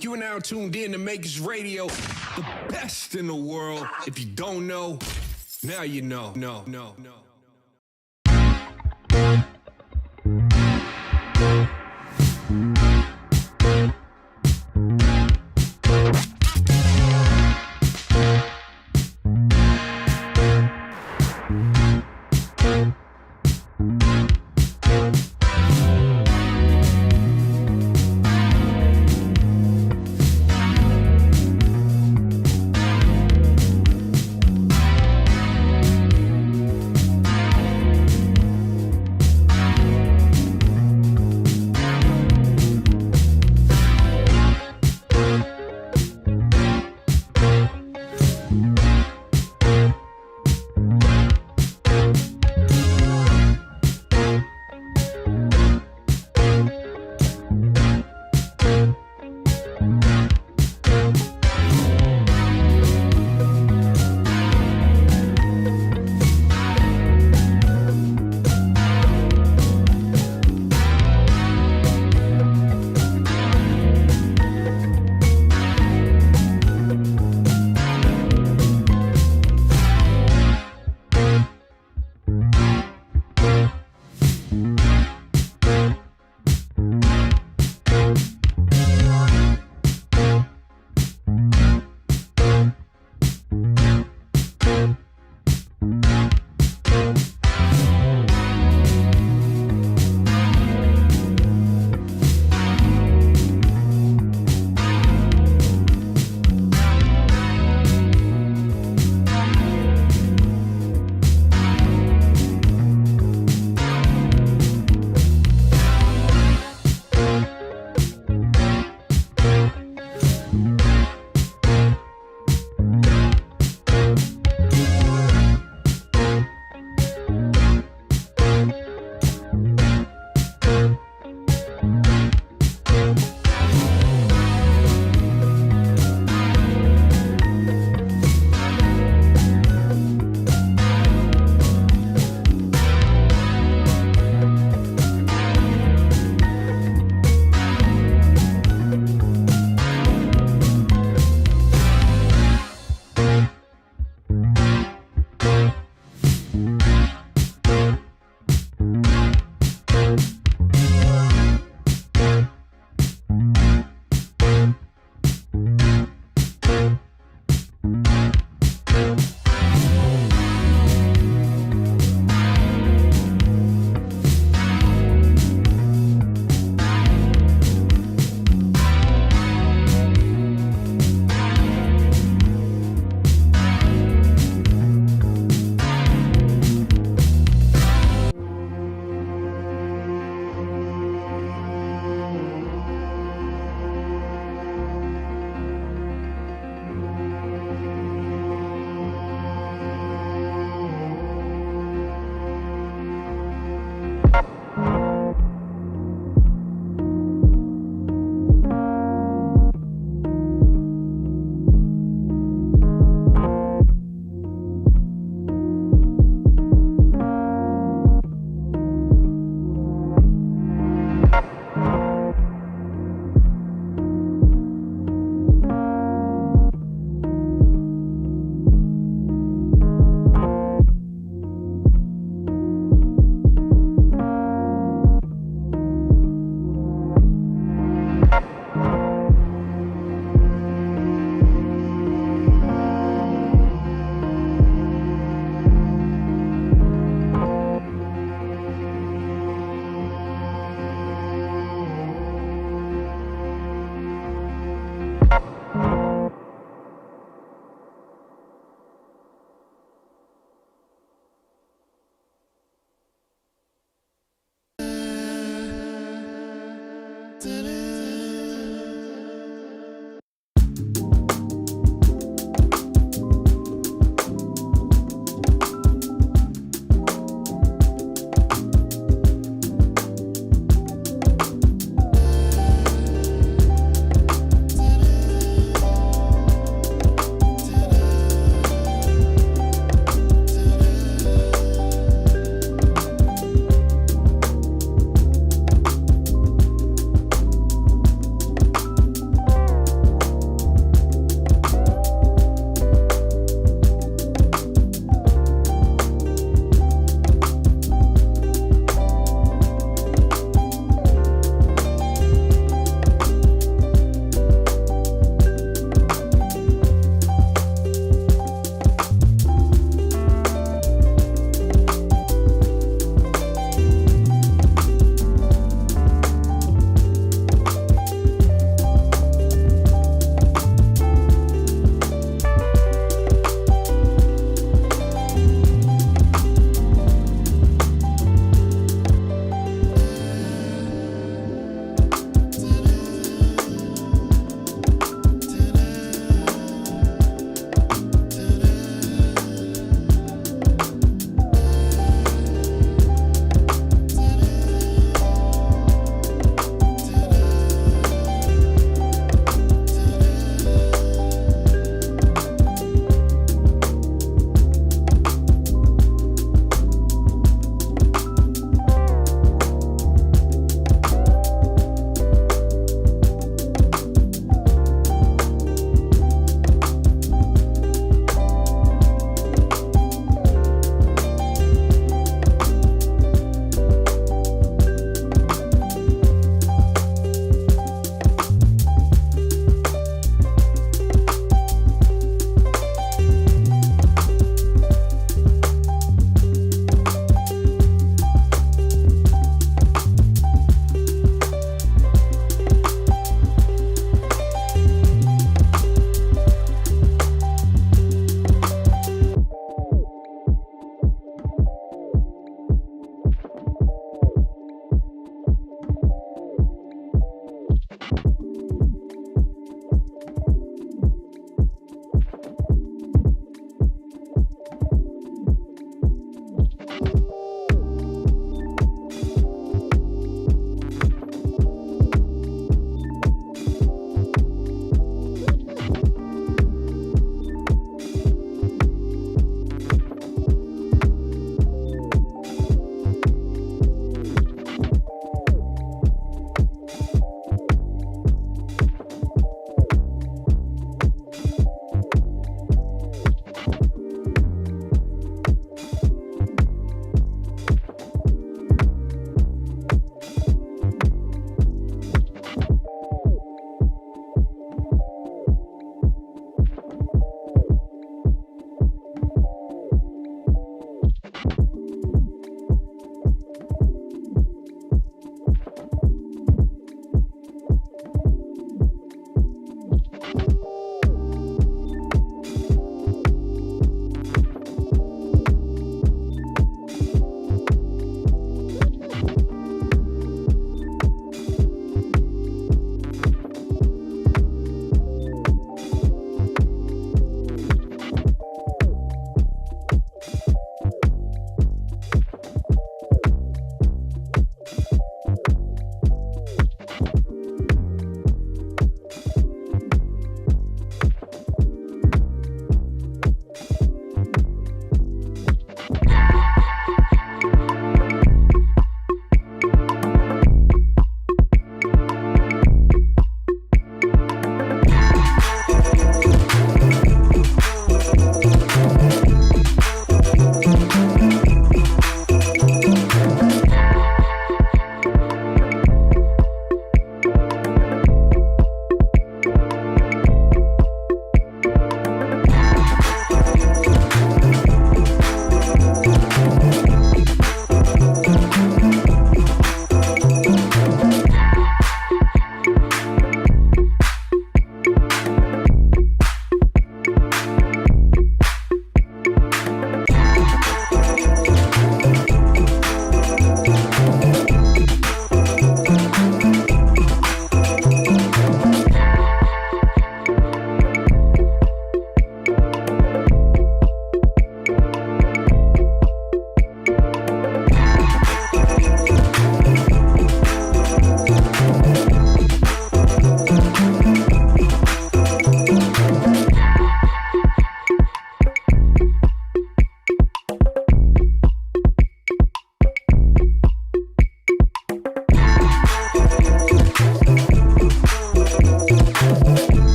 You are now tuned in to Makers Radio, the best in the world. If you don't know, now you know. No.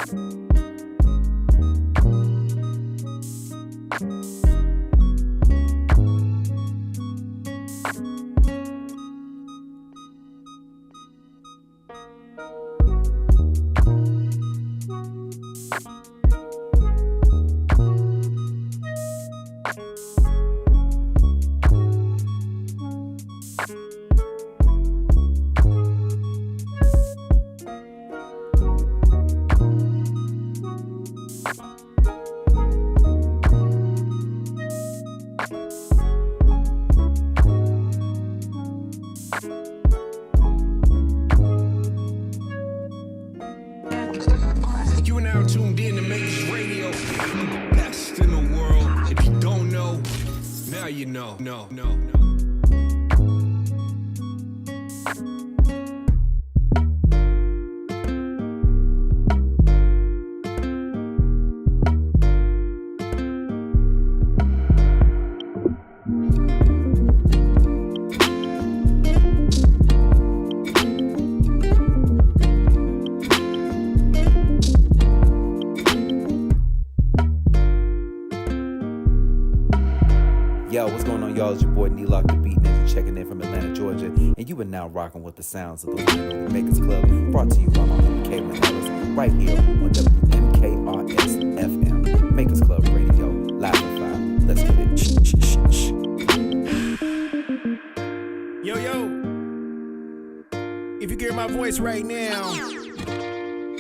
You are now tuned in to Makers Radio, the best in the world. If you don't know, now you know. No. Yo, what's going on, y'all? It's your boy Neelock, the Beat Ninja, checking in from Atlanta, Georgia, and you are now rocking with the sounds of the one and only Makers Club, brought to you by my homie Kaelin Ellis, right here on WMKRS FM, Makers Club Radio, live and live. Let's get it. Yo, if you hear my voice right now,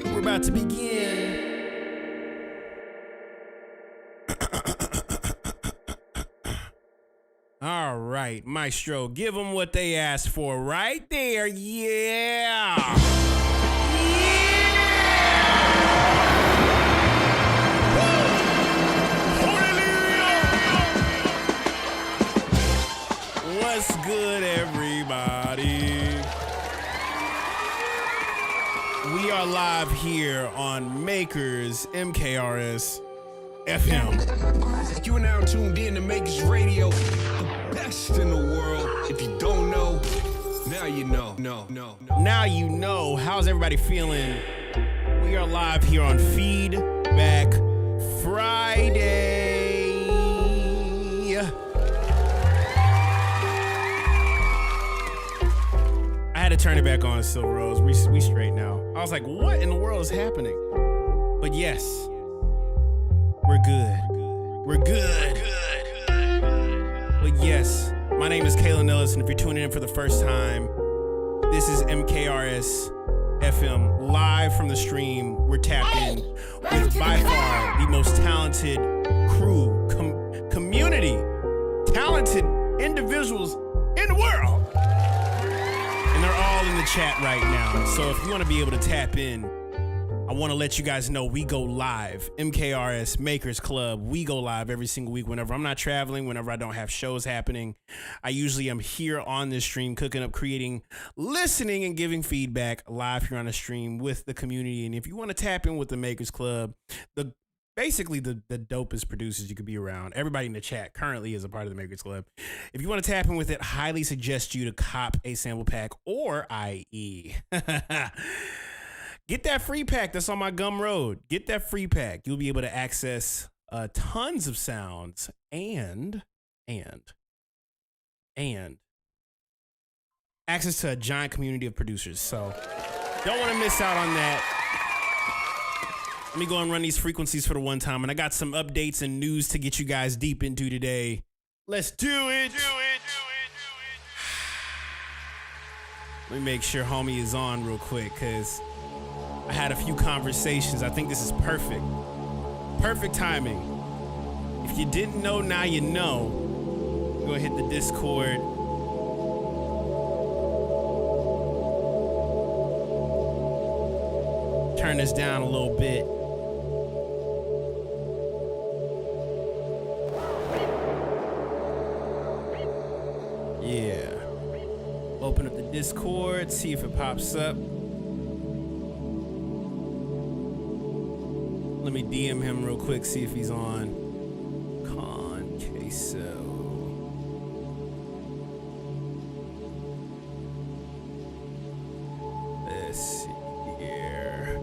we're about to begin. All right, Maestro, give them what they asked for right there. Yeah. What's good, everybody? We are live here on Makers MKRS FM. You are now tuned in to Makers Radio, the best in the world. If you don't know, now you know. No. Now you know. How's everybody feeling? We are live here on Feedback Friday. I had to turn it back on, Silver Rose. We straight now. I was like, what in the world is happening? But yes, we're good. We're good. But yes, my name is Kaelin Ellis, and if you're tuning in for the first time, this is MKRS FM, live from the stream. We're tapped in with by far the most talented crew, community, talented individuals in the world. And they're all in the chat right now. So if you want to be able to tap in, I want to let you guys know we go live. MKRS Makers Club, we go live every single week whenever I'm not traveling, whenever I don't have shows happening. I usually am here on this stream, cooking up, creating, listening, and giving feedback live here on the stream with the community. And if you want to tap in with the Makers Club, basically the dopest producers you could be around. Everybody in the chat currently is a part of the Makers Club. If you want to tap in with it, highly suggest you to cop a sample pack or IE. Get that free pack that's on my Gumroad. Get that free pack. You'll be able to access tons of sounds and access to a giant community of producers. So don't want to miss out on that. Let me go and run these frequencies for the one time. And I got some updates and news to get you guys deep into today. Let's do it. Let me make sure homie is on real quick, because I had a few conversations. I think this is perfect. Perfect timing. If you didn't know, now you know. Go hit the Discord. Turn this down a little bit. Yeah. Open up the Discord, see if it pops up. Let me DM him real quick, see if he's on. Con Queso. Let's see here.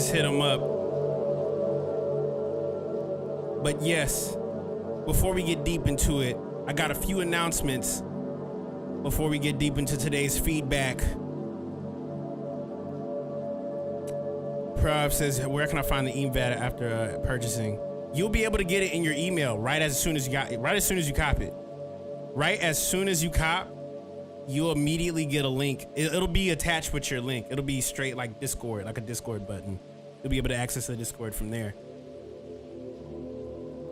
just hit him up. But yes, before we get deep into it, I got a few announcements before we get deep into today's feedback. Prav says, where can I find the EVAT after purchasing? You'll be able to get it in your email right as soon as you cop it. Right as soon as you cop, you'll immediately get a link. It'll be attached with your link. It'll be straight like Discord, like a Discord button. You'll be able to access the Discord from there.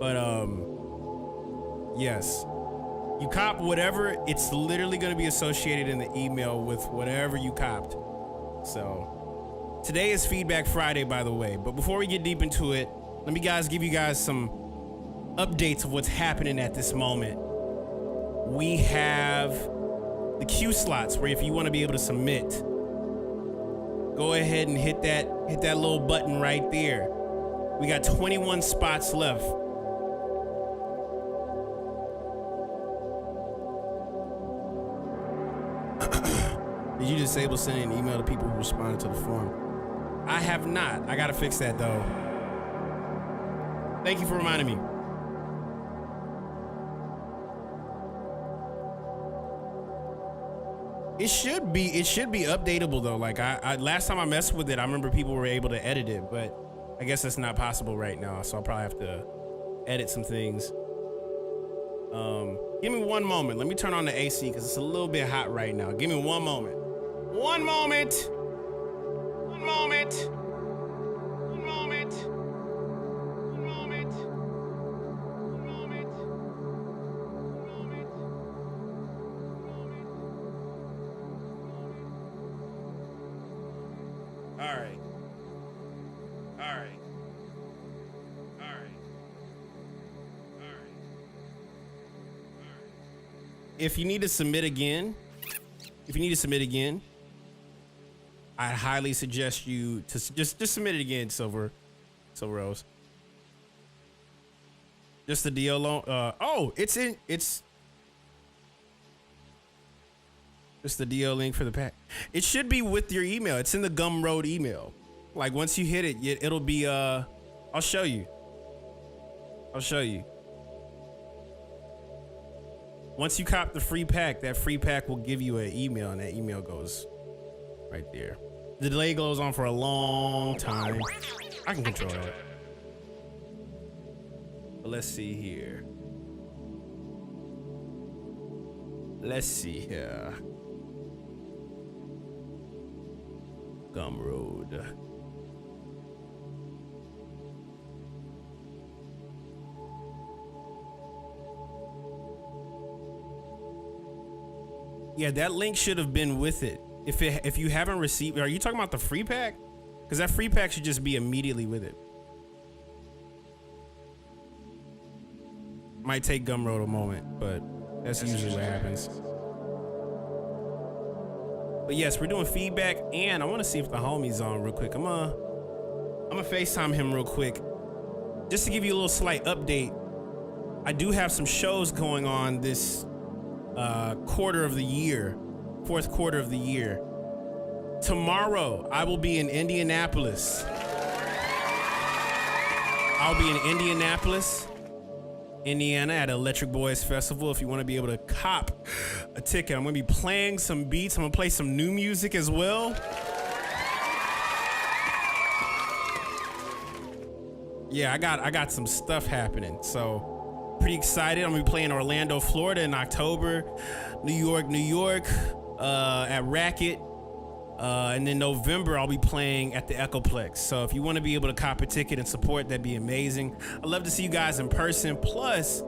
But yes, you cop whatever, it's literally going to be associated in the email with whatever you copped. So today is Feedback Friday, by the way. But before we get deep into it, let me give you guys some updates of what's happening at this moment. We have the queue slots where if you want to be able to submit, go ahead and hit that little button right there. We got 21 spots left. Did you disable sending an email to people who responded to the form? I have not. I gotta fix that though. Thank you for reminding me. It should be updatable though. Like I last time I messed with it, I remember people were able to edit it, but I guess that's not possible right now. So I'll probably have to edit some things. Give me one moment. Let me turn on the AC because it's a little bit hot right now. Give me one moment. One moment. One moment. One moment. One moment. One moment. One moment. All right. All right. All right. All right. If you need to submit again, I highly suggest you to just submit it again, Silver Rose. Just the deal loan. It's the DL link for the pack. It should be with your email. It's in the Gumroad email. Like once you hit it, it'll be I'll show you. Once you cop the free pack, that free pack will give you an email, and that email goes right there. The delay goes on for a long time. I can control that. But let's see here. Gumroad. Yeah, that link should have been with it. If you haven't received, are you talking about the free pack? Because that free pack should just be immediately with it. Might take Gumroad a moment, but that's usually what happens. But yes, we're doing feedback, and I want to see if the homie's on real quick. I'm gonna FaceTime him real quick, just to give you a little slight update. I do have some shows going on this quarter of the year, fourth quarter of the year. Tomorrow, I will be in Indianapolis. I'll be in Indianapolis, Indiana at Electric Boys Festival. If you want to be able to cop a ticket, I'm going to be playing some beats. I'm going to play some new music as well. Yeah, I got some stuff happening. So pretty excited. I'm going to be playing Orlando, Florida in October, New York, at Racket. And then November, I'll be playing at the Echoplex. So if you want to be able to cop a ticket and support, that'd be amazing. I'd love to see you guys in person. Plus,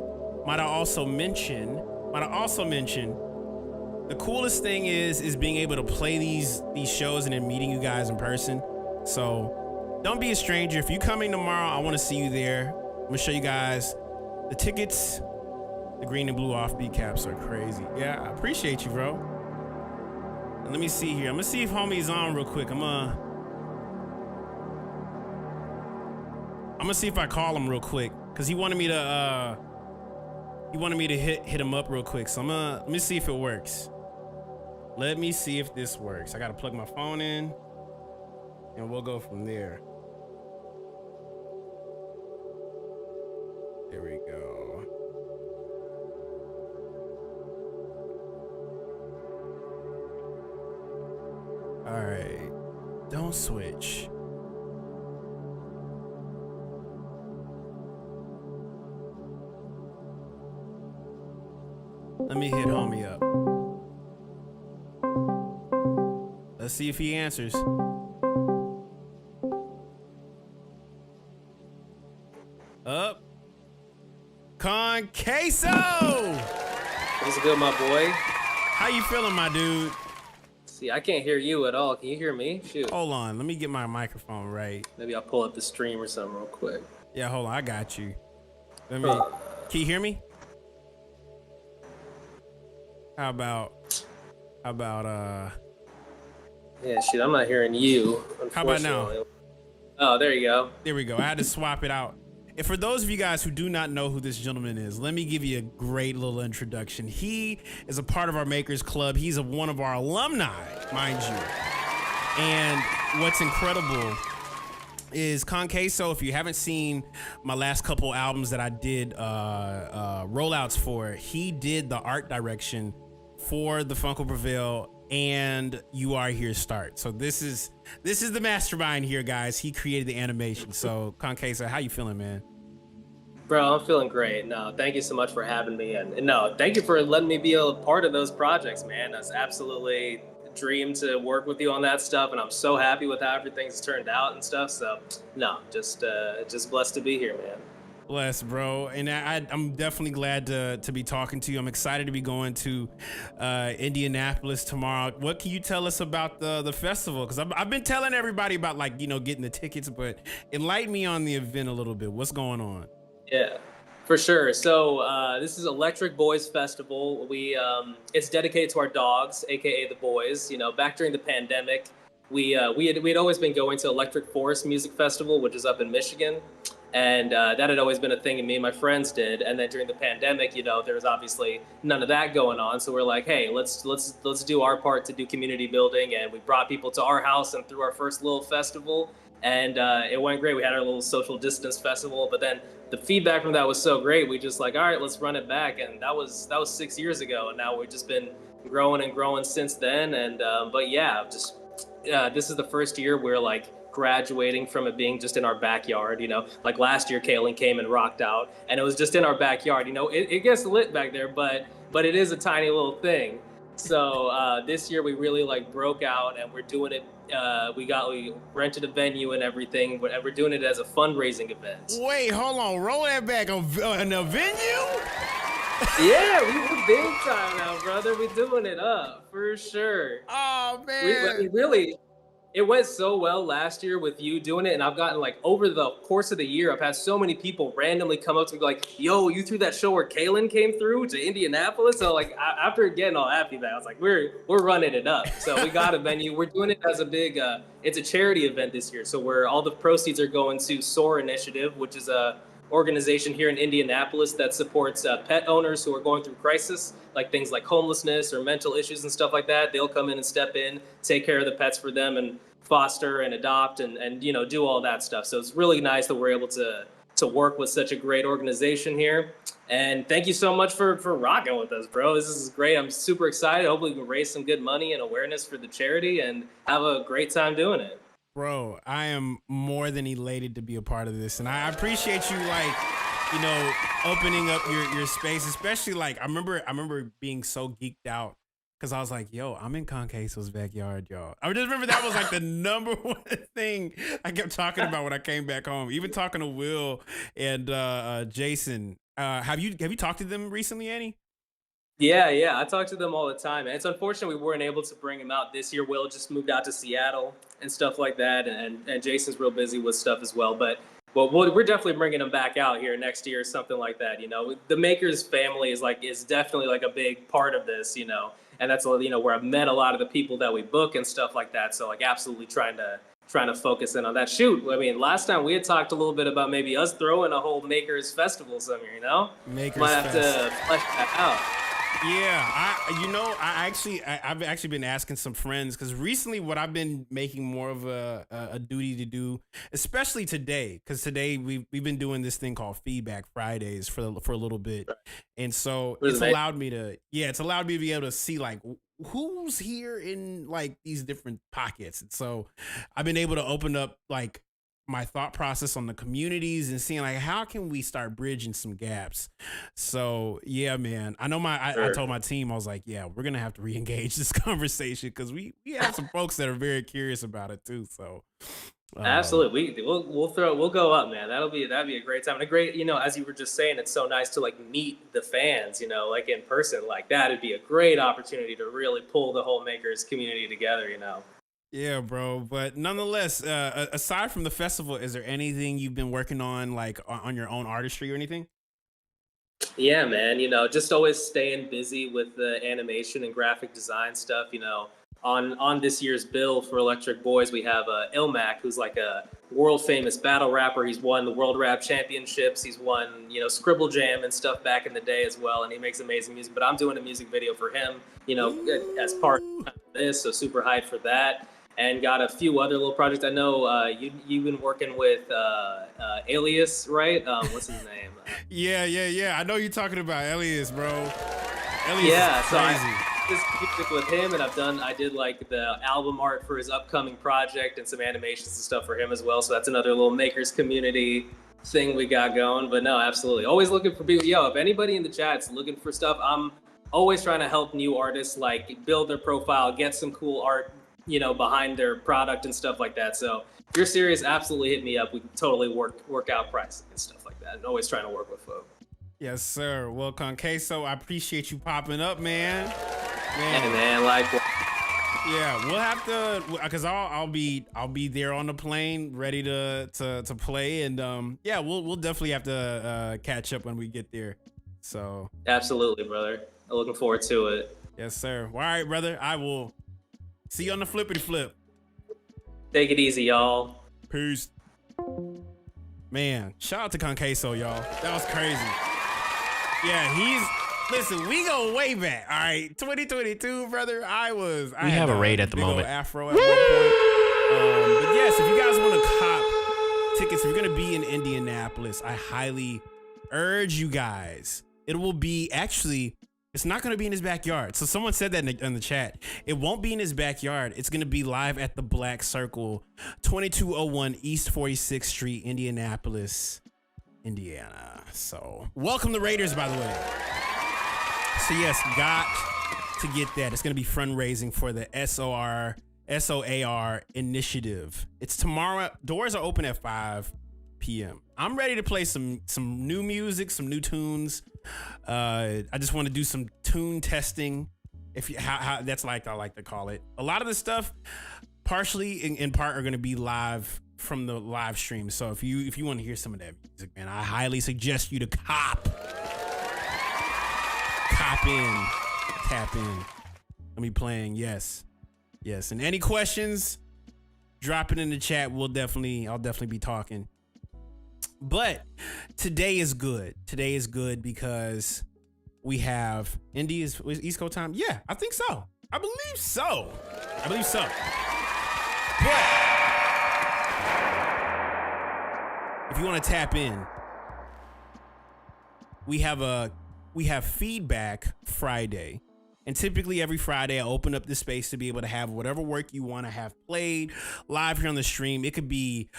might I also mention, the coolest thing is being able to play these shows and then meeting you guys in person. So don't be a stranger. If you're coming tomorrow, I want to see you there. I'm gonna show you guys the tickets. The green and blue offbeat caps are crazy. Yeah, I appreciate you, bro. Let me see here. I'm gonna see if homie's on real quick. I'm gonna see if I call him real quick, cause he wanted me to hit him up real quick. So let me see if it works. Let me see if this works. I gotta plug my phone in, and we'll go from there. All right. Don't switch. Let me hit homie up. Let's see if he answers. Up. Con Queso! What's good, my boy? How you feeling, my dude? See, I can't hear you at all. Can you hear me? Shoot. Hold on, let me get my microphone right. Maybe I'll pull up the stream or something real quick. Yeah, hold on, I got you. Can you hear me? How about Yeah, shit, I'm not hearing you. How about now? Oh, there you go. There we go. I had to swap it out. And for those of you guys who do not know who this gentleman is, let me give you a great little introduction. He is a part of our Makers Club. He's one of our alumni, mind you. And what's incredible is Con Queso. If you haven't seen my last couple albums that I did rollouts for, he did the art direction for the Funko Prevail and You Are Here Start. So this is the mastermind here, guys. He created the animation. So Con Queso, how you feeling, man? Bro, I'm feeling great. No, thank you so much for having me. And no, thank you for letting me be a part of those projects, man. That's absolutely a dream to work with you on that stuff. And I'm so happy with how everything's turned out and stuff. So no, just blessed to be here, man. Bless, bro. And I'm definitely glad to be talking to you. I'm excited to be going to Indianapolis tomorrow. What can you tell us about the festival? Because I've been telling everybody about, like, you know, getting the tickets, but enlighten me on the event a little bit. What's going on? Yeah, for sure. So this is Electric Boys Festival. It's dedicated to our dogs, aka the boys. You know, back during the pandemic, we had always been going to Electric Forest Music Festival, which is up in Michigan. And that had always been a thing, and me and my friends did. And then during the pandemic, you know, there was obviously none of that going on. So we're like, hey, let's do our part to do community building. And we brought people to our house and threw our first little festival. And it went great. We had our little social distance festival. But then the feedback from that was so great. We just like, all right, let's run it back. And that was 6 years ago. And now we've just been growing and growing since then. And but yeah, this is the first year we're like graduating from it being just in our backyard. You know, like last year Kaelin came and rocked out and it was just in our backyard. You know, it gets lit back there, but it is a tiny little thing. So this year we really like broke out and we're doing it. We rented a venue and everything, and we're doing it as a fundraising event. Wait, hold on, roll that back on a venue. Yeah, we big time now, brother. We doing it up for sure. Oh man, we really. It went so well last year with you doing it, and I've gotten, like, over the course of the year, I've had so many people randomly come up to me like, yo, you threw that show where Kaelin came through to Indianapolis? So, like, after getting all happy that, I was like, we're running it up. So we got a venue. We're doing it as a big, it's a charity event this year. So all the proceeds are going to SOAR Initiative, which is a organization here in Indianapolis that supports pet owners who are going through crisis, like things like homelessness or mental issues and stuff like that. They'll come in and step in, take care of the pets for them and foster and adopt and you know, do all that stuff. So it's really nice that we're able to work with such a great organization here. And thank you so much for rocking with us, bro. This is great. I'm super excited. Hopefully we can raise some good money and awareness for the charity and have a great time doing it. Bro, I am more than elated to be a part of this. And I appreciate you, like, you know, opening up your space, especially like I remember being so geeked out because I was like, yo, I'm in Con Queso's backyard, y'all. I just remember that was like the number one thing I kept talking about when I came back home. Even talking to Will and Jason. Have you talked to them recently, Annie? Yeah, I talk to them all the time. And it's unfortunate we weren't able to bring him out this year. Will just moved out to Seattle and stuff like that. And Jason's real busy with stuff as well. But we're definitely bringing him back out here next year or something like that. You know, the Makers family is definitely like a big part of this, you know, and that's, you know, where I've met a lot of the people that we book and stuff like that. So like absolutely trying to focus in on that. Shoot, I mean, last time we had talked a little bit about maybe us throwing a whole Makers Festival somewhere, you know? Might have to flesh that out. Yeah, I've actually been asking some friends because recently what I've been making more of a duty to do, especially today, because today we've been doing this thing called Feedback Fridays for a little bit, and so it's allowed me to be able to see like who's here in like these different pockets. And so I've been able to open up like my thought process on the communities and seeing like how can we start bridging some gaps. So yeah, man, I know I told my team, I was like, yeah, we're gonna have to re-engage this conversation because we have some folks that are very curious about it too. So absolutely, we'll go up, man. That'd be a great time and a great, as you were just saying, it's so nice to like meet the fans, like in person, like that'd be a great opportunity to really pull the whole makers community together. Yeah, bro. But nonetheless, aside from the festival, is there anything you've been working on, like on your own artistry or anything? Yeah, man. Just always staying busy with the animation and graphic design stuff. On this year's bill for Electric Boys, we have Ilmac, who's like a world famous battle rapper. He's won the World Rap Championships. He's won, Scribble Jam and stuff back in the day as well. And he makes amazing music. But I'm doing a music video for him, as part of this. So super hyped for that. And got a few other little projects. I know you've been working with Alias, right? What's his name? Yeah. I know you're talking about Elias, bro. Elias is so crazy. Just music with him, and I did like the album art for his upcoming project and some animations and stuff for him as well. So that's another little makers community thing we got going. But no, absolutely, always looking for people. Yo, if anybody in the chat's looking for stuff, I'm always trying to help new artists like build their profile, get some cool art, behind their product and stuff like that. So if you're serious, absolutely hit me up. We can totally work out pricing and stuff like that. And always trying to work with folks. Yes, sir. Well, Conqueso, I appreciate you popping up, man. Hey, man, like. Yeah, we'll have to, because I'll be there on the plane, ready to play, and yeah, we'll definitely have to catch up when we get there. So. Absolutely, brother. I'm looking forward to it. Yes, sir. All right, brother. I will see you on the flippity flip. Take it easy, y'all. Peace. Man, shout out to Conqueso, y'all. That was crazy. Yeah, listen, we go way back. All right, 2022, brother. I have a raid at the moment. Afro at one point. But yes, if you guys want to cop tickets, if you're gonna be in Indianapolis, I highly urge you guys. It will be it's not going to be in his backyard. So someone said that in the chat. It won't be in his backyard. It's going to be live at the Black Circle, 2201 East 46th Street, Indianapolis, Indiana. So welcome the Raiders, by the way. So yes, got to get that. It's going to be fundraising for the SOAR initiative. It's tomorrow. Doors are open at 5 p.m. I'm ready to play some new music, some new tunes. I just want to do some tune testing. How that's like I like to call it. A lot of the stuff, partially in part, are going to be live from the live stream. So if you want to hear some of that music, man, I highly suggest you to tap in. Let me playing. Yes. And any questions, drop it in the chat. I'll definitely be talking. But today is good. Today is good because we have India's East Coast time. Yeah, I think so. I believe so. But if you want to tap in, we have Feedback Friday. And typically every Friday I open up this space to be able to have whatever work you want to have played live here on the stream. It could be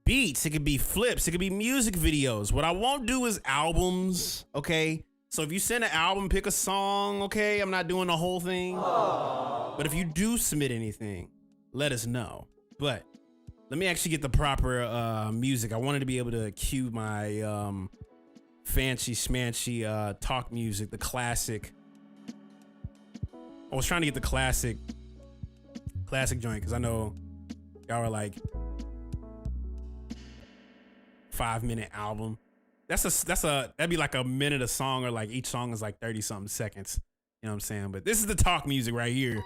beats, it could be flips, it could be music videos. What I won't do is albums, okay? So if you send an album, pick a song, okay? I'm not doing the whole thing. But if you do submit anything, let us know. But let me actually get the proper music. I wanted to be able to cue my fancy smancy talk music, the classic. I was trying to get the classic joint because I know y'all are like 5-minute album. That'd be like a minute a song, or like each song is like 30 something seconds. You know what I'm saying? But this is the talk music right here.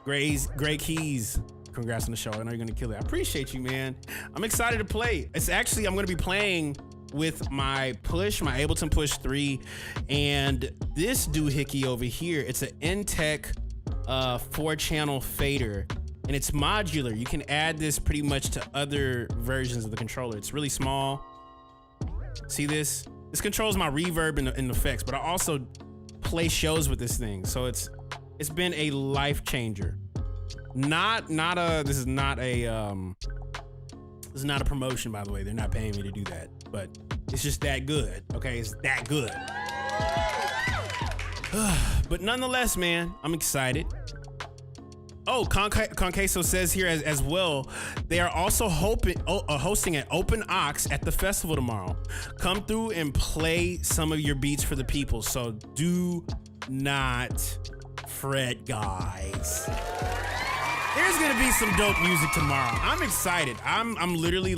Great keys. Congrats on the show. I know you're gonna kill it. I appreciate you, man. I'm excited to play. I'm gonna be playing with my Ableton Push 3 and this doohickey over here. It's an Intech 4-channel fader. And it's modular. You can add this pretty much to other versions of the controller. It's really small. See this? This controls my reverb and effects, but I also play shows with this thing. So it's been a life changer. This is not a promotion, by the way. They're not paying me to do that, but it's just that good. Okay, it's that good. But nonetheless, man, I'm excited. Oh, Conqueso says here as well, they are also hosting an open ox at the festival tomorrow. Come through and play some of your beats for the people. So do not fret, guys. There's gonna be some dope music tomorrow. I'm excited. I'm literally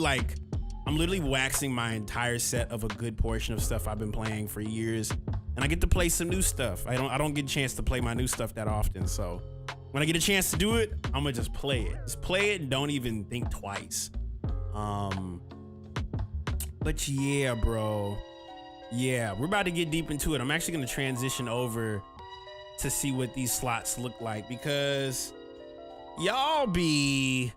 waxing my entire set of a good portion of stuff I've been playing for years, and I get to play some new stuff. I don't get a chance to play my new stuff that often, so when I get a chance to do it, I'm gonna just play it. Just play it and don't even think twice. But yeah, bro. Yeah, we're about to get deep into it. I'm actually gonna transition over to see what these slots look like, because y'all be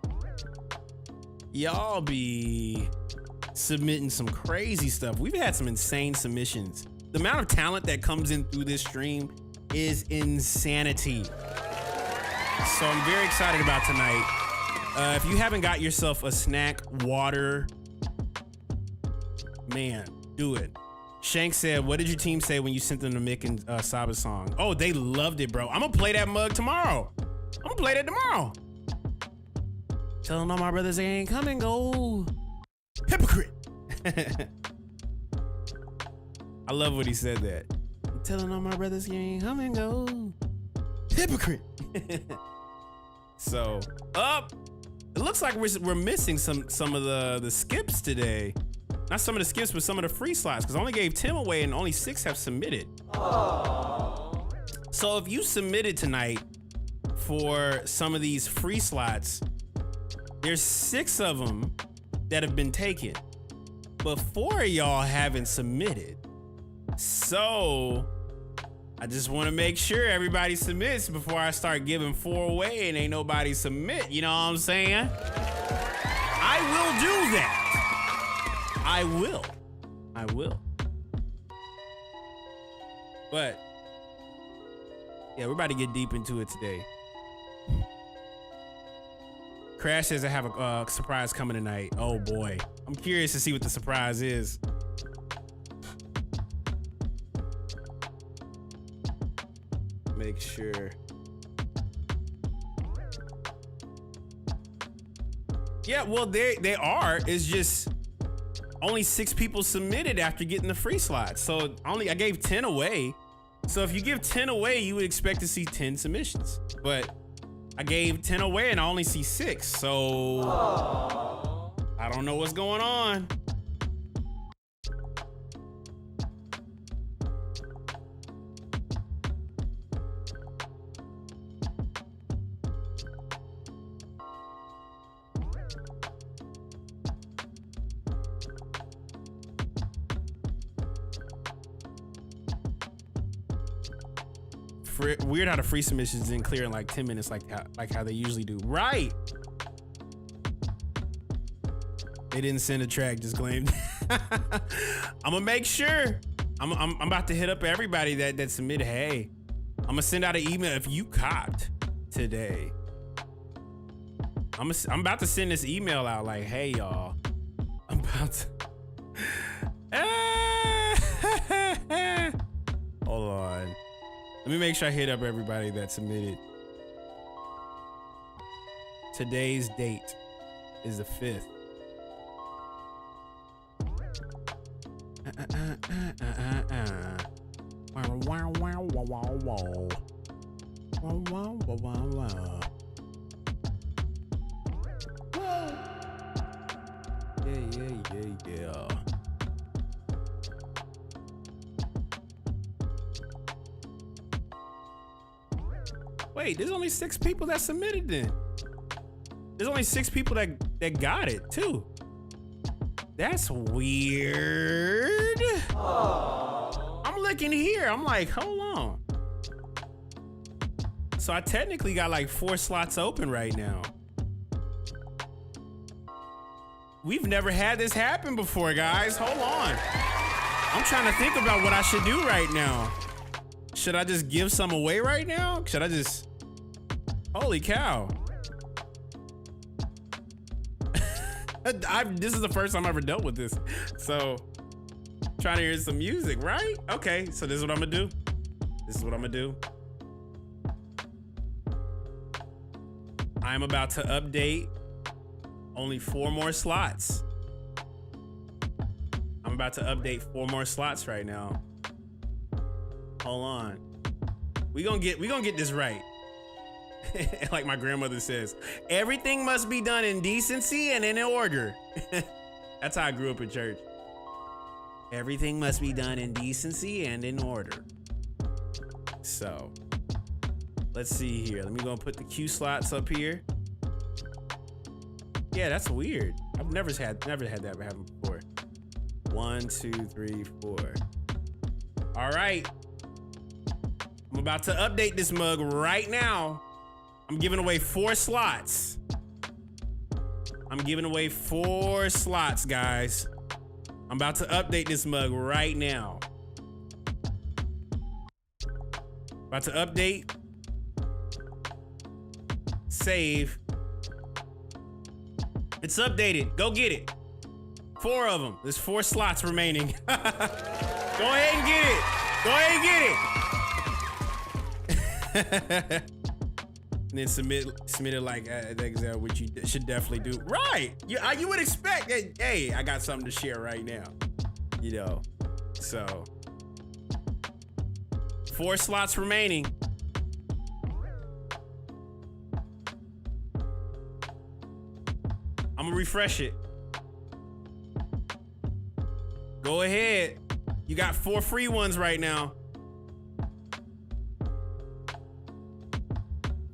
submitting some crazy stuff. We've had some insane submissions. The amount of talent that comes in through this stream is insanity. So I'm very excited about tonight. If you haven't got yourself a snack, water, man, do it. Shank said, what did your team say when you sent them the Mick and Saba song? Oh, they loved it, bro. I'm gonna play that mug tomorrow. Telling all my brothers they ain't come and go. Hypocrite. I love what he said that. I'm telling all my brothers you ain't come and go. Hypocrite. So, it looks like we're missing some of the skips today. Not some of the skips, but some of the free slots, because I only gave 10 away and only 6 have submitted. Aww. So if you submitted tonight for some of these free slots, there's 6 of them that have been taken, but 4 of y'all haven't submitted. So I just want to make sure everybody submits before I start giving 4 away and ain't nobody submit. You know what I'm saying? I will do that. I will. But yeah, we're about to get deep into it today. Crash says I have a surprise coming tonight. Oh boy, I'm curious to see what the surprise is. Make sure. Yeah, well, they are. It's just only 6 people submitted after getting the free slots. So I gave 10 away. So if you give 10 away, you would expect to see 10 submissions. But I gave 10 away and I only see 6. So I don't know what's going on. Weird how the free submissions didn't clear in like 10 minutes like how they usually do. Right. They didn't send a track, just claimed. I'm gonna make sure. I'm about to hit up everybody that submitted. Hey, I'm gonna send out an email if you copped today. I'm about to send this email out like, hey y'all, I'm about to hold on. Let me make sure I hit up everybody that submitted. Today's date is the 5th. Yeah. Wait, there's only 6 people that submitted then. There's only 6 people that got it too. That's weird. Aww. I'm looking here. I'm like, hold on. So I technically got like 4 slots open right now. We've never had this happen before, guys. Hold on. I'm trying to think about what I should do right now. Should I just give some away right now? Should I just... Holy cow. This is the first time I ever dealt with this. So, trying to hear some music, right? Okay, so this is what I'm gonna do. This is what I'm gonna do. I'm about to update only 4 more slots. I'm about to update 4 more slots right now. Hold on. We gonna get this right. Like my grandmother says, everything must be done in decency and in order. That's how I grew up in church. Everything must be done in decency and in order. So, let's see here. Let me go and put the Q slots up here. Yeah, that's weird. I've never had that happen before. 1, 2, 3, 4. All right. I'm about to update this mug right now. I'm giving away 4 slots. I'm giving away 4 slots, guys. I'm about to update this mug right now. About to update. Save. It's updated. Go get it. 4 of them. There's 4 slots remaining. Go ahead and get it. Go ahead and get it. And then submit it like which you should definitely do. Right. You would expect that, hey, I got something to share right now. You know. So 4 slots remaining. I'm gonna refresh it. Go ahead. You got 4 free ones right now.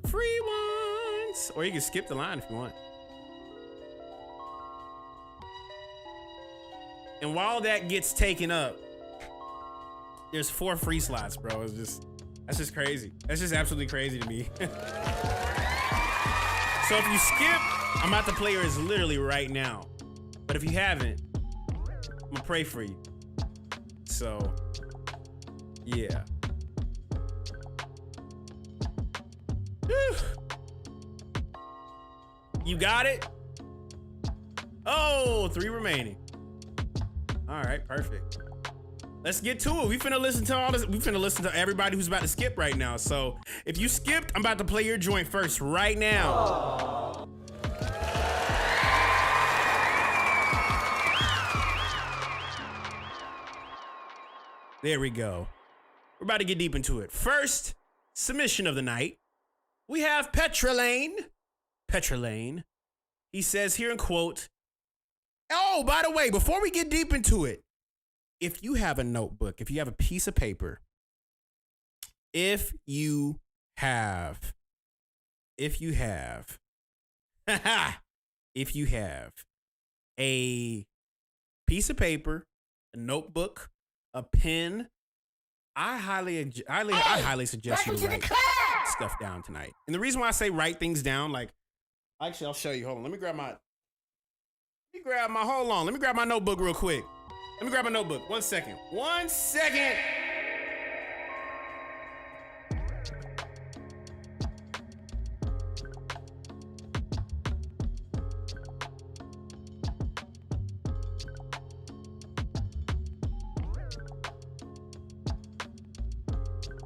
Free ones. Or you can skip the line if you want. And while that gets taken up, there's 4 free slots, bro. That's just crazy. That's just absolutely crazy to me. So if you skip, I'm about to play yours literally right now. But if you haven't, I'm gonna pray for you. So, yeah. Whew. You got it? Oh, 3 remaining. All right, perfect. Let's get to it. We finna listen to all this. We finna listen to everybody who's about to skip right now. So if you skipped, I'm about to play your joint first right now. There we go. We're about to get deep into it. First submission of the night. We have Petrolane. Petrolane. He says here in quote, oh, by the way, before we get deep into it, if you have a notebook, if you have a piece of paper, if you have a piece of paper, a notebook, a pen, I highly suggest you to write stuff down tonight. And the reason why I say write things down, like, actually, I'll show you. Hold on. Let me grab my notebook real quick. Let me grab my notebook. 1 second. 1 second.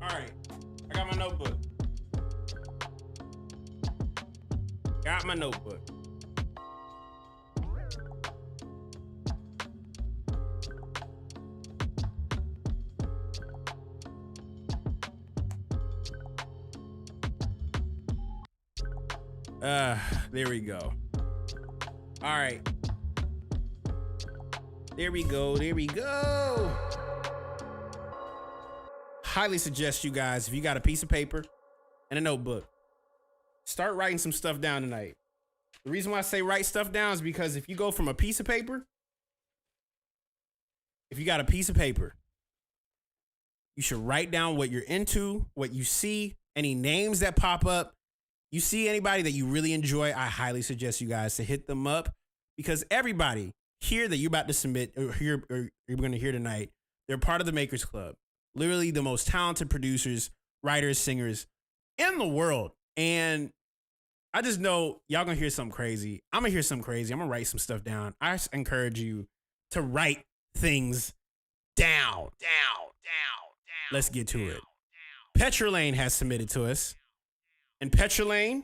All right. I got my notebook. Got my notebook. There we go. All right. There we go. Highly suggest you guys, if you got a piece of paper and a notebook, start writing some stuff down tonight. The reason why I say write stuff down is because if you go from a piece of paper, if you got a piece of paper, you should write down what you're into, what you see, any names that pop up. You see anybody that you really enjoy, I highly suggest you guys to hit them up, because everybody here that you're about to submit or you're going to hear tonight They're part of the Makers Club. Literally the most talented producers, writers, singers in the world. And I just know y'all gonna hear something crazy. I'm gonna hear something crazy. I'm gonna write some stuff down. I encourage you to write things down. Let's get to it. Petrolane has submitted to us. And Petrolane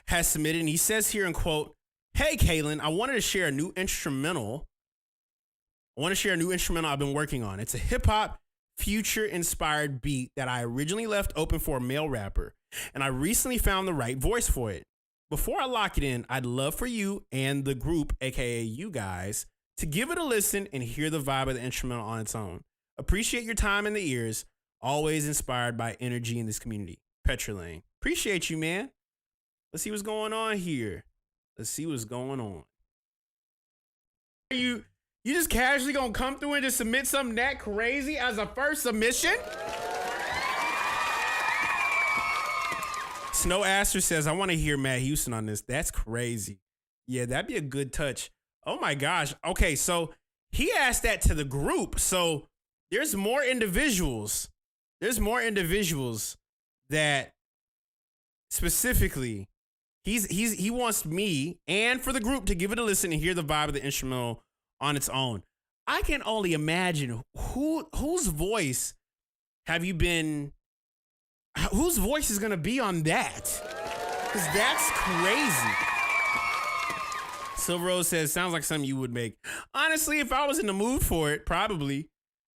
has submitted, and he says here in quote, "Hey, Kaelin, I wanted to share a new instrumental. I've been working on. It's a hip-hop, future-inspired beat that I originally left open for a male rapper, and I recently found the right voice for it. Before I lock it in, I'd love for you and the group, aka you guys, to give it a listen and hear the vibe of the instrumental on its own. Appreciate your time in the ears. Always inspired by energy in this community. Petrolane." Appreciate you, man. Let's see what's going on here. You just casually gonna come through and just submit something that crazy as a first submission? Snow Aster says, "I want to hear Matt Houston on this." That's crazy. Yeah, that'd be a good touch. Oh my gosh. Okay, so he asked that to the group. So there's more individuals. That specifically he wants me and for the group to give it a listen and hear the vibe of the instrumental on its own. I can only imagine whose voice whose voice is gonna be on that? Because that's crazy. Silver Rose says, "Sounds like something you would make." Honestly, if I was in the mood for it, probably.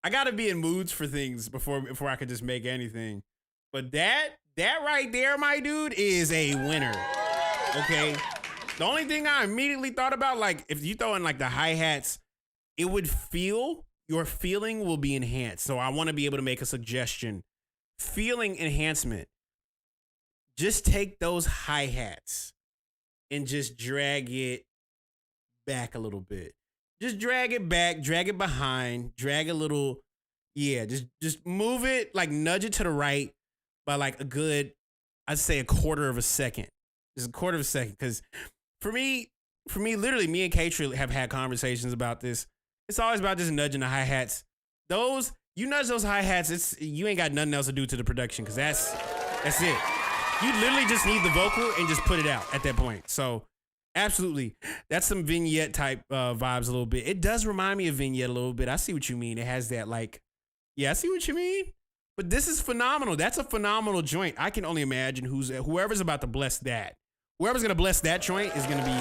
I gotta be in moods for things before I could just make anything. But that right there, my dude, is a winner. Okay. The only thing I immediately thought about, like, if you throw in like the hi-hats, your feeling will be enhanced. So I want to be able to make a suggestion. Feeling enhancement. Just take those hi-hats and just drag it back a little bit. Just drag it back, drag it behind, drag a little, just move it, like nudge it to the right by like I'd say a quarter of a second. Just a quarter of a second. Because for me, literally, me and Katri have had conversations about this. It's always about just nudging the hi-hats. You nudge those hi-hats, you ain't got nothing else to do to the production, because that's it. You literally just need the vocal and just put it out at that point. So absolutely. That's some vignette type vibes a little bit. It does remind me of vignette a little bit. I see what you mean. It has that I see what you mean. But this is phenomenal. That's a phenomenal joint. I can only imagine whoever's about to bless that. Whoever's going to bless that joint is going to be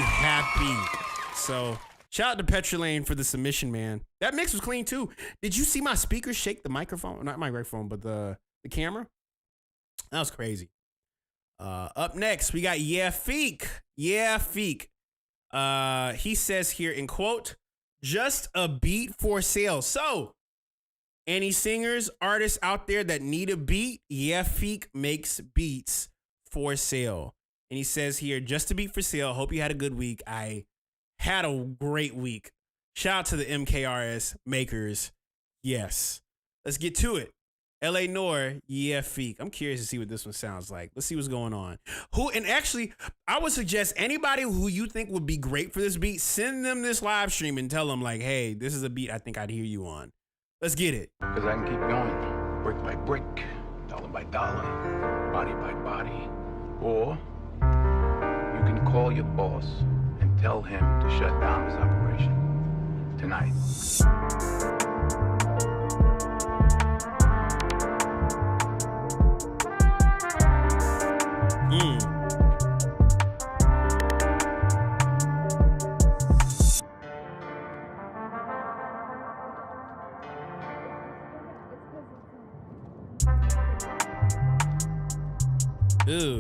happy. So shout out to Petrolane for the submission, man. That mix was clean too. Did you see my speakers shake the microphone? Not my microphone, but the camera? That was crazy. Up next, we got Feek. He says here in quote, "Just a beat for sale." So, any singers, artists out there that need a beat, Feek makes beats for sale. And he says here, "Just a beat for sale. Hope you had a good week." I had a great week. Shout out to the MKRS makers. Yes. Let's get to it. LA Noir, Feek. I'm curious to see what this one sounds like. Let's see what's going on. And actually, I would suggest anybody who you think would be great for this beat, send them this live stream and tell them like, "Hey, this is a beat I think I'd hear you on." Let's get it. Because I can keep going, brick by brick, dollar by dollar, body by body. Or you can call your boss and tell him to shut down his operation tonight. Ooh.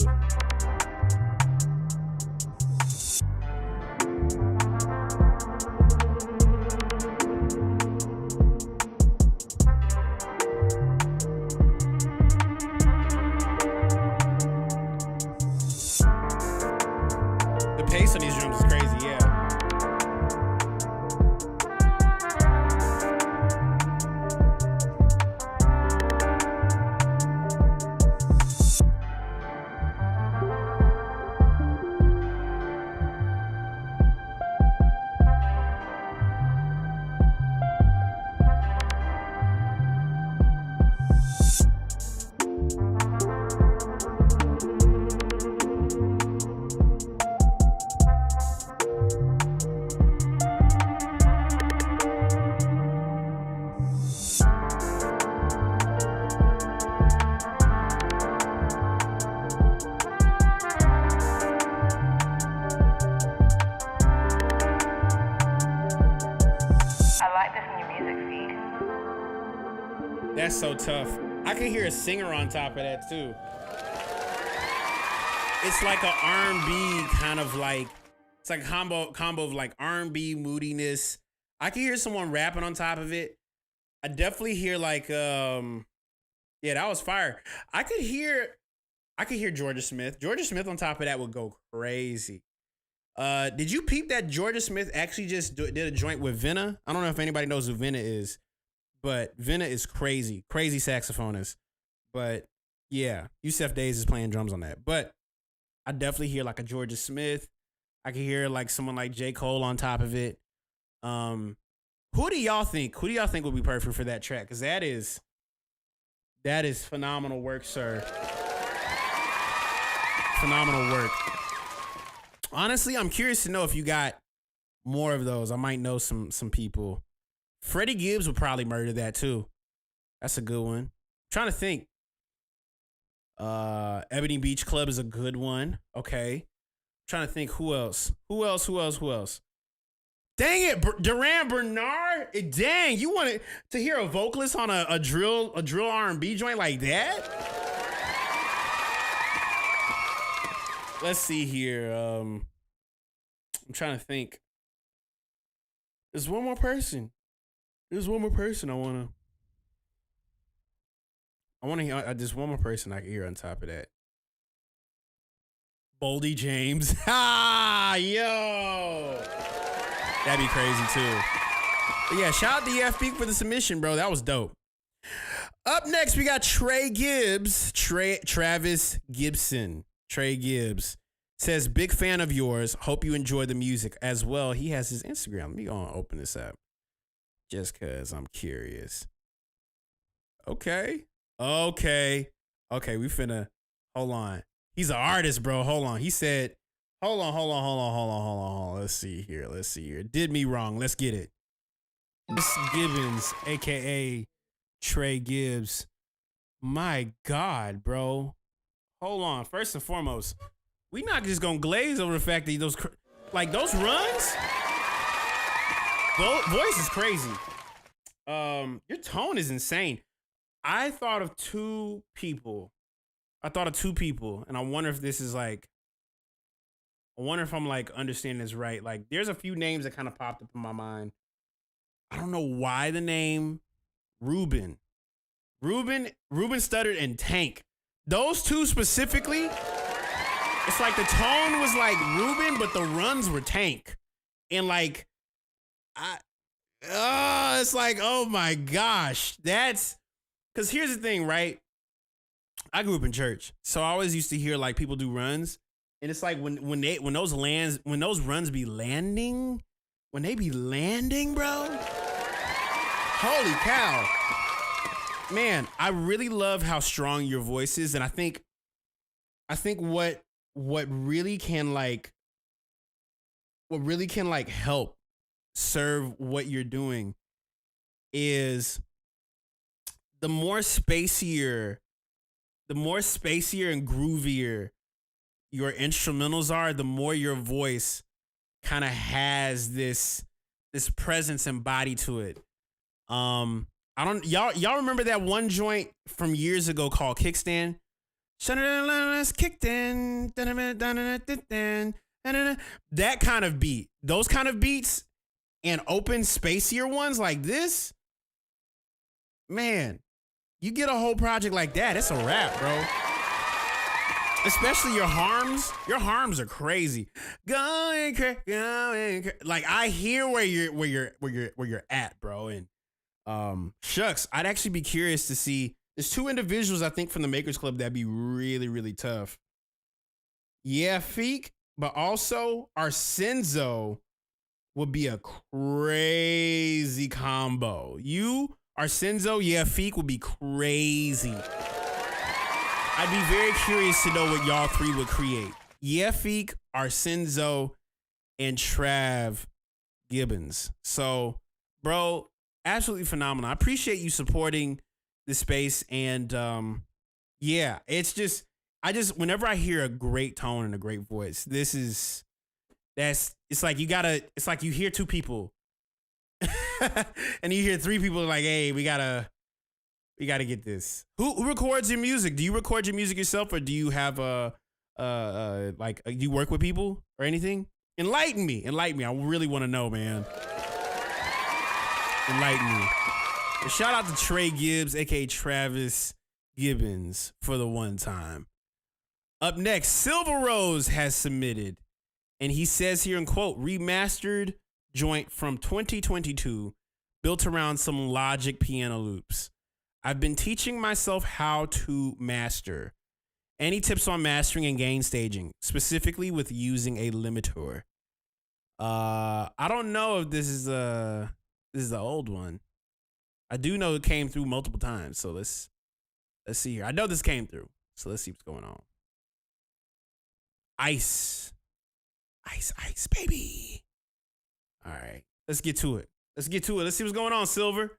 The pace on these drums is crazy, yeah. That's so tough. I can hear a singer on top of that too. It's like a R&B kind of like, it's like a combo of like R&B moodiness. I can hear someone rapping on top of it. I definitely hear like, yeah, that was fire. I could hear Georgia Smith. Georgia Smith on top of that would go crazy. Did you peep that Georgia Smith actually just did a joint with Venna? I don't know if anybody knows who Venna is, but Venna is crazy saxophonist. But yeah, Yusef Days is playing drums on that. But I definitely hear like a Georgia Smith. I can hear like someone like J. Cole on top of it. Who do y'all think would be perfect for that track? Because that is phenomenal work, sir. Phenomenal work. Honestly, I'm curious to know if you got more of those. I might know some people. Freddie Gibbs would probably murder that too. That's a good one. I'm trying to think. Ebony Beach Club is a good one. Okay. I'm trying to think who else. Dang it, Duran Bernard. Dang, you wanted to hear a vocalist on a drill R&B joint like that? Let's see here. I'm trying to think. There's one more person I want to hear. There's one more person I can hear on top of that. Boldy James. Yo. That'd be crazy too. But yeah, shout out to FB for the submission, bro. That was dope. Up next, we got Trey Gibbs. Travis Gibson. Trey Gibbs says, big fan of yours. Hope you enjoy the music as well. He has his Instagram. Let me go and open this up just because I'm curious. Okay. We finna, hold on. He's an artist, bro. Hold on. He said, hold on. Let's see here. Did me wrong. Let's get it. This Gibbons, a.k.a. Trey Gibbs. My God, bro. Hold on. First and foremost, we not just gonna glaze over the fact that those runs, voice is crazy. Your tone is insane. I thought of two people, and I wonder if this is like, I wonder if I'm like understanding this right. Like, there's a few names that kind of popped up in my mind. I don't know why the name Ruben Studdard and Tank. Those two specifically, it's like the tone was like Ruben, but the runs were Tank. And like, it's like, oh my gosh. That's, because here's the thing, right? I grew up in church, so I always used to hear like people do runs. And it's like when those runs be landing, bro. Holy cow. Man, I really love how strong your voice is, and I think what really can help serve what you're doing is the more spacier and groovier your instrumentals are, the more your voice kind of has this presence and body to it. Y'all remember that one joint from years ago called Kickstand? Kickstand. That kind of beat. Those kind of beats and open spacier ones like this. Man, you get a whole project like that, it's a wrap, bro. Especially your harms. Your harms are crazy. Going crazy. Like, I hear where you're at, bro. And shucks, I'd actually be curious to see. There's two individuals I think from the Makers Club that'd be really, really tough. Yeah, Feek, but also Arsenzo would be a crazy combo. You, Arsenzo, yeah, Feek would be crazy. I'd be very curious to know what y'all three would create. Yeah, Feek, Arsenzo, and Trav Gibbons. So, bro, absolutely phenomenal. I appreciate you supporting the space. And yeah, it's whenever I hear a great tone and a great voice, it's like you hear two people. and you hear three people like, hey, we gotta get this. Who records your music? Do you record your music yourself, or do you have do you work with people or anything? Enlighten me. I really want to know, man. Enlighten me. Well, shout out to Trey Gibbs, aka Travis Gibbons, for the one time. Up next, Silver Rose has submitted, and he says here in quote, remastered joint from 2022, built around some Logic piano loops. I've been teaching myself how to master. Any tips on mastering and gain staging, specifically with using a limiter? I don't know if this is the old one. I do know it came through multiple times, so let's see here. I know this came through, so let's see what's going on. Ice, baby. All right, let's get to it. Let's see what's going on, Silver.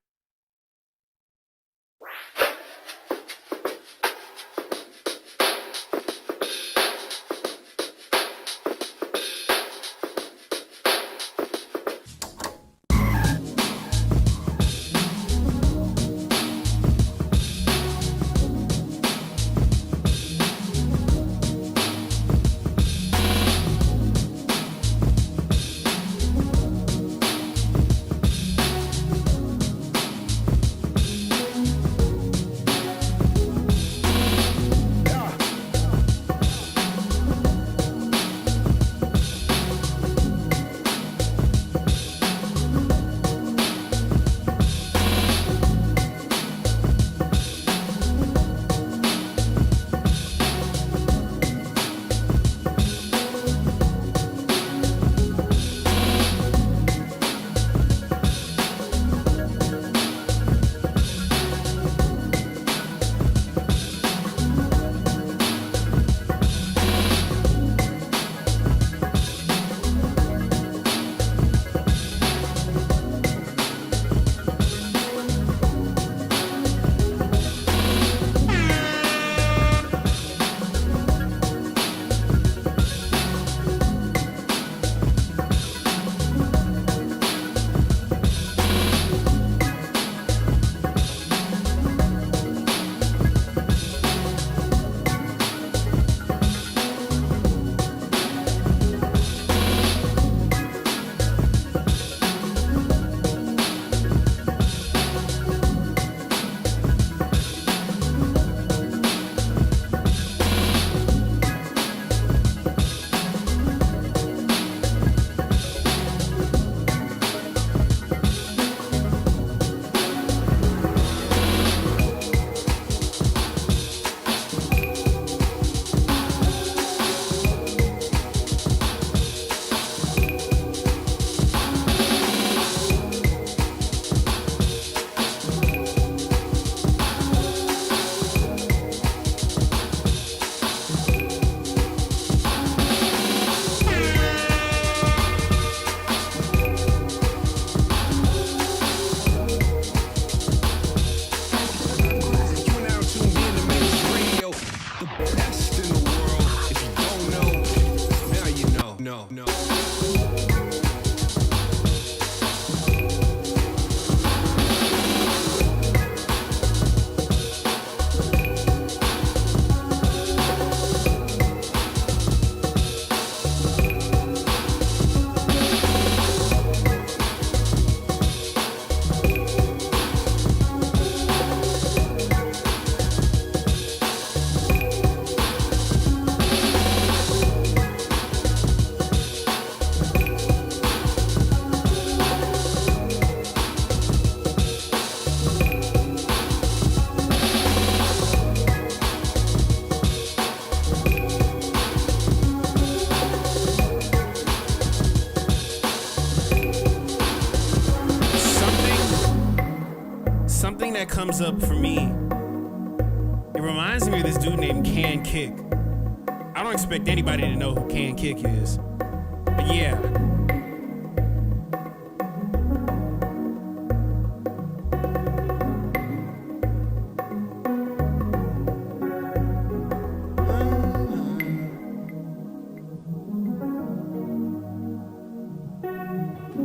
That comes up for me, it reminds me of this dude named Can Kick. I don't expect anybody to know who Can Kick is, but yeah.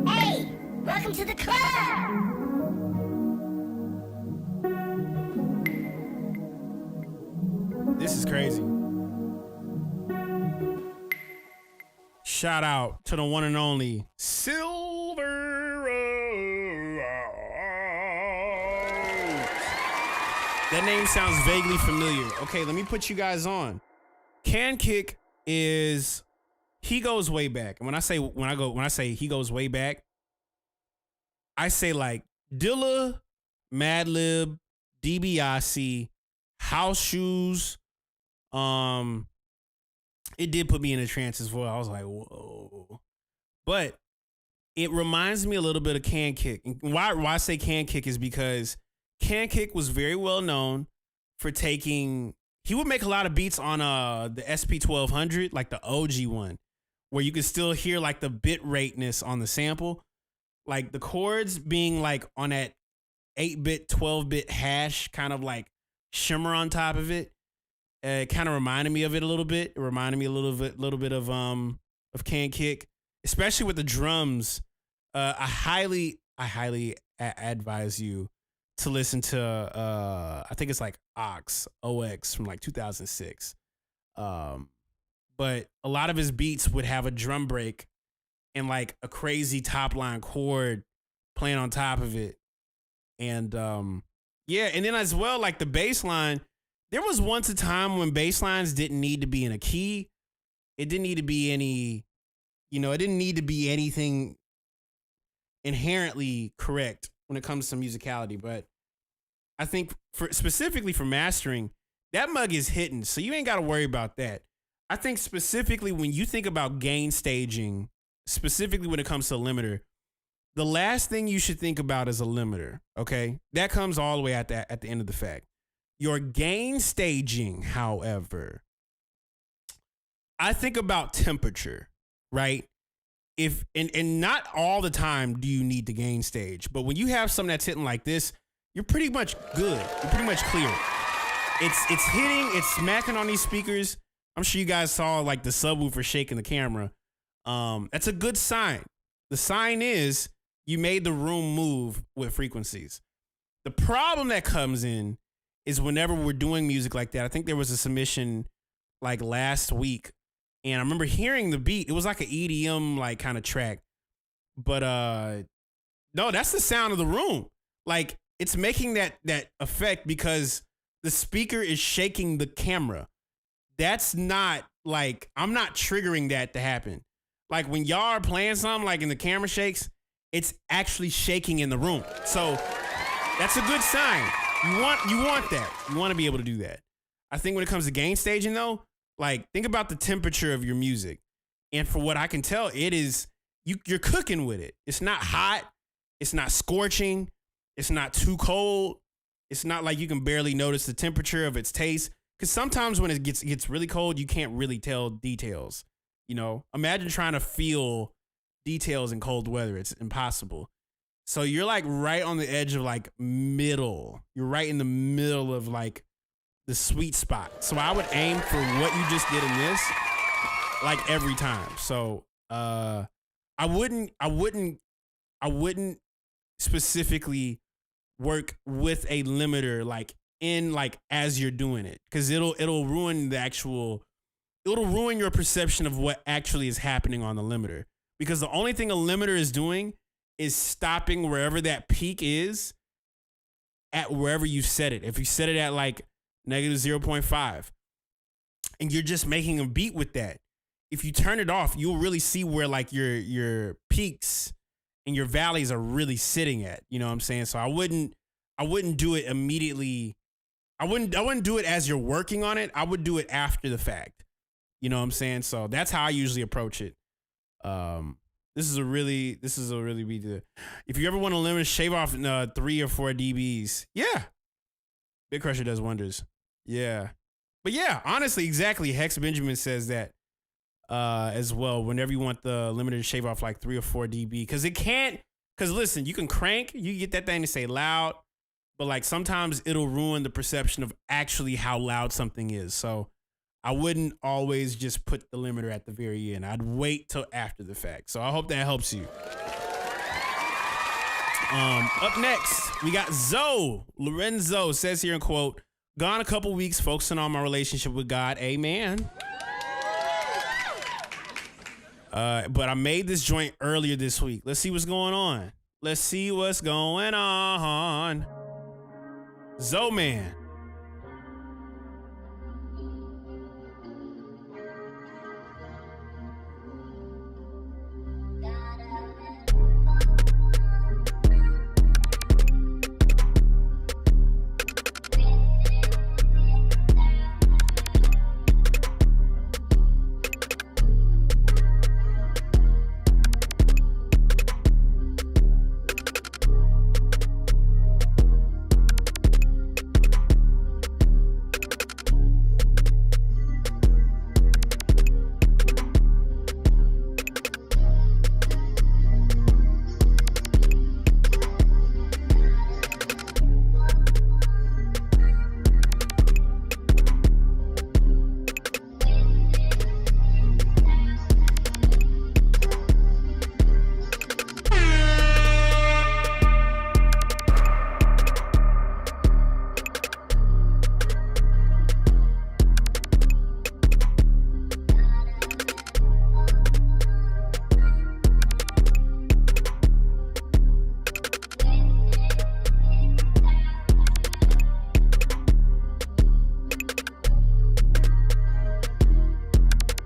Hey, welcome to the club. Shout out to the one and only Silver Rose. That name sounds vaguely familiar. Okay, let me put you guys on. Can Kick he goes way back. And when I say he goes way back, I say like Dilla, Madlib, DiBiase, House Shoes. It did put me in a trance as well. I was like, whoa. But it reminds me a little bit of Can Kick. And why I say Can Kick is because Can Kick was very well known for he would make a lot of beats on the SP1200, like the OG one, where you could still hear like the bit rateness on the sample. Like the chords being like on that 8-bit, 12-bit hash kind of like shimmer on top of it. It kind of reminded me of it a little bit. It reminded me a little bit of Can Kick, especially with the drums. I highly advise you to listen to I think it's like OX from like 2006. But a lot of his beats would have a drum break and like a crazy top line chord playing on top of it. And yeah, and then as well, like the bass line, there was once a time when bass lines didn't need to be in a key. It didn't need to be it didn't need to be anything inherently correct when it comes to musicality. But I think specifically for mastering, that mug is hitting, so you ain't got to worry about that. I think specifically when you think about gain staging, specifically when it comes to a limiter, the last thing you should think about is a limiter, okay? That comes all the way at the end of the fact. Your gain staging, however, I think about temperature, right? And not all the time do you need the gain stage, but when you have something that's hitting like this, you're pretty much good. You're pretty much clear. It's hitting, it's smacking on these speakers. I'm sure you guys saw like the subwoofer shaking the camera. That's a good sign. The sign is you made the room move with frequencies. The problem that comes in is whenever we're doing music like that. I think there was a submission like last week, and I remember hearing the beat. It was like an EDM like kind of track, but no, that's the sound of the room. Like it's making that effect because the speaker is shaking the camera. That's not like, I'm not triggering that to happen. Like when y'all are playing something like and the camera shakes, it's actually shaking in the room. So that's a good sign. You want that. You want to be able to do that. I think when it comes to gain staging though, like think about the temperature of your music. And for what I can tell, it is, you're cooking with it. It's not hot. It's not scorching. It's not too cold. It's not like you can barely notice the temperature of its taste. Because sometimes when it gets really cold, you can't really tell details. You know, imagine trying to feel details in cold weather. It's impossible. So you're like right on the edge of like middle. You're right in the middle of like the sweet spot. So I would aim for what you just did in this, like every time. So I wouldn't specifically work with a limiter like in like as you're doing it, because it'll ruin it'll ruin your perception of what actually is happening on the limiter. Because the only thing a limiter is doing is stopping wherever that peak is at wherever you set it. If you set it at like negative 0.5 and you're just making a beat with that, if you turn it off, you'll really see where like your peaks and your valleys are really sitting at. You know what I'm saying? So I wouldn't do it immediately. I wouldn't do it as you're working on it. I would do it after the fact. You know what I'm saying? So that's how I usually approach it. This is a really big. If you ever want to limit, shave off 3 or 4 dBs. Yeah, Big Crusher does wonders. Yeah, but yeah, honestly, exactly. Hex Benjamin says that as well. Whenever you want the limiter to shave off like 3 or 4 dB, because it can't. Because listen, you can crank, you get that thing to say loud, but like sometimes it'll ruin the perception of actually how loud something is. So I wouldn't always just put the limiter at the very end. I'd wait till after the fact. So I hope that helps you. Up next, we got Zoe. Lorenzo says here in quote, "Gone a couple weeks focusing on my relationship with God. Amen." But I made this joint earlier this week. Let's see what's going on. Let's see what's going on. Zoman.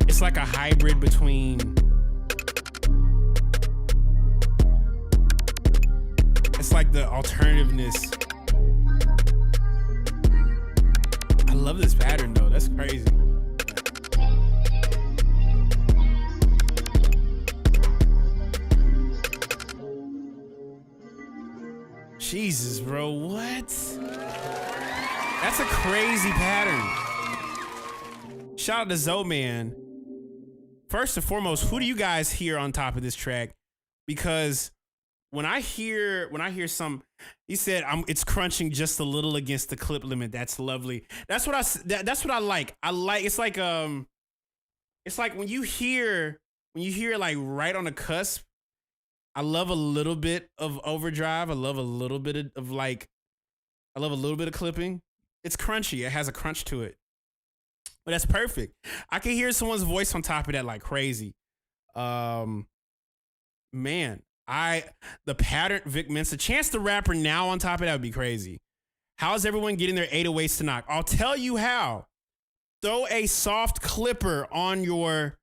It's like a hybrid between it's like the alternativeness. I love this pattern though. That's crazy. Jesus, bro, what? That's a crazy pattern. Shout out to Zoman. First and foremost, who do you guys hear on top of this track? Because when I hear some, he said it's crunching just a little against the clip limit. That's lovely. That's what I like. It's like when you hear like right on the cusp. I love a little bit of overdrive. I love a little bit of clipping. It's crunchy. It has a crunch to it. But that's perfect. I can hear someone's voice on top of that like crazy. Man, the pattern, Vic Mensa, Chance the Rapper now on top of that would be crazy. How's everyone getting their 808s to knock? I'll tell you how. Throw a soft clipper on your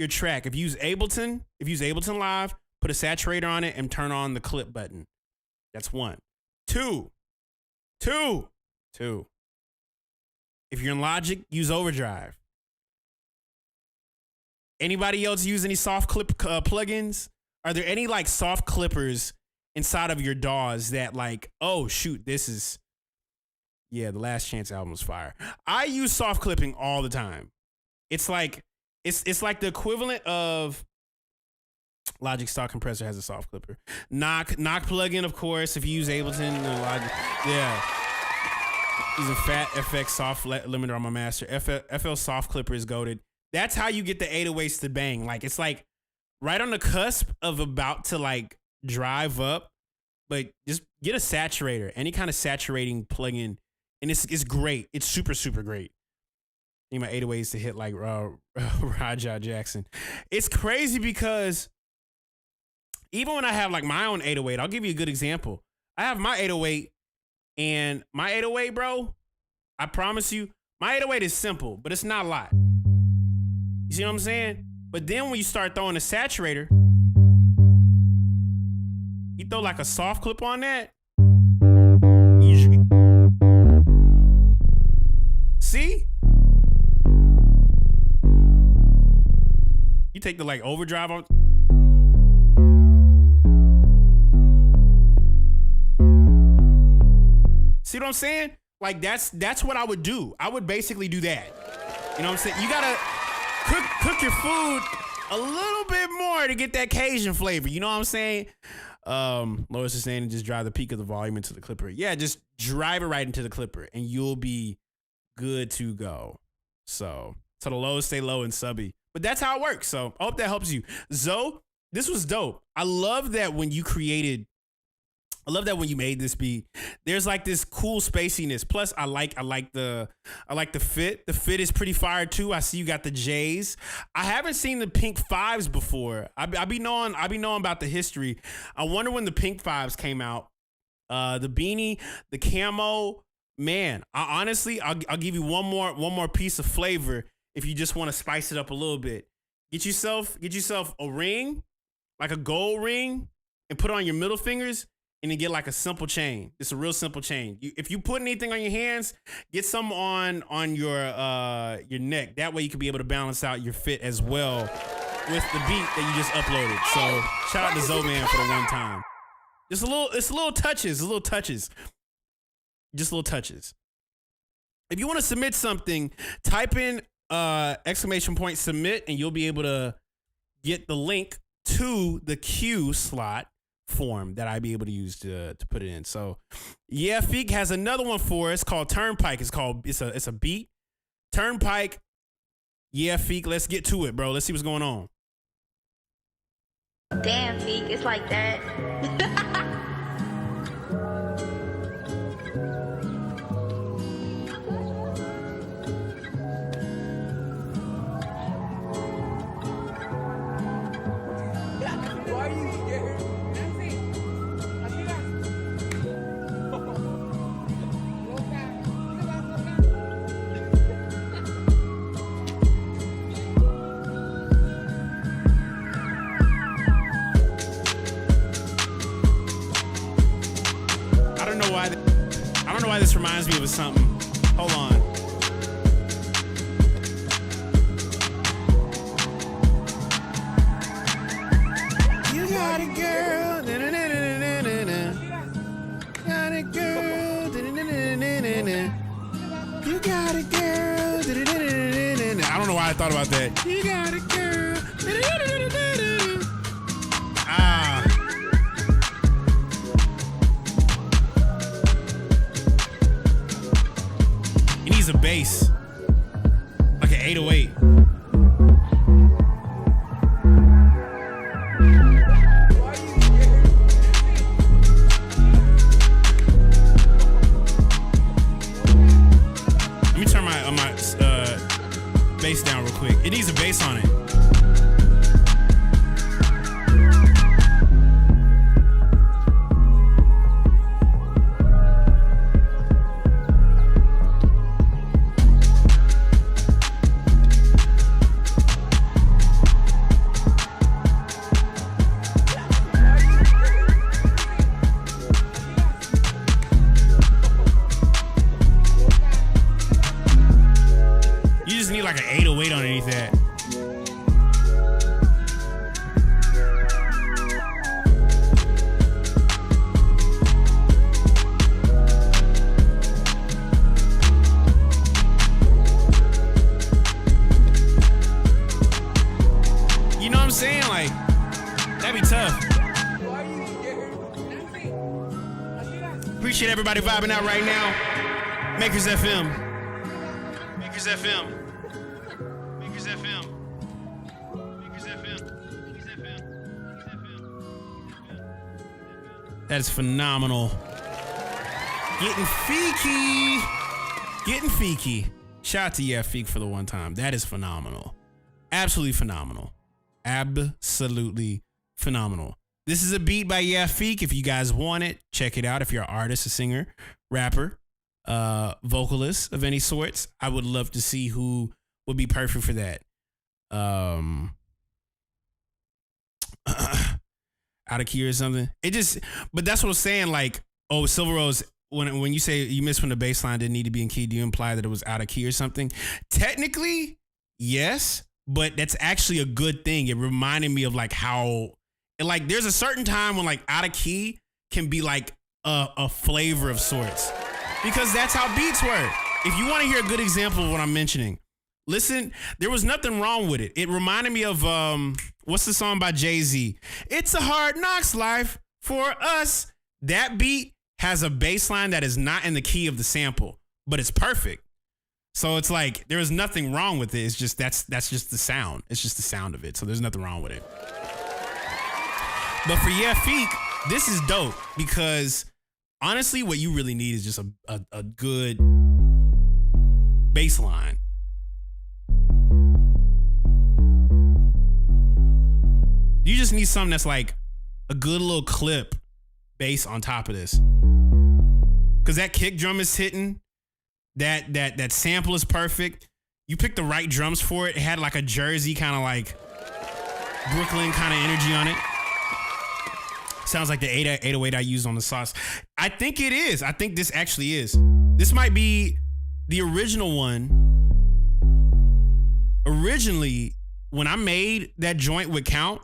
track. If you use Ableton Live, put a saturator on it and turn on the clip button. That's one. Two. If you're in Logic, use Overdrive. Anybody else use any soft clip plugins? Are there any like soft clippers inside of your DAWs that like, oh shoot, the Last Chance album was fire. I use soft clipping all the time. It's like the equivalent of Logic Stock Compressor has a soft clipper. Knock plugin, of course, if you use Ableton, Logic, yeah. Using Fat FX soft limiter on my master. FL soft clipper is goated. That's how you get the 808s to bang. Like it's like right on the cusp of about to like drive up, but just get a saturator, any kind of saturating plugin, and it's great. It's super, super great. Need my 808s to hit like Raja Jackson. It's crazy because even when I have like my own 808, I'll give you a good example. I have my 808. And my 808, bro, I promise you, my 808 is simple, but it's not a lot. You see what I'm saying? But then when you start throwing a saturator, you throw like a soft clip on that. See? You take the like overdrive on. See what I'm saying? Like that's what I would do. I would basically do that. You know what I'm saying? You gotta cook your food a little bit more to get that Cajun flavor. You know what I'm saying? Lois is saying just drive the peak of the volume into the clipper. Yeah, just drive it right into the clipper and you'll be good to go. So the lows stay low and subby. But that's how it works. So I hope that helps you. Zoe, this was dope. I love that when you created I love that when you made this beat, there's like this cool spaciness. Plus, I like the fit. The fit is pretty fire too. I see you got the J's. I haven't seen the pink fives before. I be knowing about the history. I wonder when the pink fives came out. The beanie, the camo. Man, I'll give you one more piece of flavor if you just want to spice it up a little bit. Get yourself a ring, like a gold ring, and put it on your middle fingers. And then get like a simple chain. It's a real simple chain. If you put anything on your hands, get some on your neck. That way you can be able to balance out your fit as well with the beat that you just uploaded. So shout out to Zoman for the one time. It's little touches. Just little touches. If you want to submit something, type in !submit and you'll be able to get the link to the queue slot form that I'd be able to use to put it in. So yeah, Feek has another one for us called Turnpike. It's a beat. Turnpike. Yeah, Feek, let's get to it, bro. Let's see what's going on. Damn, Feek, it's like that. I don't know why this reminds me of something. Hold on. You got it, girl. Got it, girl. You got it, girl. I don't know why I thought about that. You got it, girl. He needs a bass, like an 808. Let me turn my bass down real quick. It needs a bass on it. Like an 808 underneath that. You know what I'm saying? Like, that'd be tough. Appreciate everybody vibing out right now. Makers FM. Makers FM. That is phenomenal. Getting feeky. Shout out to Feek for the one time. That is phenomenal. Absolutely phenomenal. Absolutely phenomenal. This is a beat by Feek. If you guys want it, check it out. If you're an artist, a singer, rapper, vocalist of any sorts, I would love to see who would be perfect for that. Out of key or something. But that's what I'm saying. Like, oh, Silver Rose, when you say you missed when the bass line didn't need to be in key, do you imply that it was out of key or something? Technically, yes, but that's actually a good thing. It reminded me of like how, like, there's a certain time when like out of key can be like a flavor of sorts, because that's how beats work. If you want to hear a good example of what I'm mentioning, listen, there was nothing wrong with it. It reminded me of, what's the song by Jay-Z? It's a hard knocks life for us. That beat has a bass line that is not in the key of the sample, but it's perfect. So it's like, there is nothing wrong with it. It's just, that's just the sound. It's just the sound of it. So there's nothing wrong with it. But for Feek, this is dope because honestly, what you really need is just a good bass line. You just need something that's like a good little clip bass on top of this. Cause that kick drum is hitting. That sample is perfect. You picked the right drums for it. It had like a Jersey kind of like Brooklyn kind of energy on it. Sounds like the 808 I used on the sauce. I think it is. I think this actually is. This might be the original one. Originally, when I made that joint with Count,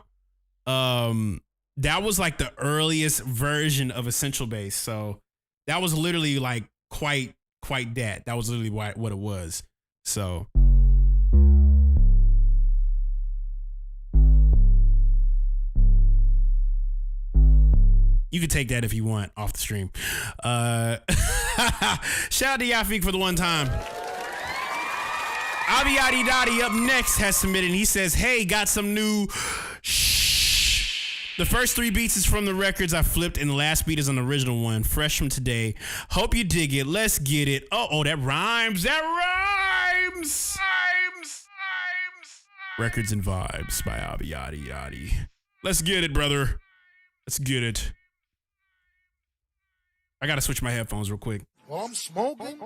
that was like the earliest version of Essential Bass. So that was literally like quite that. That was literally what it was. So you can take that if you want off the stream. Shout out to Yafik for the one time. Abiyadi Dottie up next has submitted. And he says, hey, got some new The first 3 beats is from the records I flipped, and the last beat is an original one, fresh from today. Hope you dig it. Let's get it. Oh, that rhymes. That rhymes. Records and Vibes by Abiyadi Yadi. Let's get it, brother. Let's get it. I gotta switch my headphones real quick. Well, I'm smoking.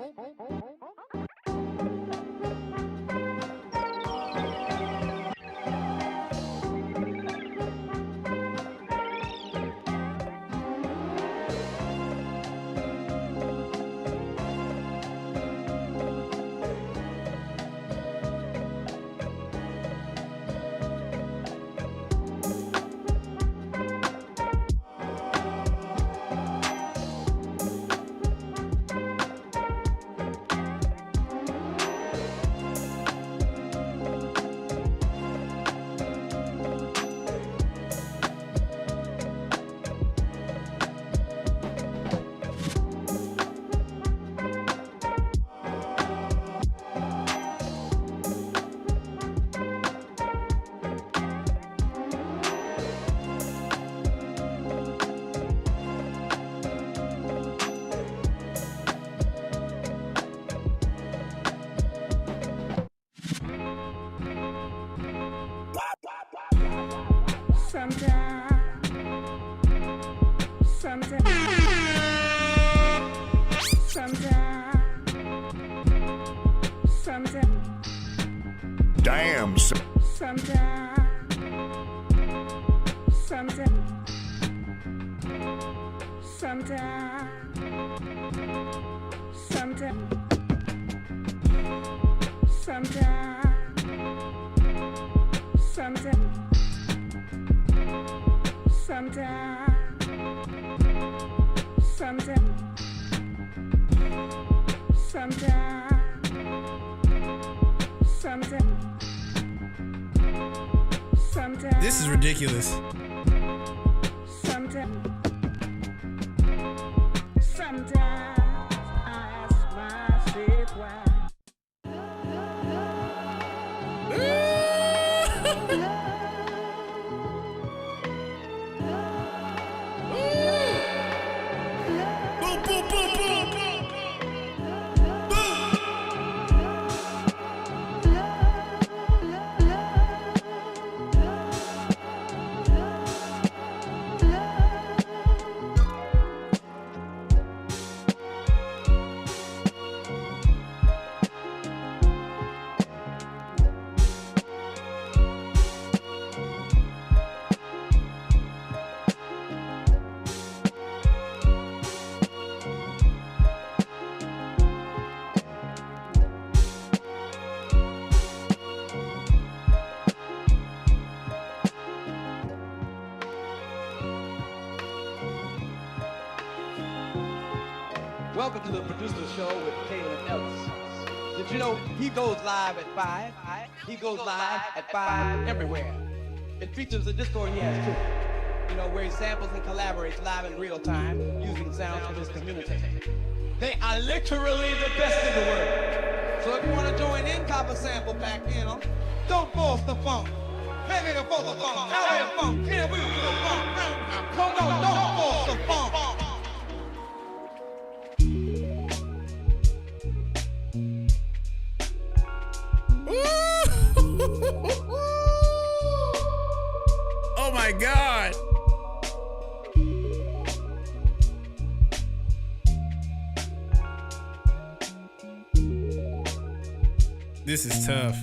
Damn. This is ridiculous. Welcome to the Producer Show with Kaelin Ellis. Did you know he goes live at 5? He goes live at 5 everywhere. It features a Discord he has too. You know, where he samples and collaborates live in real time using sounds from his community. They are literally the best in the world. So if you want to join in, cop a sample pack, don't force the funk. Ready to for the funk, ready to funk, can we do the funk? Come on, don't force the funk. Oh my God. This is tough.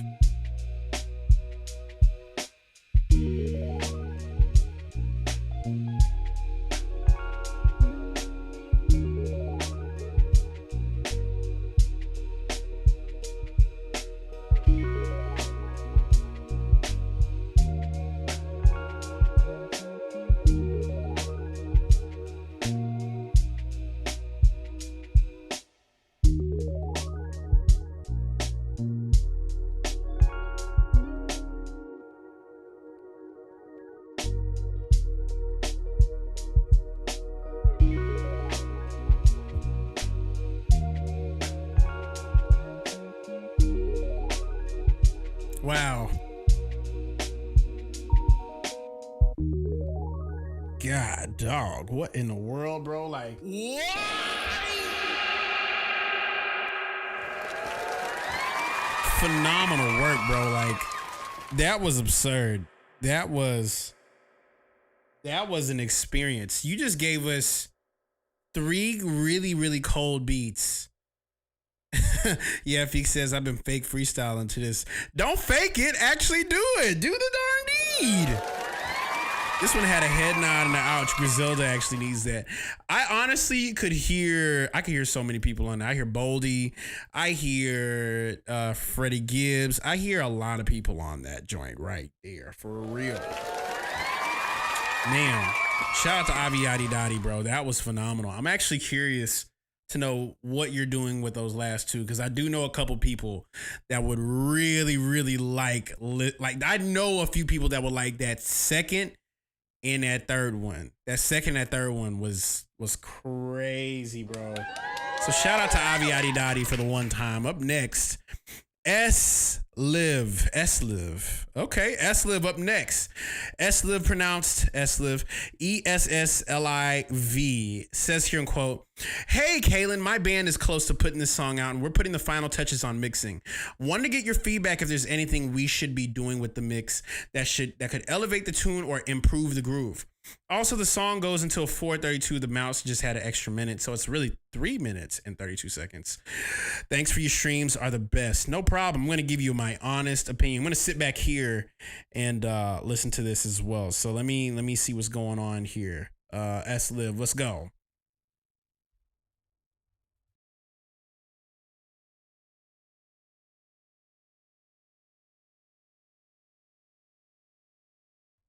Wow. God, dog. What in the world, bro? Like, what? Phenomenal work, bro. Like, that was absurd. That was an experience. You just gave us 3 really, really cold beats. Yeah, Feek says, I've been fake freestyling to this. Don't fake it. Actually do it. Do the darn deed. This one had a head nod and an ouch. Griselda actually needs that. I honestly could hear so many people on that. I hear Boldy. I hear Freddie Gibbs. I hear a lot of people on that joint right there. For real. Man, shout out to Avi Yadi Dottie, bro. That was phenomenal. I'm actually curious to know what you're doing with those last 2, because I do know a couple people that would really, really like I know a few people that would like that second and that third one. That second and third one was crazy, bro. So shout out to Avi Yadi Dottie for the one time. Up next, S-Liv. Okay, S-Liv up next. S-Liv pronounced S-Liv. E-S-S-L-I-V. Says here in quote, hey, Kaelin, my band is close to putting this song out and we're putting the final touches on mixing. Wanted to get your feedback if there's anything we should be doing with the mix that could elevate the tune or improve the groove. Also, the song goes until 4:32. The mouse just had an extra minute, so it's really 3 minutes and 32 seconds. Thanks for your streams, are the best. No problem. I'm going to give you my honest opinion. I'm going to sit back here and listen to this as well. So let me see what's going on here. S-Liv, let's go.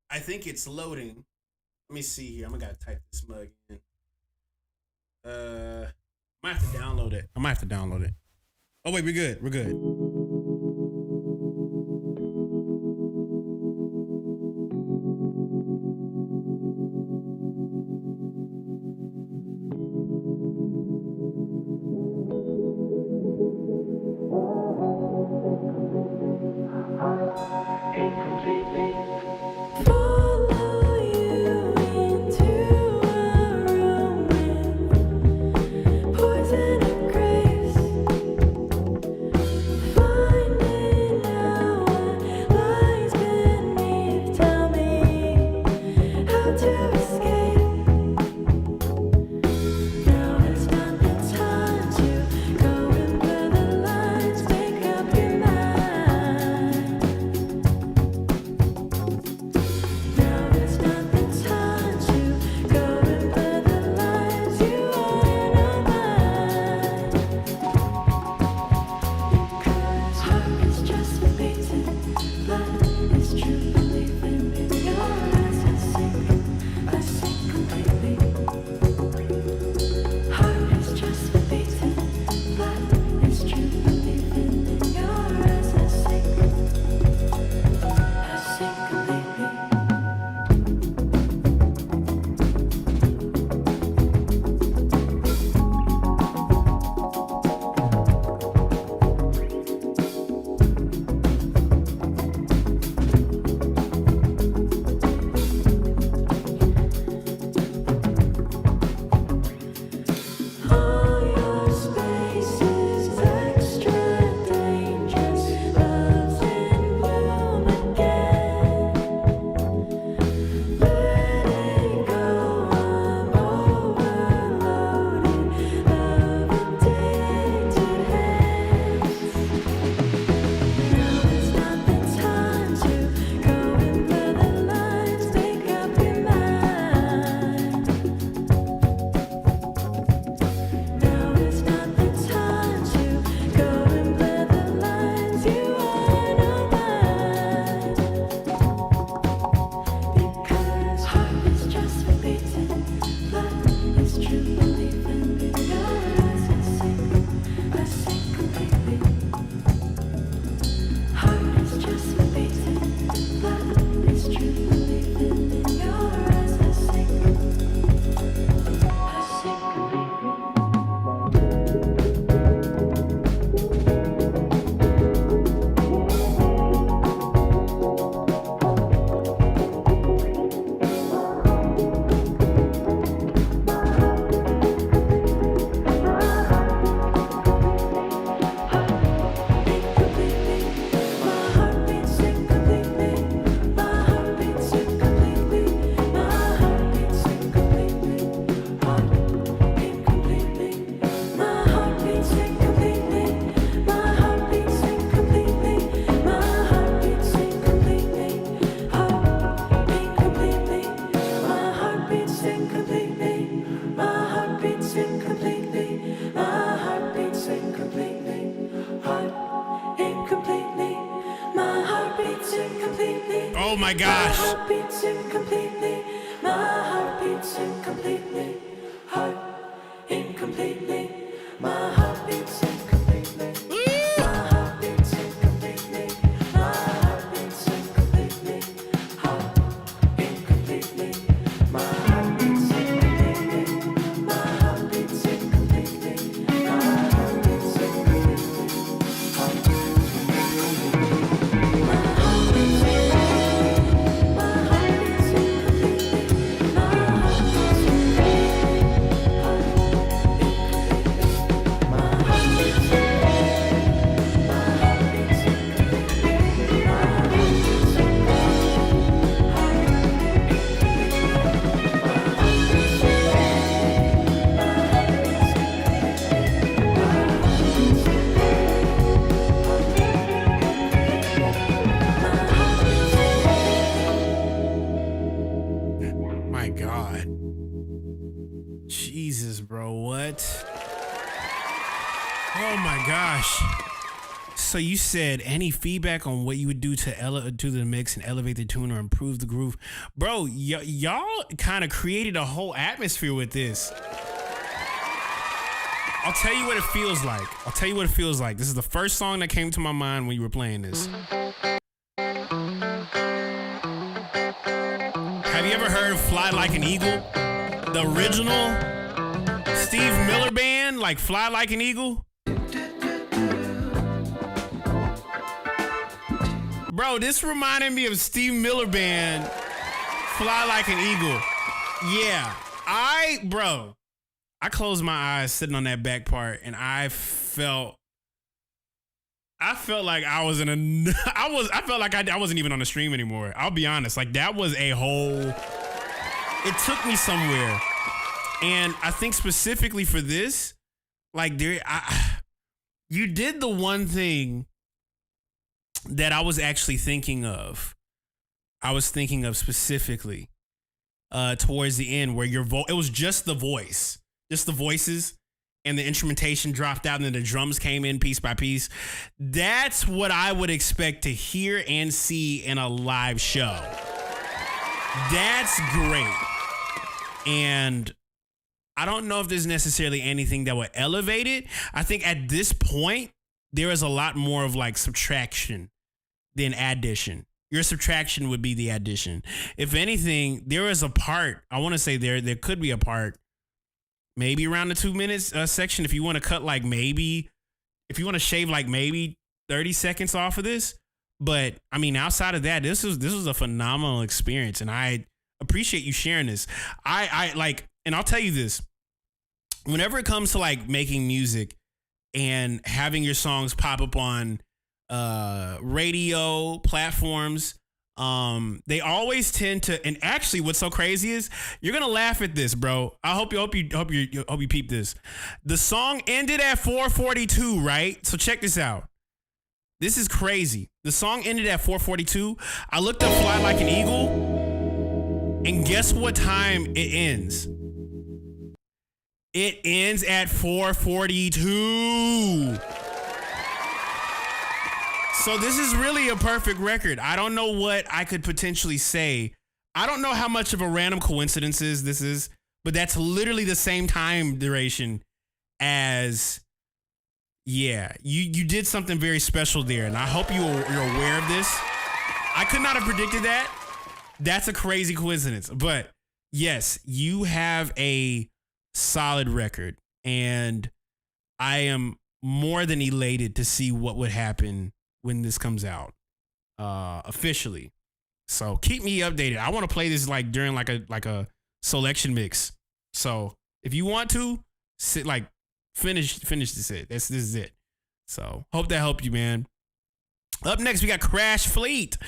I think it's loading. Let me see here. I'm gonna type this mug in. I might have to download it. Oh wait, we're good. my gosh. heart beats incompletely. My heart beats incompletely. Heart incompletely. My heart beats incompletely. My heart beats incompletely. My heart beats incompletely. Heart incompletely. My heart beats incompletely. My heart beats incompletely. My heart beats incompletely. Heart incompletely. My heart beats incompletely. My heart beats incompletely. My heart beats My God. Jesus, bro. What? Oh my gosh. So you said any feedback on what you would do to the mix and elevate the tune or improve the groove? Bro, y'all kind of created a whole atmosphere with this. I'll tell you what it feels like. This is the first song that came to my mind when you were playing this. Have you ever heard Fly Like an Eagle? The original Steve Miller Band, like Fly Like an Eagle? Bro, this reminded me of Steve Miller Band, Fly Like an Eagle. Yeah, I closed my eyes sitting on that back part and I felt like I was in a, I felt like I wasn't even on the stream anymore. I'll be honest. Like that was a whole, it took me somewhere. And I think specifically for this, like you did the one thing that I was actually thinking of. I was thinking of specifically towards the end where it was just the voice, just the voices. And the instrumentation dropped out and then the drums came in piece by piece. That's what I would expect to hear and see in a live show. That's great. And I don't know if there's necessarily anything that would elevate it. I think at this point, there is a lot more of like subtraction than addition. Your subtraction would be the addition. If anything, there is a part, I want to say there could be a part maybe around the 2 minutes section, if you want to cut like maybe, if you want to shave like maybe 30 seconds off of this. But I mean, outside of that, this was a phenomenal experience, and I appreciate you sharing this. I like, and I'll tell you this: whenever it comes to like making music and having your songs pop up on radio platforms, they always tend to, and actually what's so crazy is you're gonna laugh at this, bro. I hope you peep this. The song ended at 4:42, right? So check this out. This is crazy. The song ended at 4:42. I looked up Fly Like an Eagle, and guess what time it ends? It ends at 4:42. So this is really a perfect record. I don't know what I could potentially say. I don't know how much of a random coincidence this is, but that's literally the same time duration as, yeah, you did something very special there, and I hope you're aware of this. I could not have predicted that. That's a crazy coincidence, but yes, you have a solid record, and I am more than elated to see what would happen when this comes out officially. So keep me updated. I want to play this like during like a selection mix. So if you want to sit, like finish this it. This is it. So hope that helped you, man. Up next, we got Crash Fleet,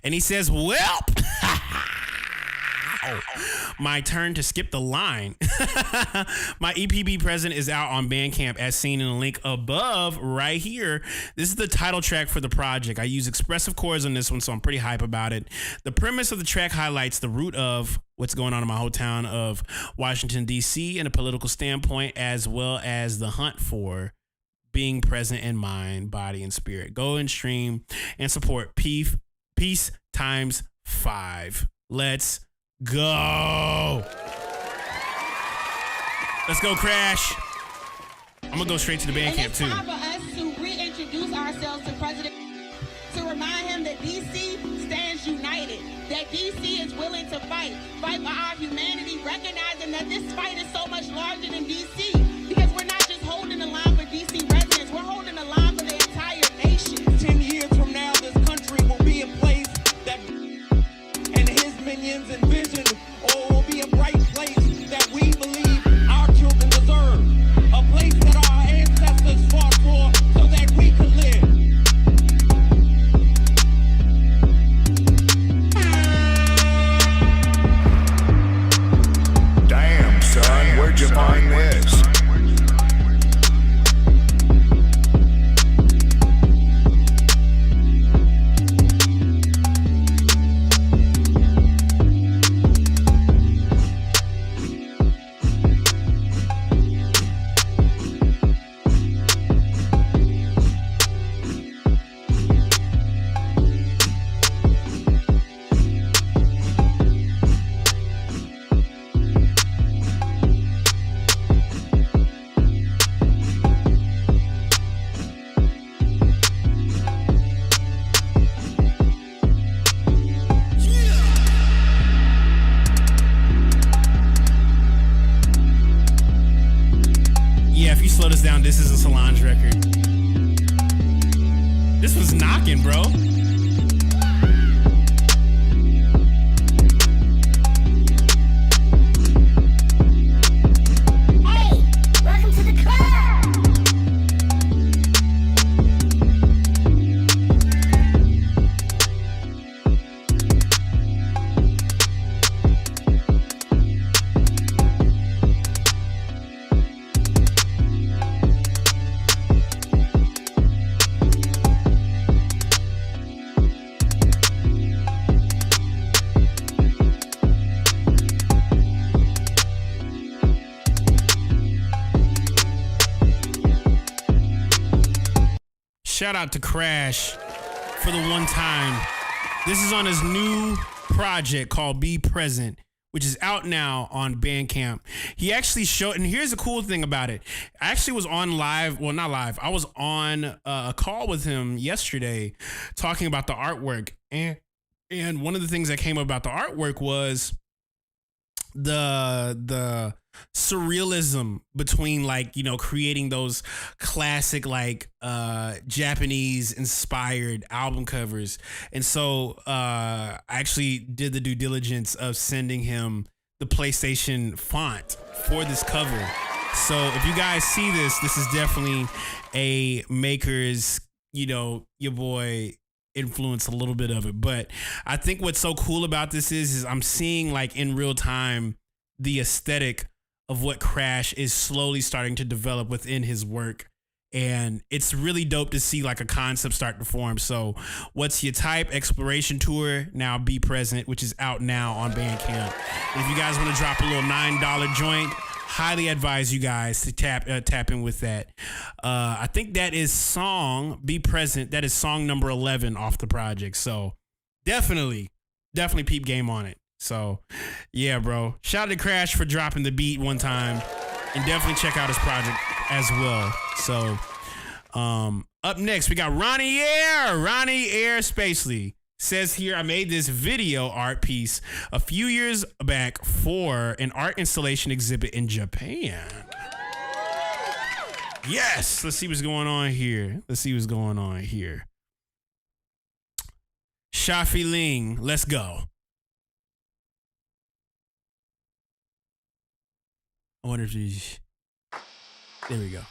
and he says, well, my turn to skip the line. My EPB present is out on Bandcamp as seen in the link above right here. This is the title track for the project. I use expressive chords on this one, so I'm pretty hype about it. The premise of the track highlights the root of what's going on in my hometown of Washington, D.C. in a political standpoint, as well as the hunt for being present in mind, body, and spirit. Go and stream and support Peace times 5. Let's go. Let's go, Crash. I'm gonna go straight to the band camp too. It's time for us to reintroduce ourselves to President, to remind him that DC stands united, that DC is willing to fight for our humanity, recognizing that this fight is so much larger than DC, because we're not just holding the line for DC residents, we're holding the line for the entire nation. 10 years from now, this country will be a place that, and his minions envision, will be a bright place that we believe our children deserve. A place that our ancestors fought for so that we could live. Damn, son, where'd you find this? Yeah, if you slow this down, this is a Solange record. This was knocking, bro. Hey, welcome to the club. Shout out to Crash for the one time. This is on his new project called Be Present, which is out now on Bandcamp. He actually showed, and here's the cool thing about it. I actually was on live, well, not live. I was on a call with him yesterday talking about the artwork. And one of the things that came up about the artwork was the surrealism between, like, you know, creating those classic, like, Japanese inspired album covers. And so I actually did the due diligence of sending him the PlayStation font for this cover. So if you guys see this, this is definitely a Maker's, you know, your boy influence a little bit of it. But I think what's so cool about this is I'm seeing, like, in real time the aesthetic of what Crash is slowly starting to develop within his work. And it's really dope to see, like, a concept start to form. So What's Your Type Exploration Tour, now Be Present, which is out now on Bandcamp. And if you guys want to drop a little $9 joint, highly advise you guys to tap in with that. I think that is song Be Present. That is song number 11 off the project. So definitely peep game on it. So yeah, bro. Shout out to Crash for dropping the beat one time, and definitely check out his project as well. So up next we got Ronnie Air Spacely. Says here, I made this video art piece a few years back for an art installation exhibit in Japan. Yes, let's see what's going on here. Shafi Ling, let's go. I wonder if he's... There we go.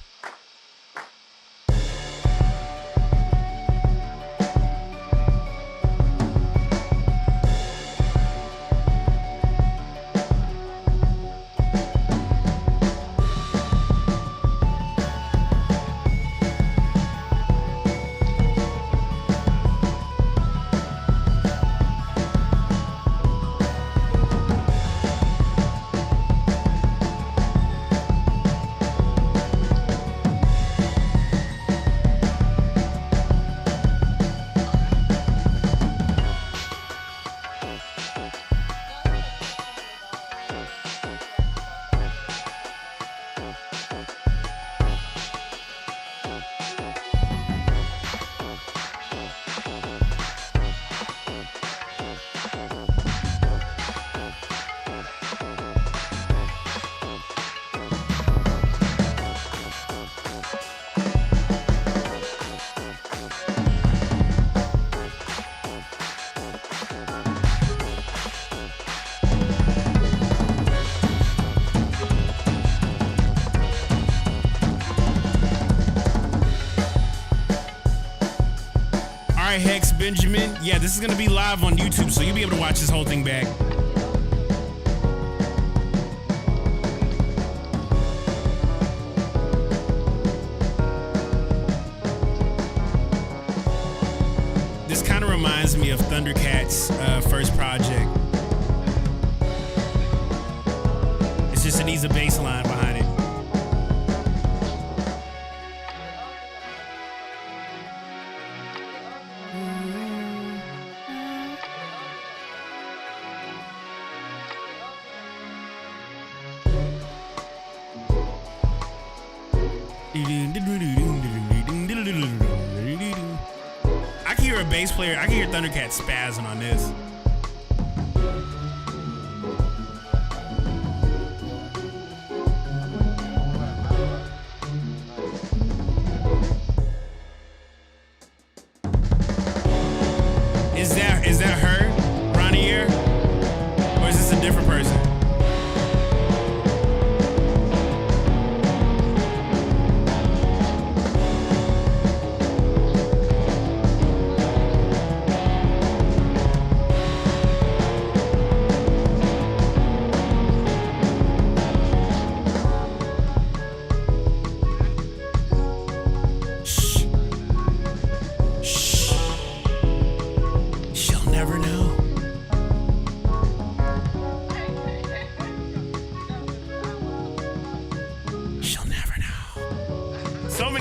right, Hex Benjamin. Yeah, this is gonna be live on YouTube, so you'll be able to watch this whole thing back. This kind of reminds me of Thundercats' first project. It's just it needs a bass line behind it. I can hear a bass player. I can hear Thundercat spazzing on this. Is that her, Ronnie Ear? Or is this a different person?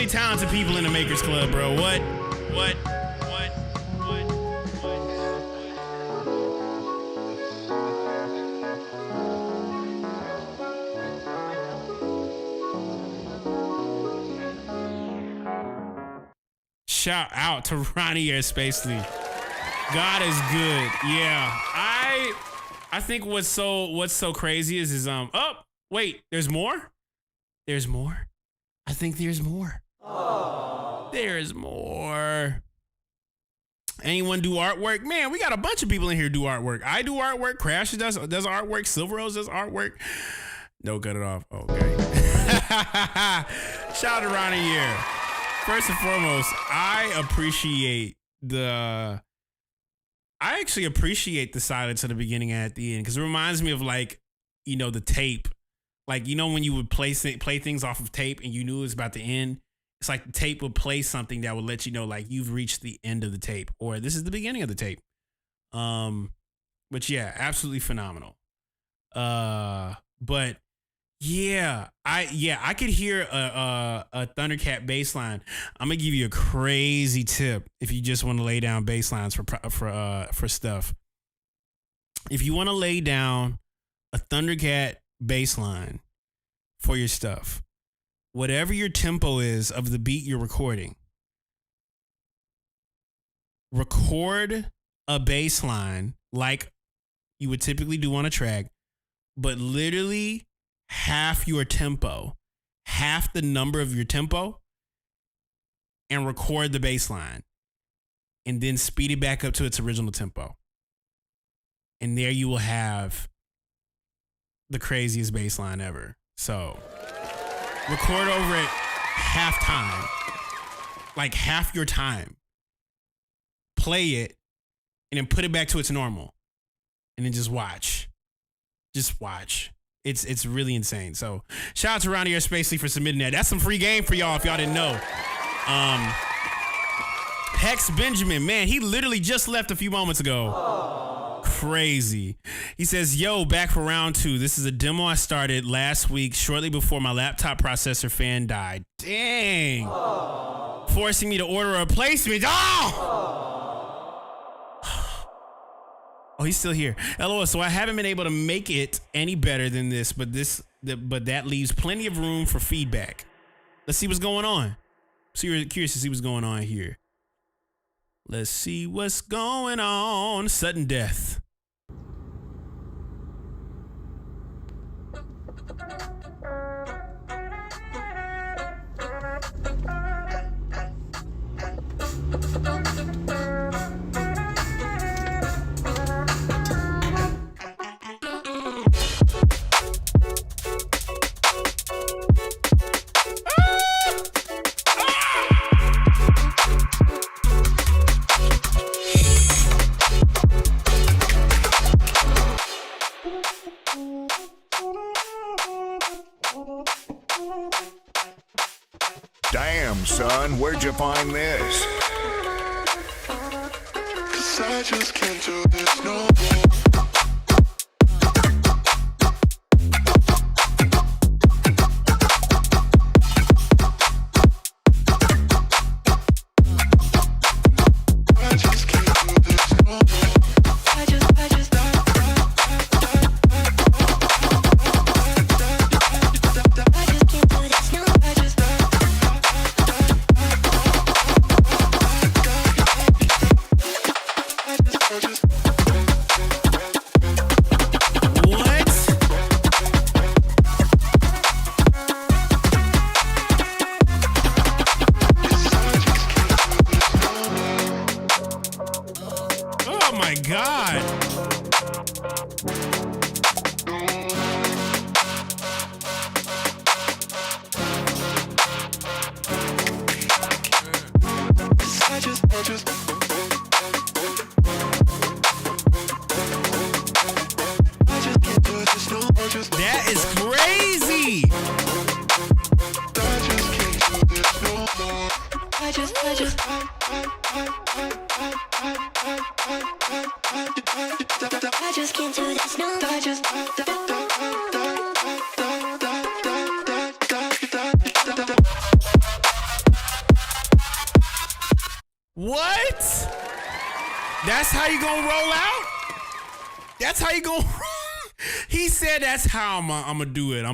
Talented people in the Makers Club, bro. What? Shout out to Ronnie Air Spacely. God is good. Yeah. I think what's so crazy is oh, wait, there's more? There's more? I think there's more. There's more. Anyone do artwork? Man, we got a bunch of people in here do artwork. I do artwork. Crash does artwork. Silver Rose does artwork. No, cut it off. Okay. Shout out to Ronnie here. First and foremost, I actually appreciate the silence at the beginning and at the end because it reminds me of the tape. Like, when you would play things off of tape and you knew it was about to end. It's like the tape would play something that would let you know, like, you've reached the end of the tape or this is the beginning of the tape. But yeah, absolutely phenomenal. But yeah, I could hear a Thundercat bass line. I'm gonna give you a crazy tip if you just want to lay down bass lines for stuff. If you want to lay down a Thundercat bass line for your stuff, whatever your tempo is of the beat you're recording, record a bass line like you would typically do on a track, but literally half your tempo, half the number of your tempo, and record the bass line, and then speed it back up to its original tempo. And there you will have the craziest bass line ever. So record over it half time, like half your time. Play it, and then put it back to its normal, and then just watch. Just watch. It's really insane. So shout out to Ronnie Air Spacely for submitting that. That's some free game for y'all if y'all didn't know. Hex Benjamin, man, he literally just left a few moments ago. Crazy. He says, yo, back for round 2. This is a demo I started last week shortly before my laptop processor fan died. Dang. Forcing me to order a replacement. Oh, he's still here. LOL. So I haven't been able to make it any better than this, but that leaves plenty of room for feedback. Let's see what's going on. So you're curious to see what's going on here. Let's see what's going on. Sudden death. Damn, son, where'd you find this? Cause I just can't do this no more. Oh my God. That is crazy. I just can't do this no What? That's how you gonna roll out? That's how you gonna roll? He said that's how I'm gonna do it.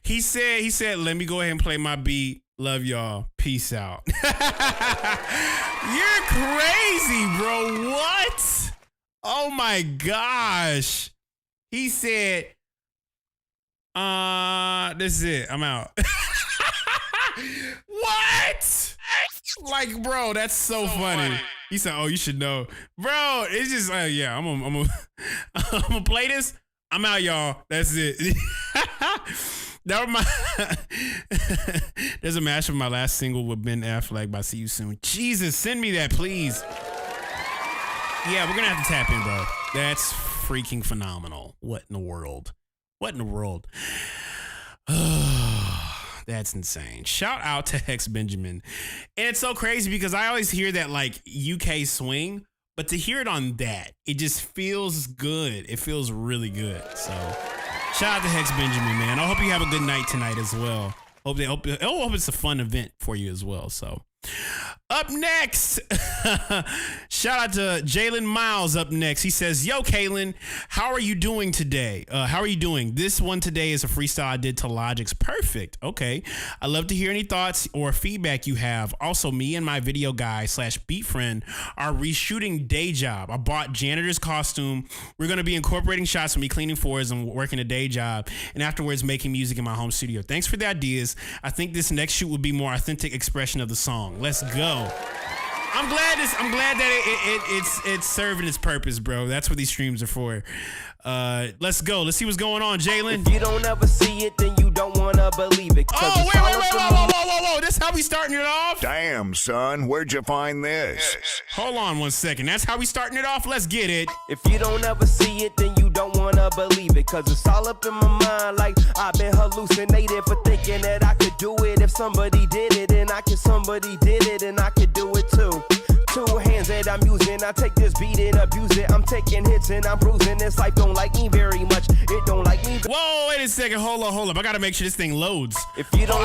He said, let me go ahead and play my beat. Love y'all. Peace out. You're crazy, bro. What? Oh my gosh. He said, this is it. I'm out. What? Like, bro, that's so funny. He said, oh, you should know. Bro, it's just, yeah, I'm gonna play this. I'm out, y'all. That's it. That was my. There's a match from my last single with Ben Affleck by See You Soon. Jesus, send me that, please. Yeah, we're gonna have to tap in, bro. That's freaking phenomenal. What in the world? What in the world? That's insane. Shout out to Hex Benjamin. And it's so crazy because I always hear that like UK swing, but to hear it on that, it just feels good. It feels really good. So shout out to Hex Benjamin, man. I hope you have a good night tonight as well. Hope it's a fun event for you as well. So up next, shout out to Jalen Miles up next. He says, yo, Kaelin, how are you doing today? How are you doing? This one today is a freestyle I did to Logic's. Perfect. Okay. I'd love to hear any thoughts or feedback you have. Also, me and my video guy / beat friend are reshooting Day Job. I bought janitor's costume. We're going to be incorporating shots of me cleaning floors and working a day job, and afterwards making music in my home studio. Thanks for the ideas. I think this next shoot would be more authentic expression of the song. Let's go. I'm glad that it's serving its purpose, bro. That's what these streams are for. Let's go. Let's see what's going on, Jalen. If you don't ever see it, then you don't wanna believe it. Oh, whoa. This how we starting it off? Damn, son, where'd you find this? Hold on 1 second. That's how we starting it off? Let's get it. If you don't ever see it, then you don't wanna believe it. Cause it's all up in my mind like I've been hallucinating for thinking that I could do it. If somebody did it, and somebody did it, and I could do it too. 2 hands that I'm using, I take this beat and abuse it. I'm taking hits and I'm bruising. This life don't like me very much. It don't like me. Whoa, wait a second. Hold up. I gotta make sure this thing loads. If you don't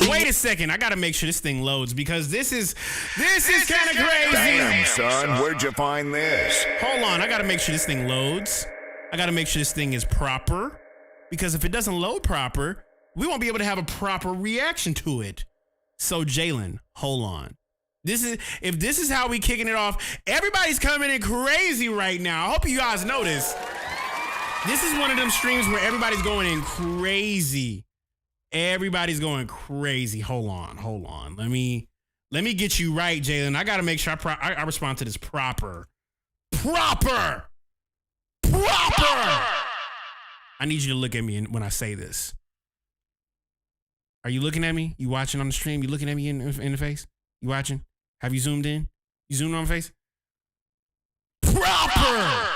wait a second. I gotta make sure this thing loads because this is kind of crazy. Damn, son, where'd you find this? Hold on. I gotta make sure this thing loads. I gotta make sure this thing is proper because if it doesn't load proper, we won't be able to have a proper reaction to it. So Jalen, hold on. If this is how we kicking it off, everybody's coming in crazy right now. I hope you guys notice. This is one of them streams where everybody's going in crazy. Everybody's going crazy. Hold on. Let me get you right, Jalen. I got to make sure I respond to this proper. I need you to look at me when I say this. Are you looking at me? You watching on the stream? You looking at me in the face? You watching? Have you zoomed in? You zoomed on my face? Proper!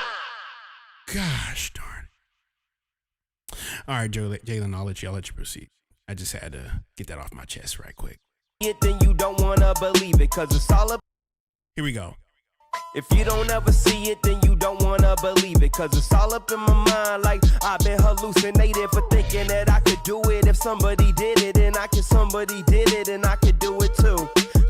Gosh darn it. All right, Jalen, I'll let you proceed. I just had to get that off my chest right quick. it, then you don't wanna believe it, cause it's all up. Here we go. If you don't ever see it, then you don't wanna believe it, cause it's all up in my mind like I've been hallucinated for thinking that I could do it if somebody did it, and somebody did it, and I could do it too.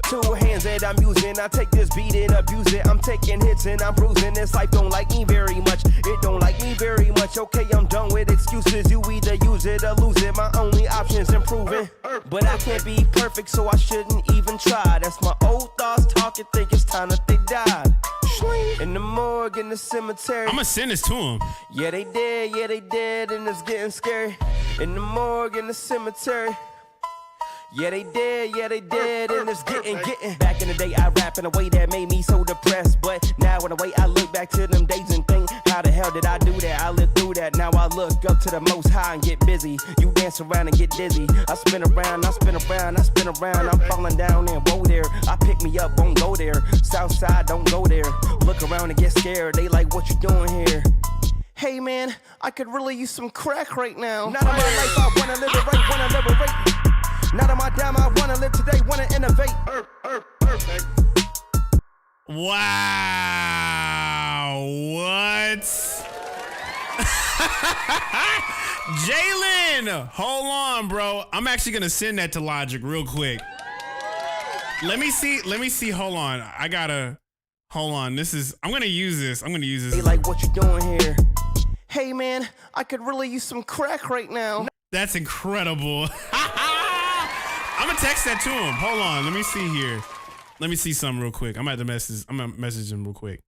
Two hands that I'm using, I take this beat and abuse it. I'm taking hits and I'm bruising. This life don't like me very much. It don't like me very much. Okay, I'm done with excuses. You either use it or lose it. My only option's improving. But I can't be perfect, so I shouldn't even try. That's my old thoughts talking, think it's time that they died. In the morgue, in the cemetery. I'm gonna send this to him. Yeah, they dead, and it's getting scary. In the morgue, in the cemetery. Yeah, they dead, and it's getting. Back in the day, I rap in a way that made me so depressed. But now in a way, I look back to them days and think, how the hell did I do that? I lived through that. Now I look up to the most high and get busy. You dance around and get dizzy. I spin around. I'm falling down and whoa there. I pick me up, won't go there. Southside, don't go there. Look around and get scared. They like, what you doing here? Hey man, I could really use some crack right now. Not in my life, I wanna liberate. Not on my dime, I wanna live today, wanna innovate. Perfect. Wow. What? Jalen, hold on, bro. I'm actually gonna send that to Logic real quick. Let me see. Hold on. Hold on. I'm gonna use this. They like, what you doing here? Hey man, I could really use some crack right now. That's incredible. I'm gonna text that to him. Hold on, let me see here. Let me see something real quick. I'm gonna message him real quick.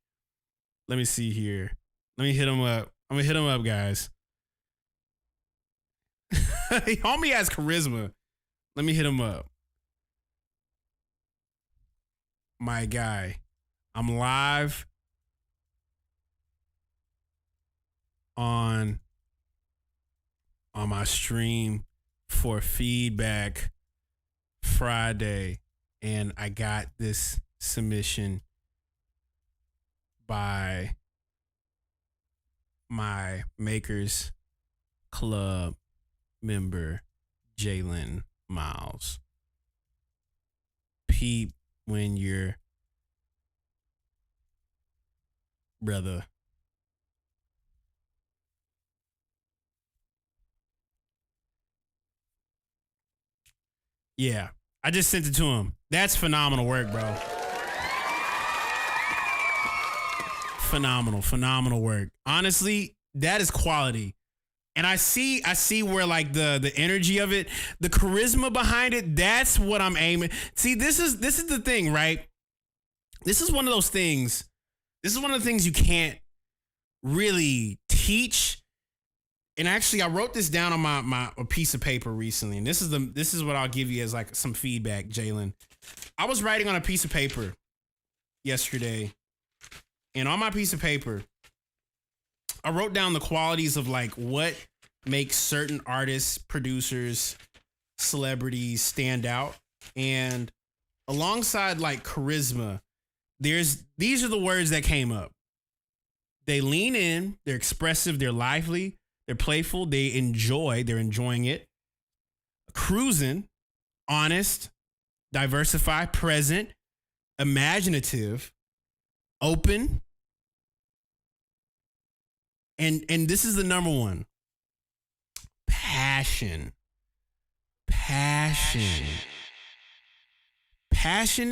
Let me see here. Let me hit him up. I'm gonna hit him up, guys. Homie has charisma. Let me hit him up. My guy, I'm live on my stream for Feedback Friday, and I got this submission by my Makers Club member Jalen Miles. Peep when your brother Yeah, I just sent it to him. That's phenomenal work, bro. Phenomenal work. Honestly, that is quality. And I see where like the energy of it, the charisma behind it, that's what I'm aiming. See, this is the thing, right? This is one of those things. This is one of the things you can't really teach. And actually, I wrote this down on my piece of paper recently, and this is what I'll give you as like some feedback, Jalen. I was writing on a piece of paper yesterday, and on my piece of paper, I wrote down the qualities of like what makes certain artists, producers, celebrities stand out, and alongside like charisma, these are the words that came up. They lean in, they're expressive, they're lively. They're playful. They're enjoying it. Cruising, honest, diversified, present, imaginative, open. And this is the number one. Passion. Passion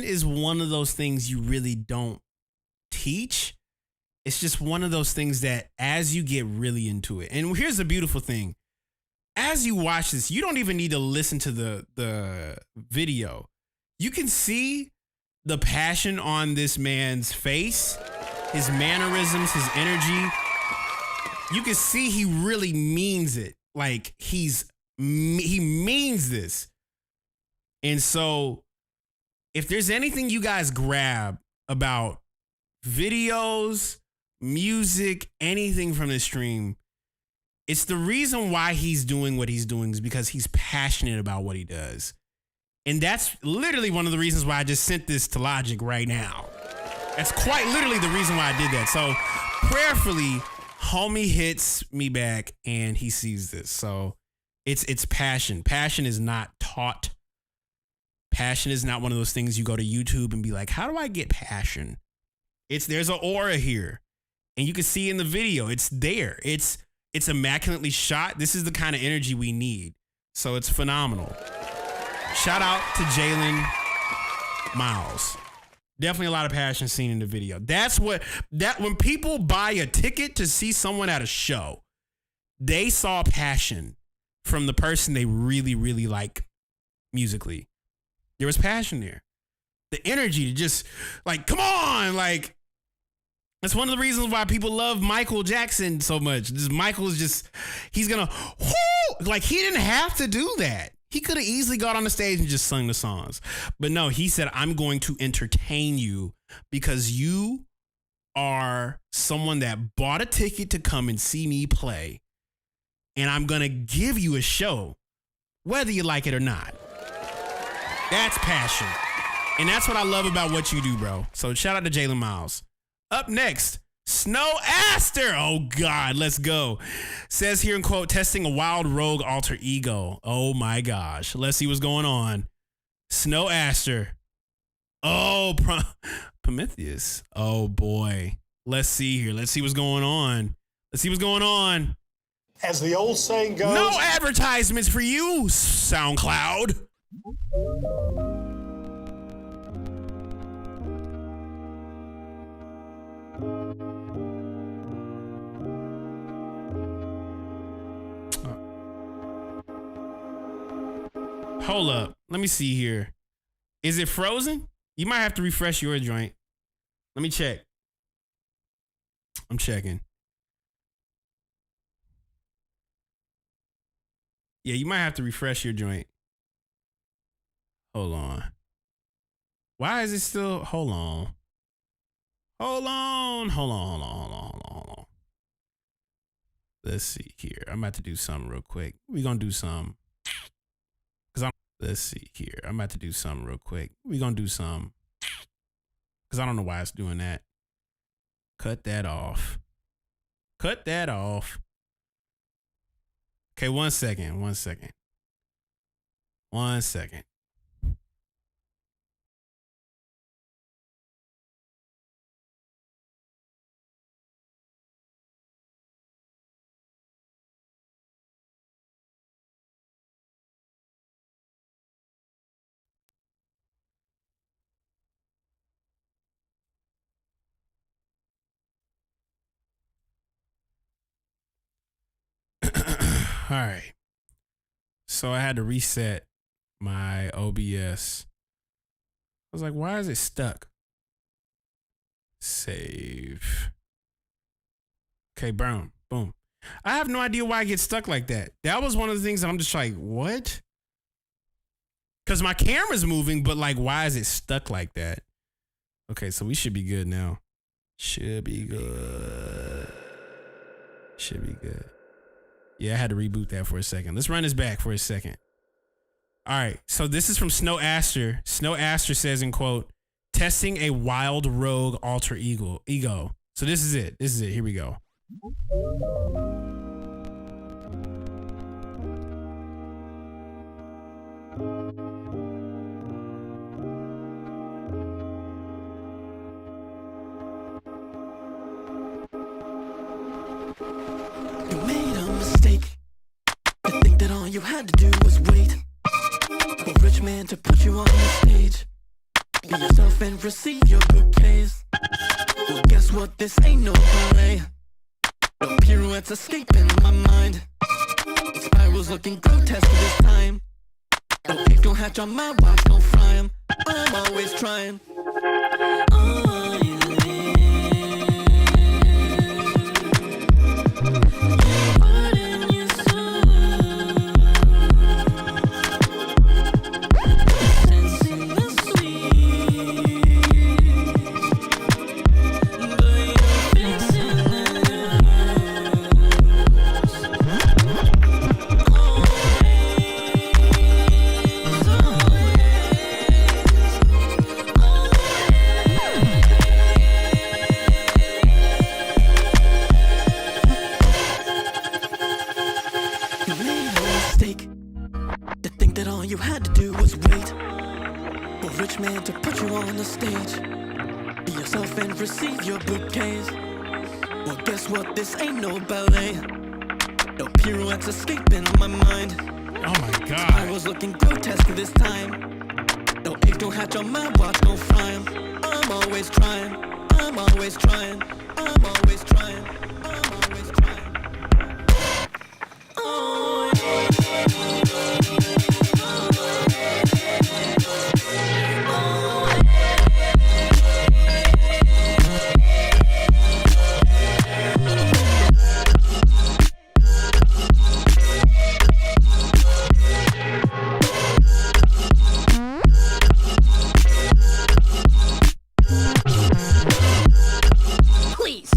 is one of those things you really don't teach. It's just one of those things that as you get really into it, and here's the beautiful thing. As you watch this, you don't even need to listen to the video. You can see the passion on this man's face, his mannerisms, his energy. You can see he really means it. Like he means this. And so if there's anything you guys grab about videos, music, anything from this stream, it's the reason why he's doing what he's doing is because he's passionate about what he does. And that's literally one of the reasons why I just sent this to Logic right now. That's quite literally the reason why I did that. So prayerfully, homie hits me back and he sees this. So it's passion. Passion is not taught. Passion is not one of those things you go to YouTube and be like, how do I get passion? There's an aura here. And you can see in the video, it's there. It's immaculately shot. This is the kind of energy we need. So it's phenomenal. Shout out to Jalen Miles. Definitely a lot of passion seen in the video. When people buy a ticket to see someone at a show, they saw passion from the person they really, really like musically. There was passion there. The energy to just like, come on, like, that's one of the reasons why people love Michael Jackson so much. He's gonna, like, he didn't have to do that. He could have easily got on the stage and just sung the songs. But no, he said, I'm going to entertain you because you are someone that bought a ticket to come and see me play. And I'm going to give you a show, whether you like it or not. That's passion. And that's what I love about what you do, bro. So shout out to Jalen Miles. Up next, Snow Aster. Oh, God, let's go. Says here in quote, testing a wild rogue alter ego. Oh, my gosh. Let's see what's going on. Snow Aster. Oh, Prometheus. Oh, boy. Let's see here. Let's see what's going on. As the old saying goes, no advertisements for you, SoundCloud. Hold up. Let me see here. Is it frozen? You might have to refresh your joint. Let me check. I'm checking. Yeah, you might have to refresh your joint. Hold on. Why is it still? Hold on. Let's see here. I'm about to do something real quick. We're going to do something. Let's see here. I'm about to do something real quick. We're going to do something. Because I don't know why it's doing that. Cut that off. Okay, one second. All right. So I had to reset my OBS. I was like, why is it stuck? Save. Okay, boom. I have no idea why I get stuck like that. That was one of the things that I'm just like, what? Because my camera's moving, but like, why is it stuck like that? Okay, so we should be good now. Should be good. Yeah, I had to reboot that for a second. Let's run this back for a second. All right, so this is from Snow Aster. Snow Aster says, in quote, testing a wild rogue alter ego. So this is it. Here we go. You made a mistake. You think that all you had to do was wait for a rich man to put you on the stage. Be yourself and receive your bouquets. Well, guess what? This ain't no ballet. No pirouettes escaping my mind. The spirals looking grotesque this time. No pick, don't hatch on my watch, don't fry 'em. I'm always trying. man to put you on the stage. Be yourself and receive your bouquets. Well, guess what? This ain't no ballet. No pirouettes escaping my mind. Oh my God. I was looking grotesque this time. No eggs don't hatch on my watch, no frying. I'm always trying. I'm always trying. I'm always trying. I'm always trying. Oh, Please.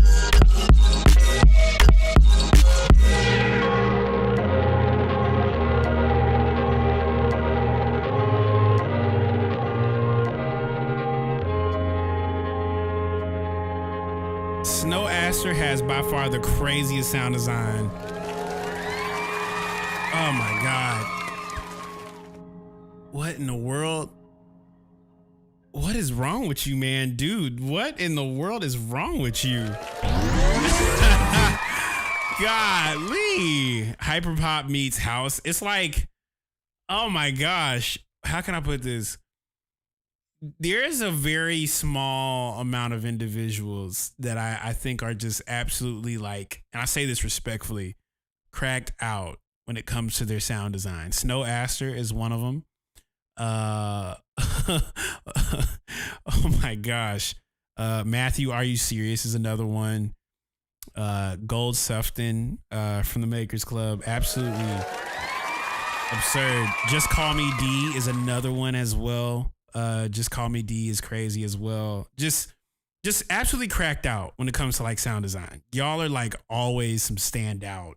Snow Aster has by far the craziest sound design. Oh my God. What in the world? What is wrong with you, man? Dude, what in the world is wrong with you? Golly. Hyperpop meets house. It's like, oh my gosh. How can I put this? There is a very small amount of individuals that I think are just absolutely like, and I say this respectfully, cracked out when it comes to their sound design. Snow Aster is one of them. Oh my gosh. Matthew, Are You Serious is another one. Gold Sufton from the Makers Club. Absolutely absurd. Just Call Me D is another one as well. Just Call Me D is crazy as well. Just absolutely cracked out when it comes to like sound design. Y'all are like always some standout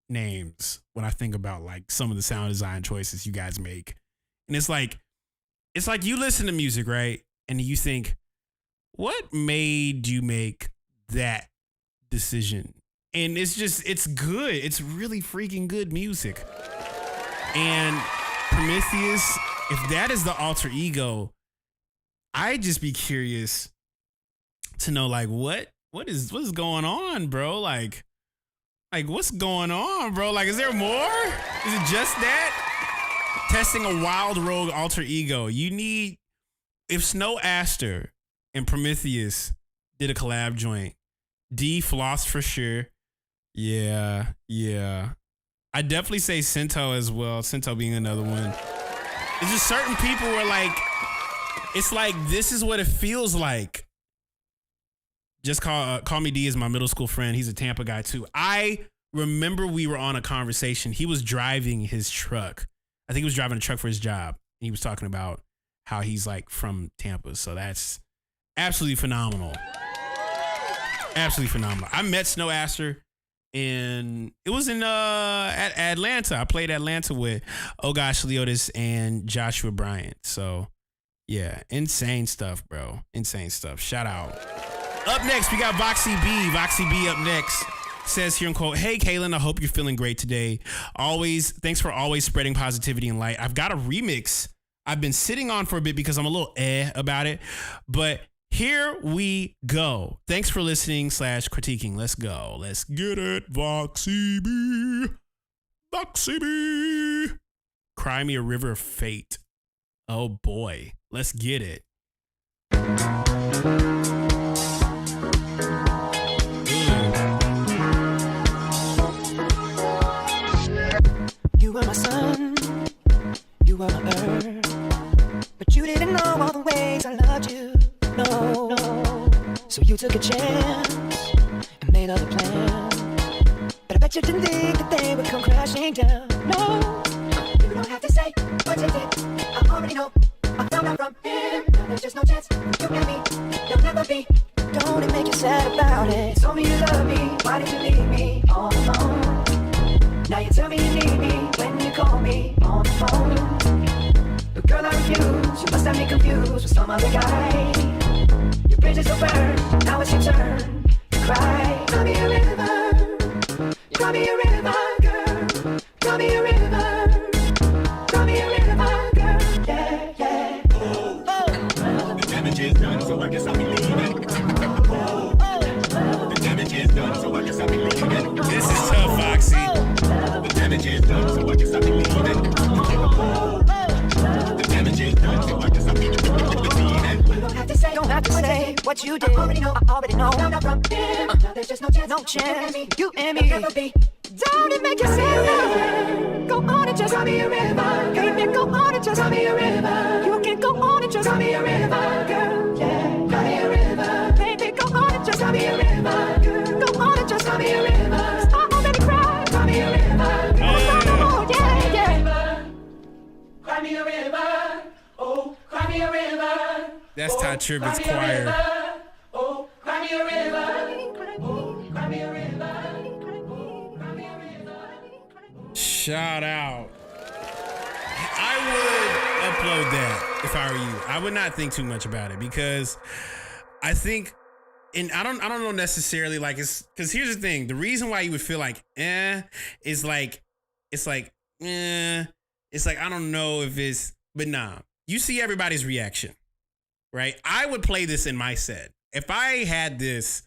names when I think about like some of the sound design choices you guys make. And it's like you listen to music, right? And you think, what made you make that decision? And it's good. It's really freaking good music. And Prometheus, if that is the alter ego, I'd just be curious to know like what is going on, bro? Like what's going on, bro? Like, is there more? Is it just that? Testing a wild rogue alter ego. If Snow Aster and Prometheus did a collab joint, D Floss for sure. Yeah. I definitely say Cento as well. Cento being another one. It's just certain people where like, it's like, this is what it feels like. Just Call Me D is my middle school friend. He's a Tampa guy too. I remember we were on a conversation. He was driving his truck. I think he was driving a truck for his job. He was talking about how he's like from Tampa. So that's absolutely phenomenal. Absolutely phenomenal. I met Snow Aster it was in at Atlanta. I played Atlanta with Oh Gosh Leotis and Joshua Bryant. So yeah, insane stuff, bro. Insane stuff. Shout out. Up next, we got Voxy B. Voxy B up next. Says here in quote, "Hey Kaelin, I hope you're feeling great today. Thanks for always spreading positivity and light. I've got a remix I've been sitting on for a bit because I'm a little about it, but here we go. Thanks for listening / critiquing. Let's go. Let's get it. Voxy B. Voxy B. Cry Me a River of Fate. Oh boy. Let's get it. You were my sun, you were my earth, but you didn't know all the ways I loved you, no. So you took a chance and made other plans, but I bet you didn't think that they would come crashing down, no. You don't have to say what you did, I already know. I found out from him, now there's just no chance. You and me, you'll never be. Don't it make you sad about it? You told me you love me, why did you leave me all alone? Now you tell me you need me when you call me on the phone. But girl, I refuse, you must have me confused with some other guy. Your bridges will burn, now it's your turn to cry. Call me a river, call me a river, girl. Call me a river, call me a river, girl. Yeah. is done, so I guess I'll be leaving. The damage is done, so I guess I'll be leaving. This is tough, Foxy. The damage is done, so I guess I'll be leaving. The damage is done, so I guess I'll be leaving. Don't have to say what you did. I already know. Found out from him. Now there's just no chance. You and me. Don't it make you sad? Go on and just cry me a river. Baby, go on and just cry me a river. You can go on and just cry me a river, girl. Yeah, cry me a river. Baby, go on and just cry me a river. Girl, go on and just cry me a river. I already cried. Cry me a river. Oh, yeah. Cry me a river. Oh, cry me a river. That's Todd Tribbett's choir. Oh, cry me a river. Oh, cry me a river. Cry me a river. Shout out. I would upload that if I were you. I would not think too much about it because I think, and I don't know necessarily like it's because here's the thing. The reason why you would feel like is like it's like I don't know if it's, but nah. You see everybody's reaction. Right? I would play this in my set. If I had this,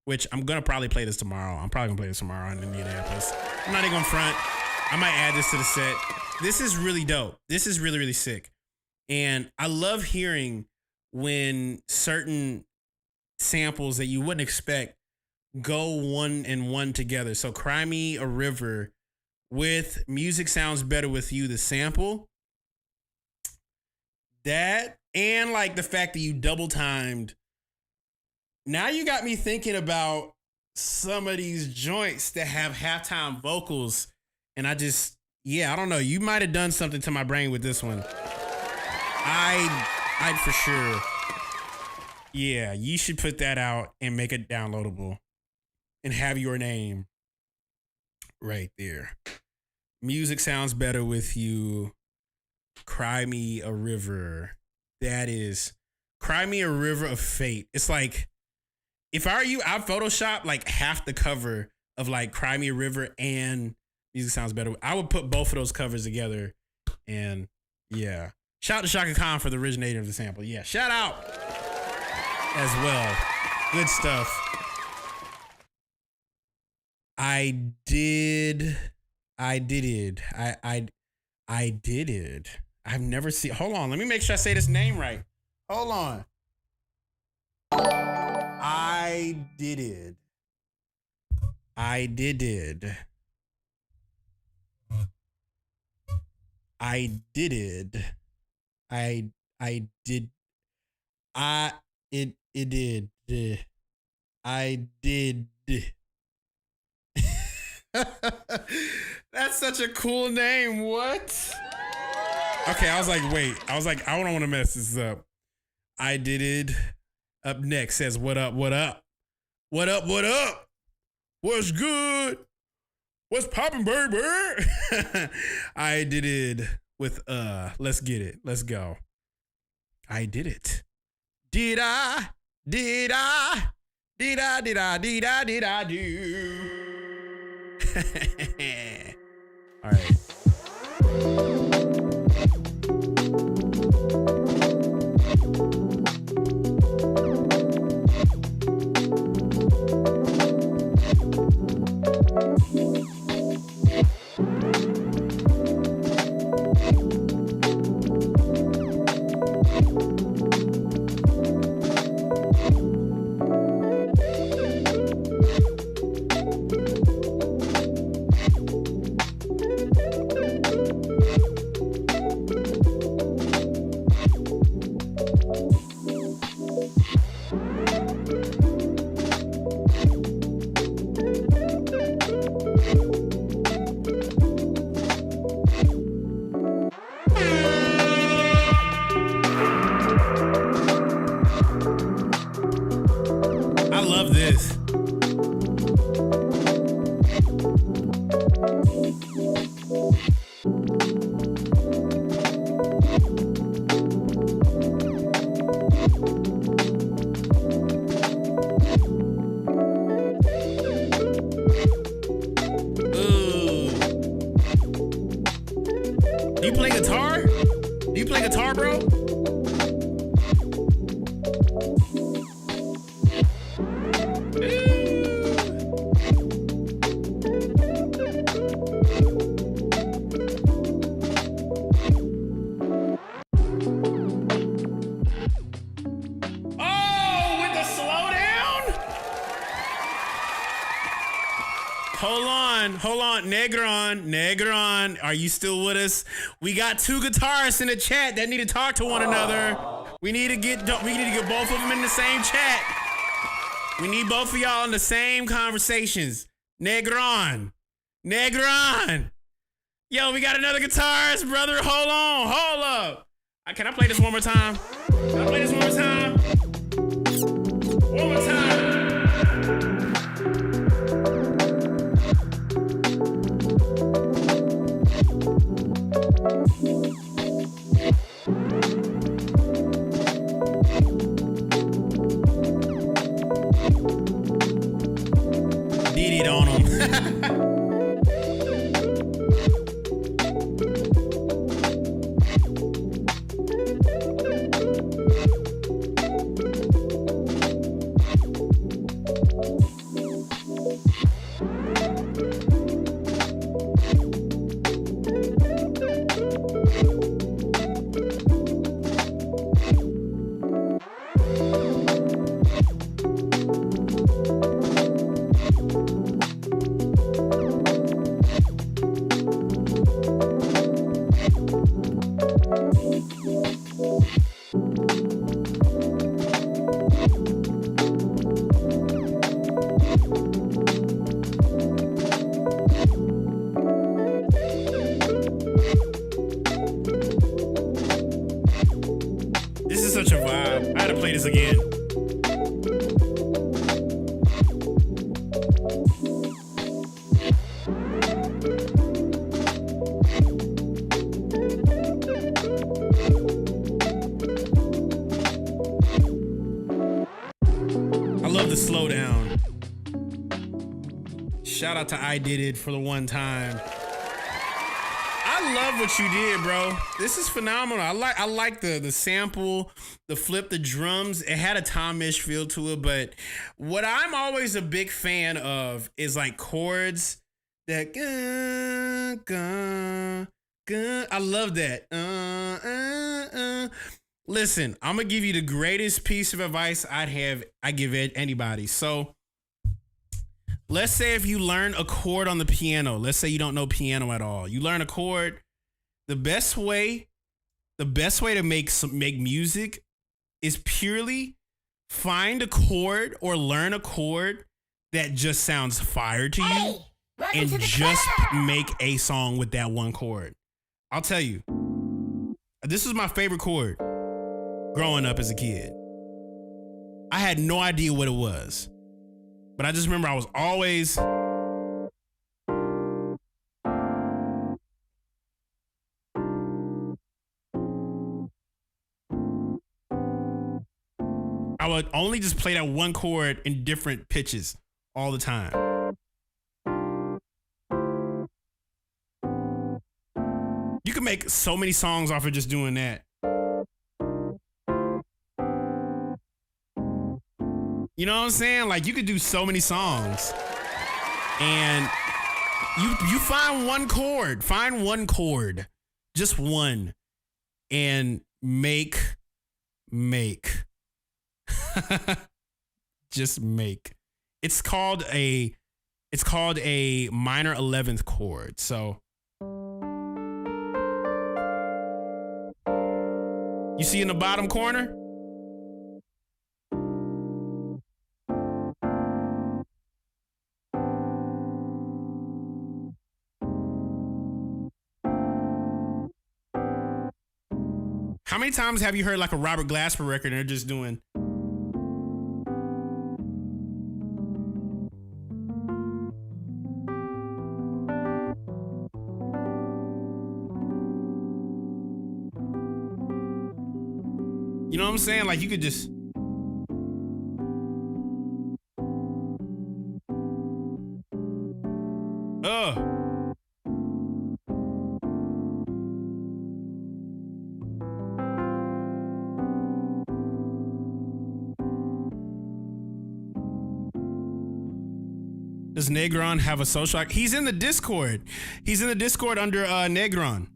which I'm going to probably play this tomorrow. I'm probably going to play this tomorrow in Indianapolis. I'm not even going to front. I might add this to the set. This is really dope. This is really, really sick. And I love hearing when certain samples that you wouldn't expect go one and one together. So Cry Me a River with Music Sounds Better With You, the sample. That and like the fact that you double timed. Now you got me thinking about some of these joints that have halftime vocals. And I don't know. You might have done something to my brain with this one. I'd for sure. Yeah, you should put that out and make it downloadable and have your name right there. Music Sounds Better With You. Cry Me a River. That is Cry Me a River of Fate. It's like, if I were you, I'd Photoshop like half the cover of like Cry Me a River and Music Sounds Better. I would put both of those covers together. And yeah. Shout out to Shaka Khan for the originator of the sample. Yeah. Shout out as well. Good stuff. I did it. I've never seen. Hold on. Let me make sure I say this name right. Hold on. I did it. I did it. I did it. I did. It did. I did. That's such a cool name. What? Okay, I was like, wait. I don't want to mess this up. I did it. Up next says, what up, what up? What up, what up? What's good? What's poppin', baby? I did it with, let's get it. Let's go. I did it. Did I do? All right. Hold on. Negron, are you still with us? We got two guitarists in the chat that need to talk to one another. We need to get both of them in the same chat. We need both of y'all in the same conversations. Negron. Yo, we got another guitarist, brother. Hold up. Can I play this one more time? Can I play this one more time? One more time. Did it on him. This is such a vibe. I had to play this again. I love the slowdown. Shout out to I Did It for the one time. I love what you did, bro. This is phenomenal. I like the sample, the flip, the drums. It had a Tom-ish feel to it, but what I'm always a big fan of is like chords that I love that. Listen, I'm gonna give you the greatest piece of advice I give anybody. So let's say if you learn a chord on the piano, let's say you don't know piano at all. You learn a chord. The best way to make music is purely find a chord or learn a chord that just sounds fire to you and just make a song with that one chord. I'll tell you, this was my favorite chord growing up as a kid. I had no idea what it was. But I just remember I was always I would only just play that one chord in different pitches all the time. You can make so many songs off of just doing that. You know what I'm saying? Like, you could do so many songs. And you find one chord. Find one chord. Just one. And make. Just make. It's called a minor 11th chord. So you see in the bottom corner? How many times have you heard like a Robert Glasper record and they're just doing? You know what I'm saying? Like, you could just. Does Negron have a social? He's in the Discord. He's in the Discord under Negron.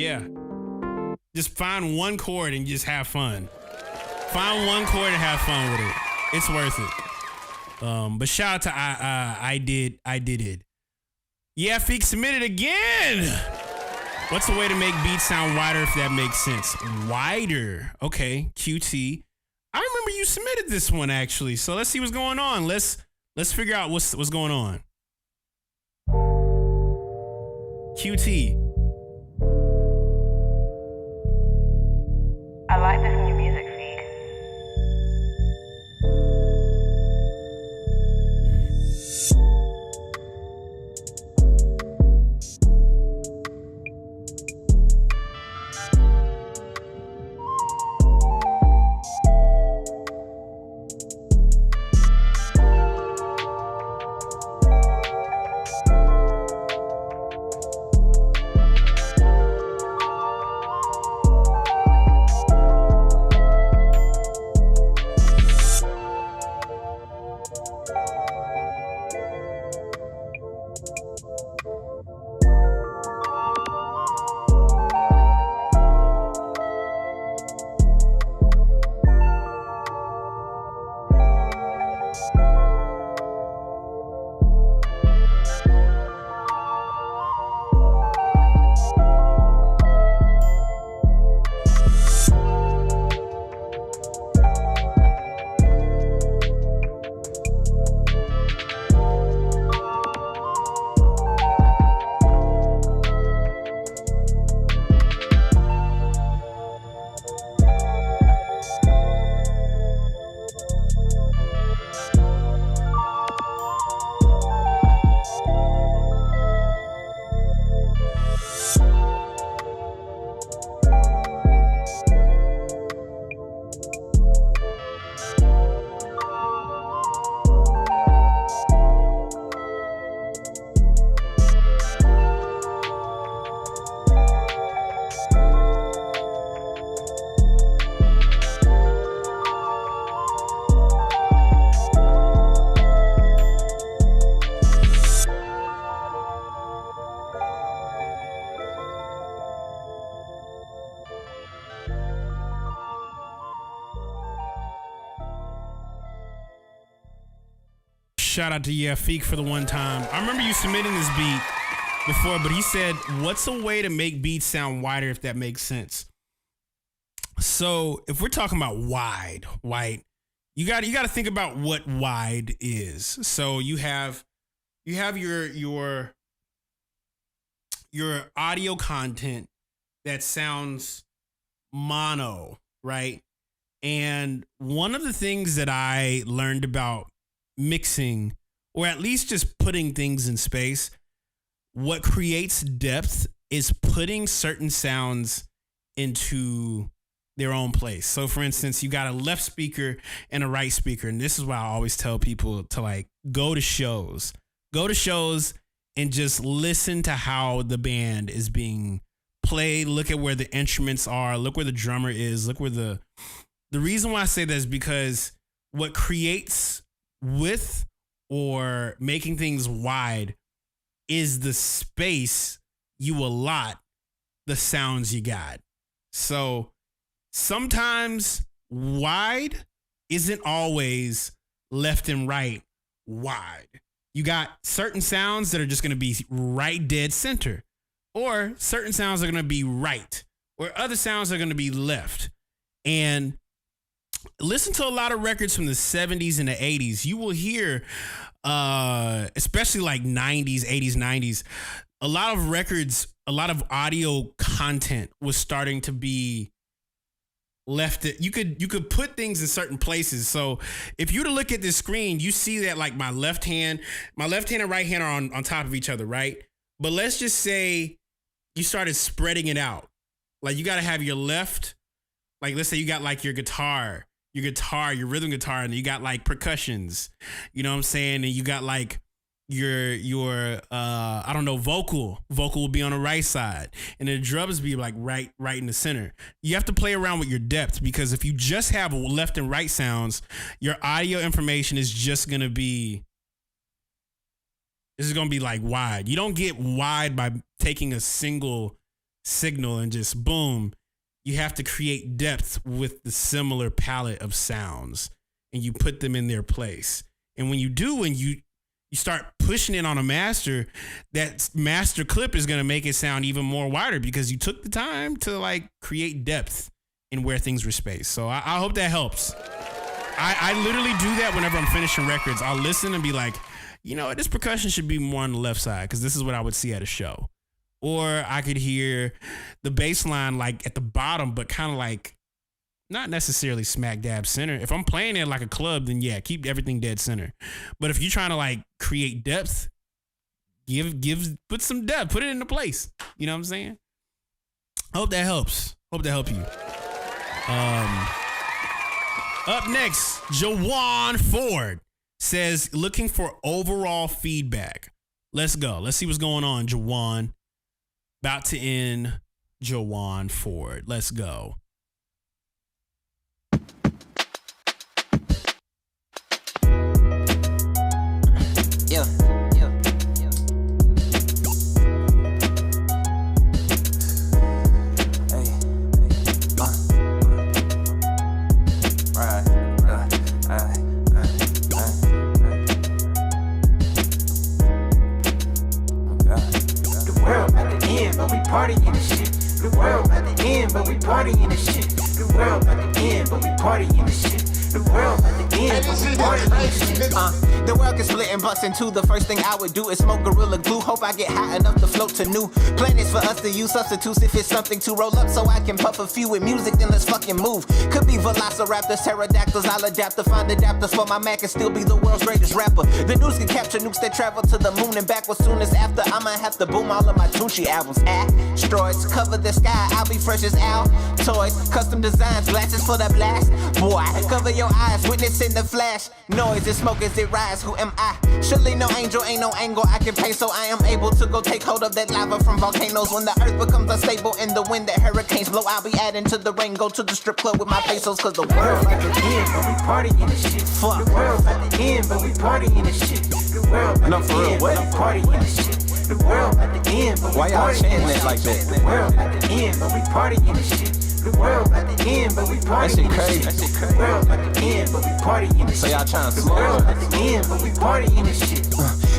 Yeah. Just find one chord and just have fun. Find one chord and have fun with it. It's worth it. But shout out to I did it. Yeah, Feek submitted again. What's the way to make beats sound wider if that makes sense? Wider. Okay, QT. I remember you submitted this one actually. So let's see what's going on. Let's figure out what's going on. QT. I like this new music feed. Shout out to Feek for the one time. I remember you submitting this beat before, but he said, what's a way to make beats sound wider if that makes sense? So if we're talking about wide, you got to think about what wide is. So you have your audio content that sounds mono, right? And one of the things that I learned about mixing, or at least just putting things in space, what creates depth is putting certain sounds into their own place. So for instance, you got a left speaker and a right speaker. And this is why I always tell people to like go to shows and just listen to how the band is being played. Look at where the instruments are. Look where the drummer is. Look where the reason why I say that is because what creates width or making things wide is the space you allot the sounds you got. So sometimes wide isn't always left and right wide. You got certain sounds that are just going to be right dead center, or certain sounds are going to be right, or other sounds are going to be left. And listen to a lot of records from the 70s and the 80s. You will hear, especially like 90s, 80s, 90s, a lot of records, a lot of audio content was starting to be left. You could put things in certain places. So if you were to look at this screen, you see that like my left hand and right hand are on top of each other, right? But let's just say you started spreading it out. Like you got to have your left, like let's say you got like your guitar, your rhythm guitar, and you got like percussions, you know what I'm saying? And you got like your I don't know, vocal will be on the right side, and the drums be like right in the center. You have to play around with your depth, because if you just have left and right sounds, your audio information is just going to be, this is going to be like wide. You don't get wide by taking a single signal and just boom, you have to create depth with the similar palette of sounds and you put them in their place. And when you do, and you start pushing it on a master, that master clip is going to make it sound even more wider because you took the time to like create depth in where things were spaced. So I hope that helps. I literally do that whenever I'm finishing records. I'll listen and be like, you know, this percussion should be more on the left side because this is what I would see at a show. Or I could hear the bass line like at the bottom, but kind of like not necessarily smack dab center. If I'm playing it like a club, then yeah, keep everything dead center. But if you're trying to like create depth, put some depth, put it into place. You know what I'm saying? I hope that helps. Hope that help you. Up next, Jawan Ford says, looking for overall feedback. Let's go. Let's see what's going on, Jawan. About to end Jawan Ford. Let's go. Yeah. But we partying this shit. The world about to end, but we partying this shit. The world about to end, but we partying this shit. The world about to end, but we partying this shit. The world can split and bust in two. The first thing I would do is smoke Gorilla Glue. Hope I get high enough to float to new planets for us to use substitutes if it's something to roll up so I can puff a few with music, then let's fucking move. Could be velociraptors, pterodactyls, I'll adapt to find adapters for my Mac and still be the world's greatest rapper. The news can capture nukes that travel to the moon and back as soon as after. I'ma have to boom all of my Tunechi albums. Asteroids cover the sky, I'll be fresh as Al. Toys, custom designs, glasses for the blast. Boy, cover your eyes, witnessing the flash. Noise and smoke as it rise, who am I? Surely no angel, ain't no angle I can pay, so I am able to go take hold of that lava from volcanoes. When the earth becomes unstable in the wind that hurricanes blow, I'll be adding to the rain, go to the strip club with my pesos, cause the world about to end, but we partying this shit. Fuck. The world about to end, but we partying this shit. The world about to end, but we partying this shit. The world about to end, but we partying this shit. Like that? The world about to end, but we partying this shit. The world about to end, but we partying this shit. The world about to end, but we partying this shit. So y'all trying to The world about to end, but we partying this shit.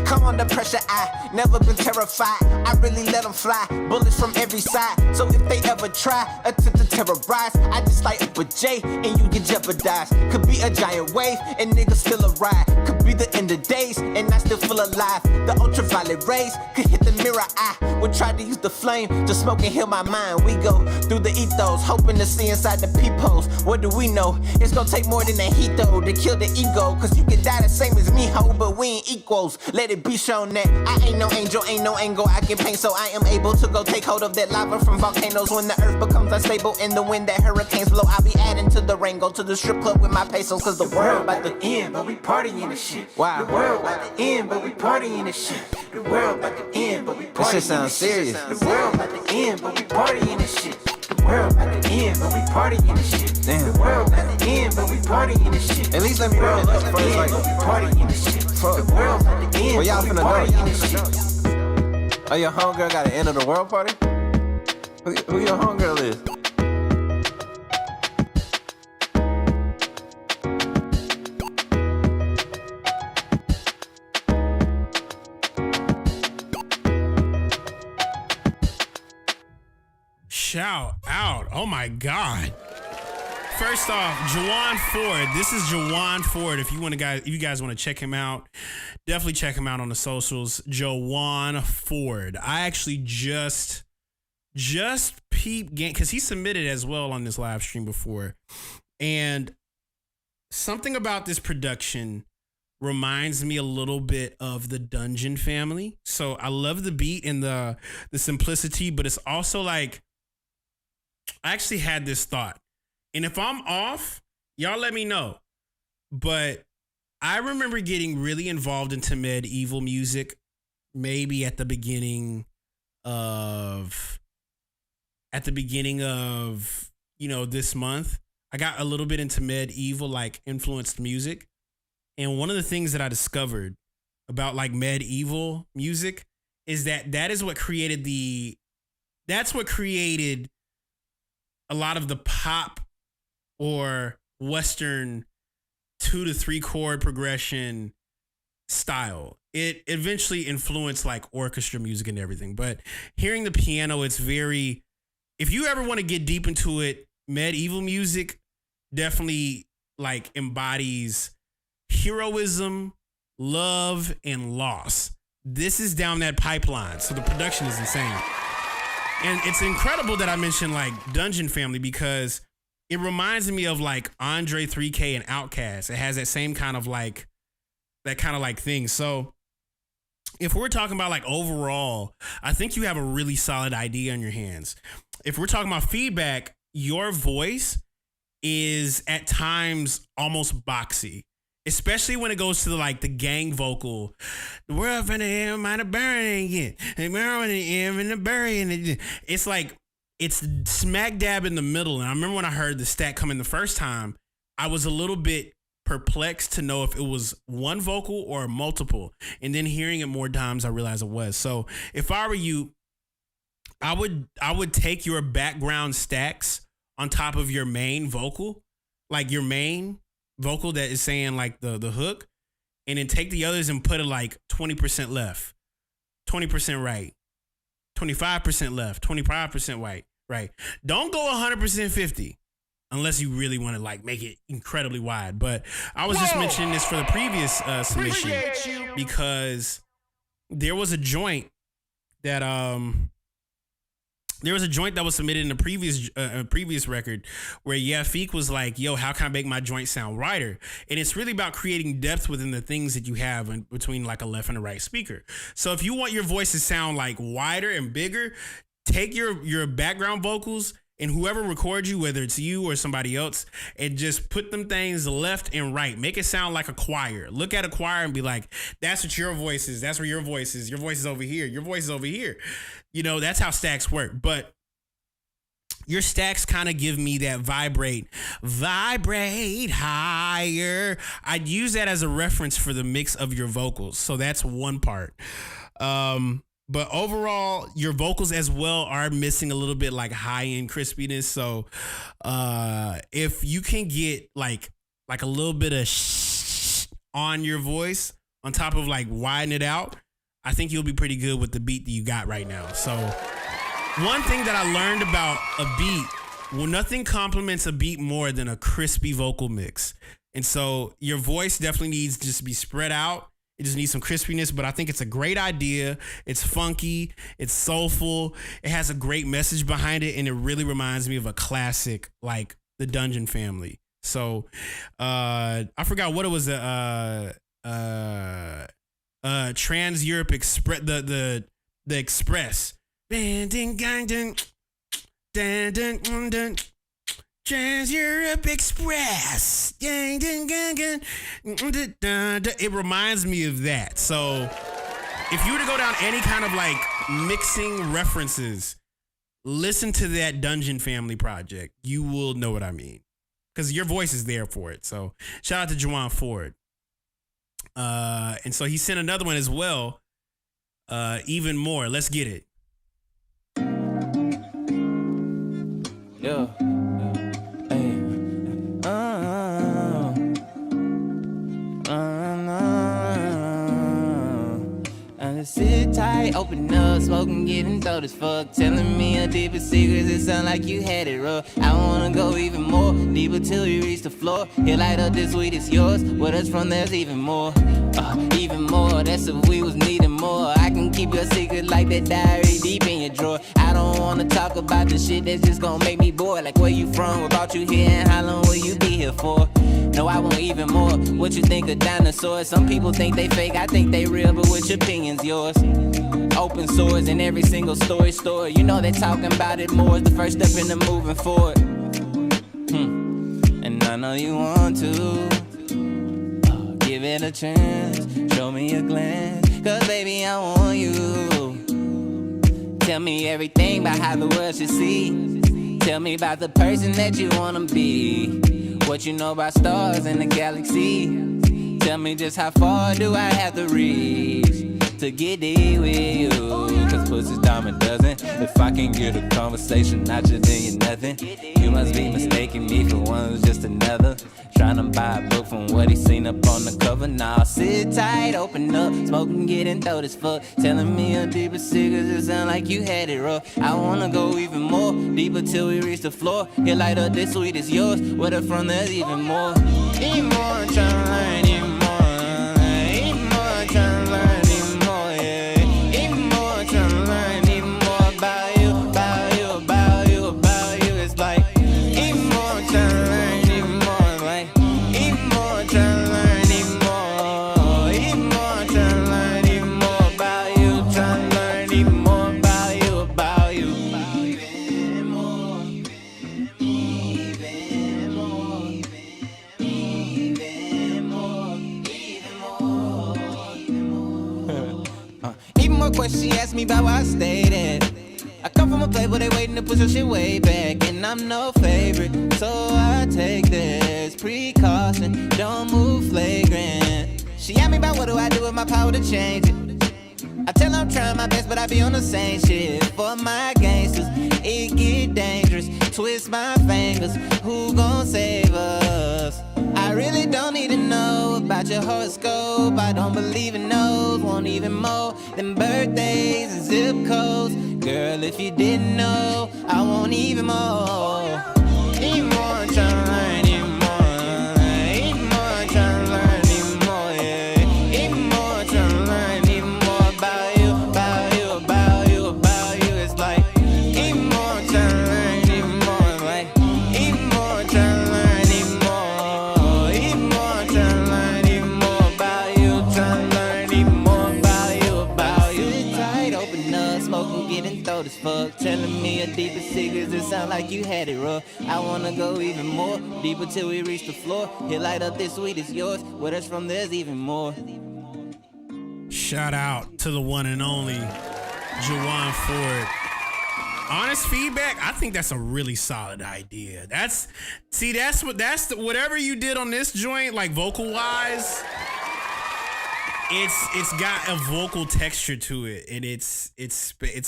Come under pressure, I never been terrified. I really let them fly, bullets from every side. So if they ever try, attempt to terrorize, I just light up a J and you get jeopardized. Could be a giant wave and niggas still a ride. Could be the end of days and I still feel alive. The ultraviolet rays could hit the mirror. I would try to use the flame to smoke and heal my mind. We go through the ethos, hoping to see inside the peepholes. What do we know? It's gonna take more than a heat though to kill the ego. Cause you can die the same as me, ho, but we ain't equals. Let it be shown that I ain't no angel, ain't no angle I can paint, so I am able to go take hold of that lava from volcanoes. When the earth becomes unstable in the wind that hurricanes blow, I'll be adding to the rain, go to the strip club with my pesos, cause the world about to end, but we partying this shit. Wow. The world about to end, but we partying this shit. The world about to end, but we partying this shit sounds serious. The world about to end, but we partying this shit. The world about to end, but we partying this shit. Damn. The world about to end, but we partying this shit. At least let me roll up first, like, partying this shit. The world about to end, where y'all but we finna partying this shit. Oh, your homegirl got an end of the world party? Who your homegirl is? Shout out. Oh my God. First off, Jawan Ford. This is Jawan Ford. If you guys want to check him out, definitely check him out on the socials. Jawan Ford. I actually just peeped because he submitted as well on this live stream before. And something about this production reminds me a little bit of the Dungeon Family. So I love the beat and the simplicity, but it's also like, I actually had this thought. And if I'm off, y'all let me know. But I remember getting really involved into medieval music, maybe at the beginning of, this month. I got a little bit into medieval, like, influenced music. And one of the things that I discovered about, like, medieval music is that is what created the that's what created a lot of the pop or Western 2 to 3 chord progression style. It eventually influenced like orchestra music and everything. But hearing the piano, it's very, if you ever want to get deep into it, medieval music definitely like embodies heroism, love, and loss. This is down that pipeline. So the production is insane. And it's incredible that I mentioned like Dungeon Family because it reminds me of like Andre 3K and Outkast. It has that same kind of like, thing. So if we're talking about like overall, I think you have a really solid idea on your hands. If we're talking about feedback, your voice is at times almost boxy, especially when it goes to the gang vocal. The world finna end, might have burning again. It's like, it's smack dab in the middle. And I remember when I heard the stat come in the first time, I was a little bit perplexed to know if it was one vocal or multiple. And then hearing it more times, I realized it was. So if I were you, I would take your background stacks on top of your main vocal, like your main vocal that is saying like the hook, and then take the others and put it like 20% left, 20% right, 25% left, 25% right. Don't go 100% 50 unless you really want to like make it incredibly wide. But I was just mentioning this for the previous submission because there was a joint that was submitted in the previous record where Yafik was like, yo, how can I make my joint sound wider? And it's really about creating depth within the things that you have in between like a left and a right speaker. So if you want your voice to sound like wider and bigger, take your background vocals and whoever records you, whether it's you or somebody else, and just put them things left and right. Make it sound like a choir. Look at a choir and be like, that's what your voice is. That's where your voice is. Your voice is over here. Your voice is over here. You know, that's how stacks work. But your stacks kind of give me that vibrate higher. I'd use that as a reference for the mix of your vocals. So that's one part. But overall, your vocals as well are missing a little bit like high-end crispiness. So if you can get like a little bit of on your voice on top of like widen it out, I think you'll be pretty good with the beat that you got right now. So one thing that I learned about a beat, well, nothing complements a beat more than a crispy vocal mix. And so your voice definitely needs to just be spread out. It just needs some crispiness, but I think it's a great idea. It's funky. It's soulful. It has a great message behind it, and it really reminds me of a classic like the Dungeon Family. So I forgot what it was. Trans Europe Express, the Express. Trans Europe Express. It reminds me of that. So if you were to go down any kind of like mixing references, listen to that Dungeon Family project. You will know what I mean. Because your voice is there for it. So shout out to Juwan Ford. And so he sent another one as well. Even more. Let's get it. Yeah. Sit tight, open up, smoking, getting dope as fuck. Telling me a deeper secrets, it sound like you had it rough. I wanna go even more, deeper till you reach the floor. Here light up this weed, it's yours. With us from there's even more. Even more, that's if we was needing more. I can keep your secret like that diary deep in your drawer. I don't wanna talk about the shit that's just gonna make me bored. Like where you from, what brought you here, and how long will you be here for? No, I want even more. What you think of dinosaurs? Some people think they fake, I think they real, but which opinion's yours? Open source in every single story store. You know they talking about it more. It's the first step in the moving forward. And I know you want to. Give it a chance. Show me a glance. Cause baby, I want you. Tell me everything about how the world should see. Tell me about the person that you wanna be. What you know about stars in the galaxy. Tell me just how far do I have to reach to get there with you. Cause pussy's dime a dozen. If I can get a conversation, not you, then you're nothing. You must be mistaking me for one who's just another. Tryna buy a book from what he seen up on the cover. Now sit tight, open up, smoking, getting throat as fuck. Telling me a deeper secret, it sound like you had it rough. I wanna go even more, deeper till we reach the floor. Here light up, this sweet is yours, with her from there's even more. Even more, tryna learn even more. Even more, tryna learn even more, yeah. Even more, tryna learn even more about you, about you, about you, about you. It's like, even more, tryna learn even more, like, even more, tryna learn even more. Even more, tryna learn even more about you, tryna learn even more about you, about you. Even more, even more, even more, even more questions she asked me about where I stayed at. I come from a place where they waiting to push your shit way back, and I'm no favorite, so I take this precaution, don't move flagrant. She asked me about what do I do with my power to change it. I tell her I'm trying my best, but I be on the same shit. For my gangsters, it get dangerous. Twist my fingers, who gon' save us? I really don't need to know about your horoscope. I don't believe in those, want even more than birthdays and zip codes. Girl, if you didn't know, I want even more. Even more, tryna learn even more. Even more, tryna learn even more, yeah. Even more, tryna learn even more about you, about you, about you, about you. It's like, even more, tryna learn even more, like, even more, tryna learn even more. Even more, tryna learn even more about you, tryna learn even more about you, about you. Sit tight, open up, smoking, getting throat as fuck. Telling me a deeper secret, it sound like you had it rough. I wanna go even more, deeper till we reach the floor. Here light up, this sweet is yours, where there's from there's even more. Shout out to the one and only Jawan Ford. Honest feedback, I think that's a really solid idea. That's whatever you did on this joint, like vocal wise. It's got a vocal texture to it, and it's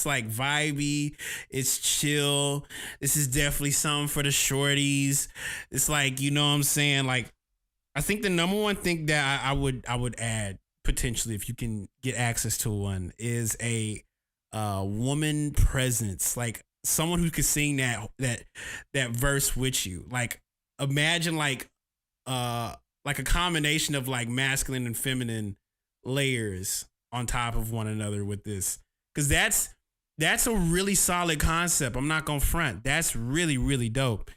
like vibey, it's chill. This is definitely something for the shorties. It's like, you know what I'm saying? Like, I think the number one thing that I would add potentially, if you can get access to one, is a woman presence, like someone who could sing that verse with you. Like, imagine like a combination of like masculine and feminine layers on top of one another with this, because that's a really solid concept. I'm not gonna front. That's really, really dope.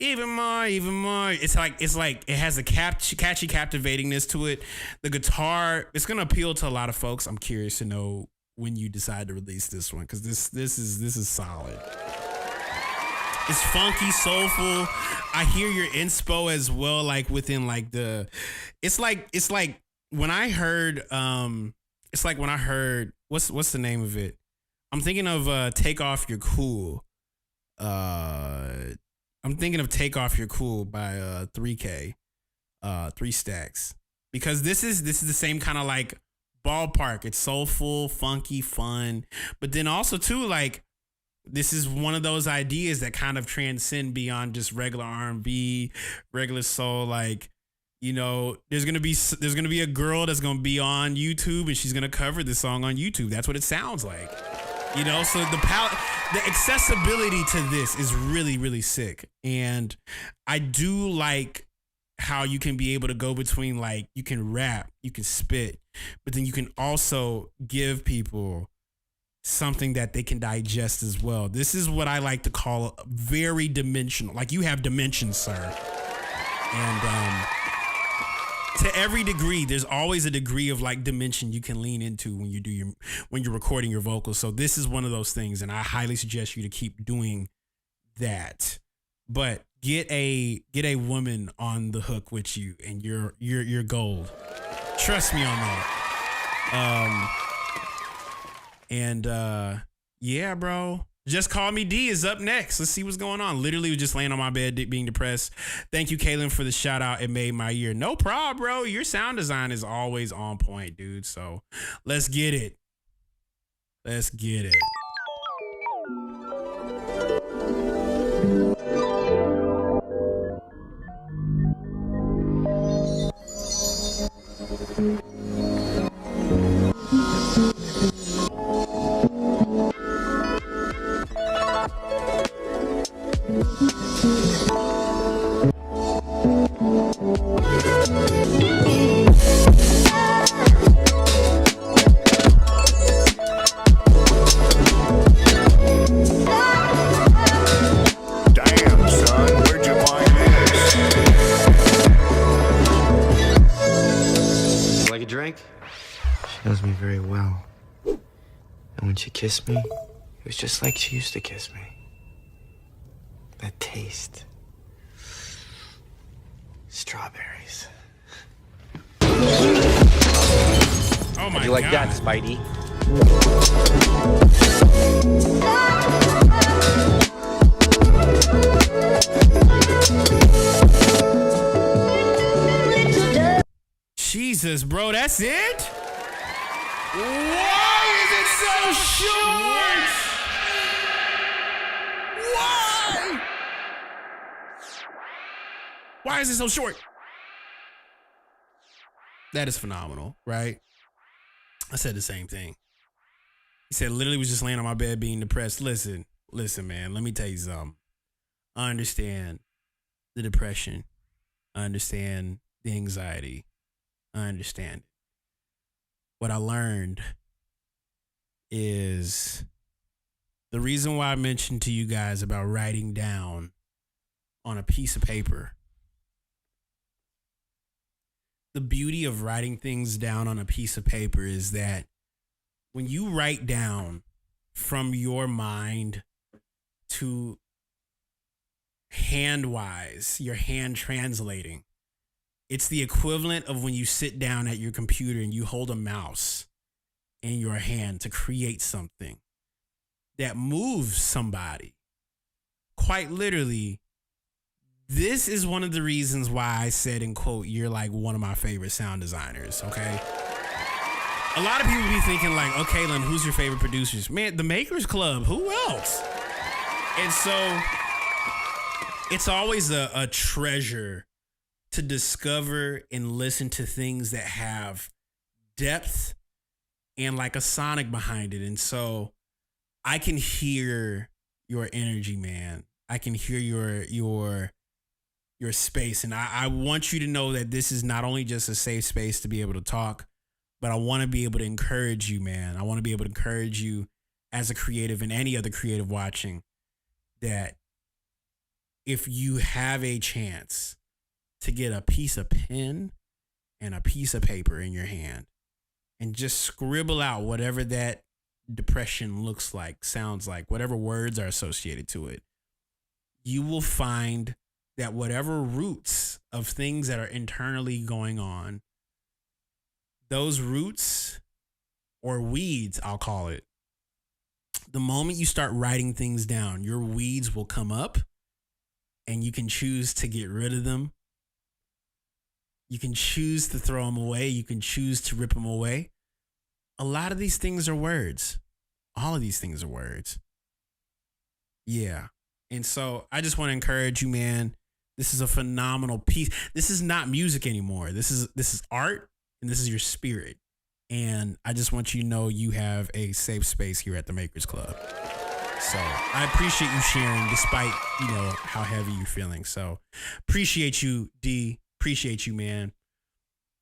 Even more. It's like it has a catchy captivatingness to it. The guitar, it's gonna appeal to a lot of folks. I'm curious to know when you decide to release this one, because this is solid. It's funky, soulful. I hear your inspo as well, like within like the. It's like when I heard what's the name of it? I'm thinking of Take Off Your Cool. I'm thinking of Take Off Your Cool by 3K, 3 Stacks. Because this is the same kind of like ballpark. It's soulful, funky, fun. But then also too, like, this is one of those ideas that kind of transcend beyond just regular R&B, regular soul. Like, you know, there's gonna be a girl that's gonna be on YouTube and she's gonna cover this song on YouTube. That's what it sounds like. You know, so the accessibility to this is really, really sick. And I do like how you can be able to go between, like, you can rap, you can spit, but then you can also give people something that they can digest as well. This is what I like to call very dimensional. Like, you have dimensions, sir. And to every degree, there's always a degree of like dimension you can lean into when you're recording your vocals. So this is one of those things, and I highly suggest you to keep doing that. But get a woman on the hook with you, and you're gold. Trust me on that. Yeah, bro. Just Call Me D is up next. Let's see what's going on. Literally was just laying on my bed being depressed. Thank you, Kaelin, for the shout out. It made my year. No problem, bro. Your sound design is always on point, dude. So let's get it. Let's get it. Damn, son, where'd you find this? Like a drink? She knows me very well. And when she kissed me, it was just like she used to kiss me. That taste. Strawberries. Oh my How do you like God. that, Spidey? Jesus, bro, that's it? Why is it so short? Why? Why is it so short? That is phenomenal, right? I said the same thing. He said, literally was just laying on my bed being depressed. Listen, man, let me tell you something. I understand the depression. I understand the anxiety. I understand it. What I learned is the reason why I mentioned to you guys about writing down on a piece of paper. The beauty of writing things down on a piece of paper is that when you write down from your mind to hand-wise, your hand translating, it's the equivalent of when you sit down at your computer and you hold a mouse in your hand to create something that moves somebody. Quite literally, this is one of the reasons why I said, in quote, you're like one of my favorite sound designers, okay? A lot of people be thinking like, oh, Kaelin, who's your favorite producers? Man, the Makers Club, who else? And so it's always a treasure to discover and listen to things that have depth and like a sonic behind it. And so I can hear your energy, man. I can hear your space. And I want you to know that this is not only just a safe space to be able to talk, but I want to be able to encourage you, man. I want to be able to encourage you as a creative and any other creative watching that if you have a chance to get a piece of pen and a piece of paper in your hand and just scribble out whatever that depression looks like, sounds like, whatever words are associated to it, you will find that whatever roots of things that are internally going on, those roots or weeds, I'll call it, the moment you start writing things down, your weeds will come up and you can choose to get rid of them. You can choose to throw them away. You can choose to rip them away. A lot of these things are words. All of these things are words. Yeah. And so I just want to encourage you, man. This is a phenomenal piece. This is not music anymore. This is art, and this is your spirit. And I just want you to know you have a safe space here at the Makers Club. So I appreciate you sharing despite, how heavy you're feeling. So appreciate you, D. Appreciate you, man.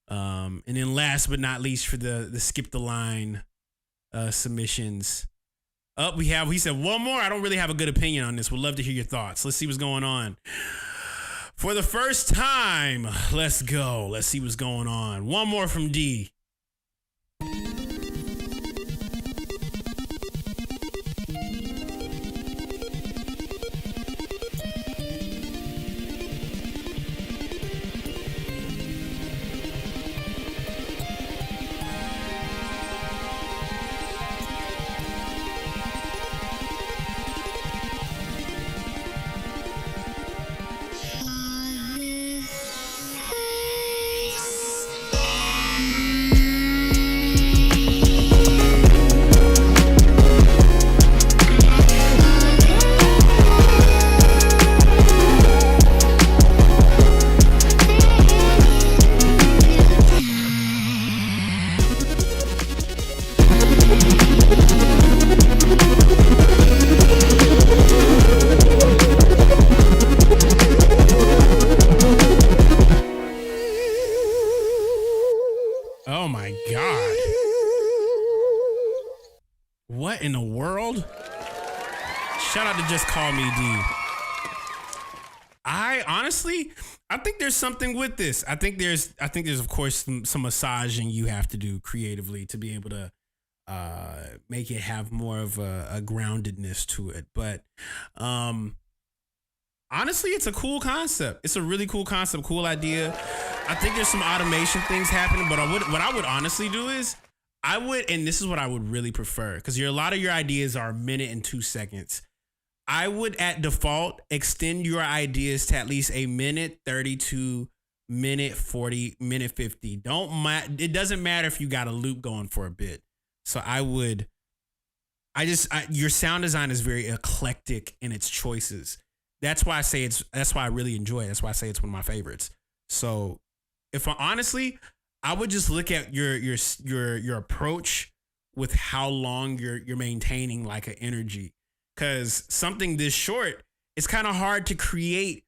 And then last but not least for the skip the line submissions. He said one more. I don't really have a good opinion on this. Would love to hear your thoughts. Let's see what's going on. For the first time, let's go. Let's see what's going on. One more from D. Oh my God. What in the world? Shout out to Just Call Me D. I think there's something with this. I think there's of course some massaging you have to do creatively to be able to make it have more of a groundedness to it. But honestly, it's a cool concept. It's a really cool concept, cool idea. I think there's some automation things happening, but what I would honestly do is and this is what I would really prefer, because a lot of your ideas are a minute and 2 seconds. I would at default extend your ideas to at least a minute 32, minute 40, minute 50. It doesn't matter if you got a loop going for a bit. So your sound design is very eclectic in its choices. That's why I really enjoy it. That's why I say it's one of my favorites. So I would just look at your approach with how long you're maintaining like an energy. Because something this short, it's kind of hard to create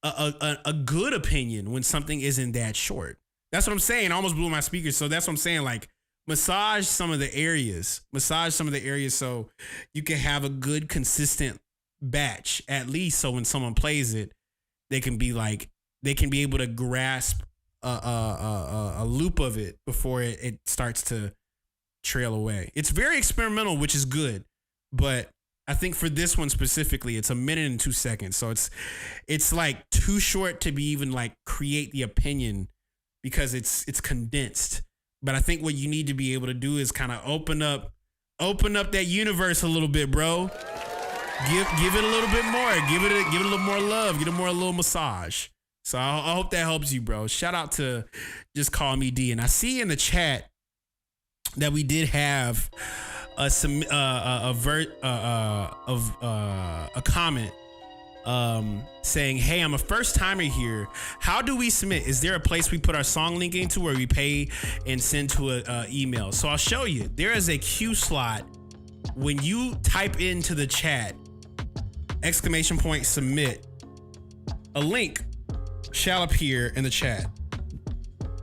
a good opinion when something isn't that short. That's what I'm saying. I almost blew my speakers. So that's what I'm saying. Like, massage some of the areas so you can have a good, consistent batch, at least. So when someone plays it, they can be able to grasp a loop of it before it starts to trail away. It's very experimental, which is good. But I think for this one specifically, it's a minute and 2 seconds. So it's like too short to be even like create the opinion, because it's condensed. But I think what you need to be able to do is kind of open up that universe a little bit, bro. Give it a little bit more. Give it a little more love. Give it a little massage. So I hope that helps you, bro. Shout out to Just Call Me D. And I see in the chat that we did have a comment saying, "Hey, I'm a first timer here. How do we submit? Is there a place we put our song link into where we pay and send to a email?" So I'll show you. There is a Q slot when you type into the chat !submit. A link shall appear in the chat.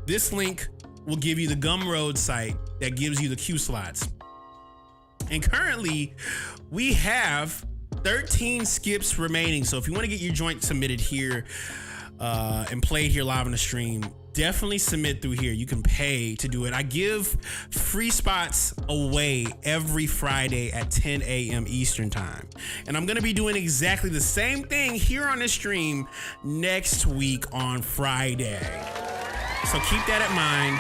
This link will give you the Gumroad site that gives you the Q slots. And currently, we have 13 skips remaining. So if you want to get your joint submitted here and played here live on the stream, definitely submit through here. You can pay to do it. I give free spots away every Friday at 10 a.m. Eastern time. And I'm going to be doing exactly the same thing here on the stream next week on Friday. So keep that in mind.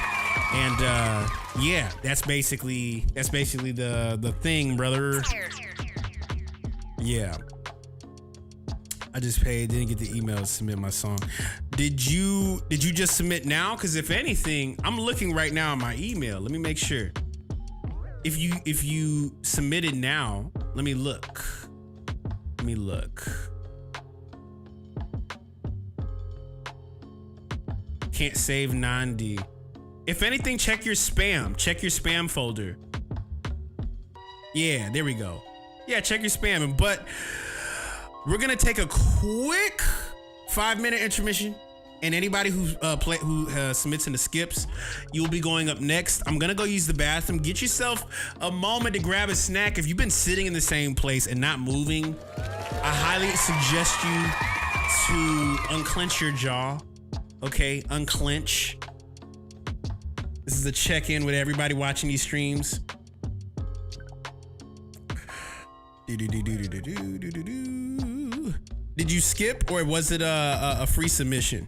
And yeah, that's basically the thing, brother. Yeah. I just paid, didn't get the email to submit my song. Did you just submit now? Because if anything, I'm looking right now on my email. Let me make sure. If you submitted now, let me look. Can't save 9D. If anything, check your spam. Check your spam folder. Yeah, there we go. Yeah, check your spam. But we're gonna take a quick 5-minute intermission, and anybody who submits in the skips, you'll be going up next. I'm gonna go use the bathroom. Get yourself a moment to grab a snack. If you've been sitting in the same place and not moving, I highly suggest you to unclench your jaw. Okay, unclench. This is a check-in with everybody watching these streams. Did you skip, or was it a free submission?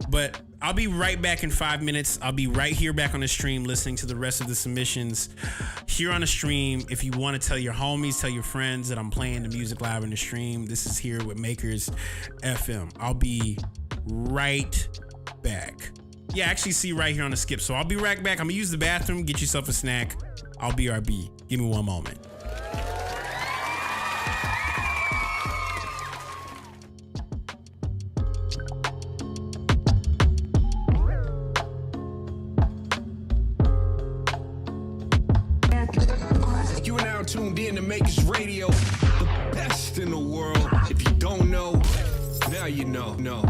But I'll be right back in 5 minutes. I'll be right here back on the stream listening to the rest of the submissions here on the stream. If you want to tell your homies, tell your friends that I'm playing the music live on the stream, this is here with Makers FM. I'll be right back. Yeah, actually see right here on the skip. So I'll be right back. I'm gonna use the bathroom, get yourself a snack. I'll BRB. Give me one moment. You are now tuned in to Makers Radio, the best in the world. If you don't know, Now you know. No.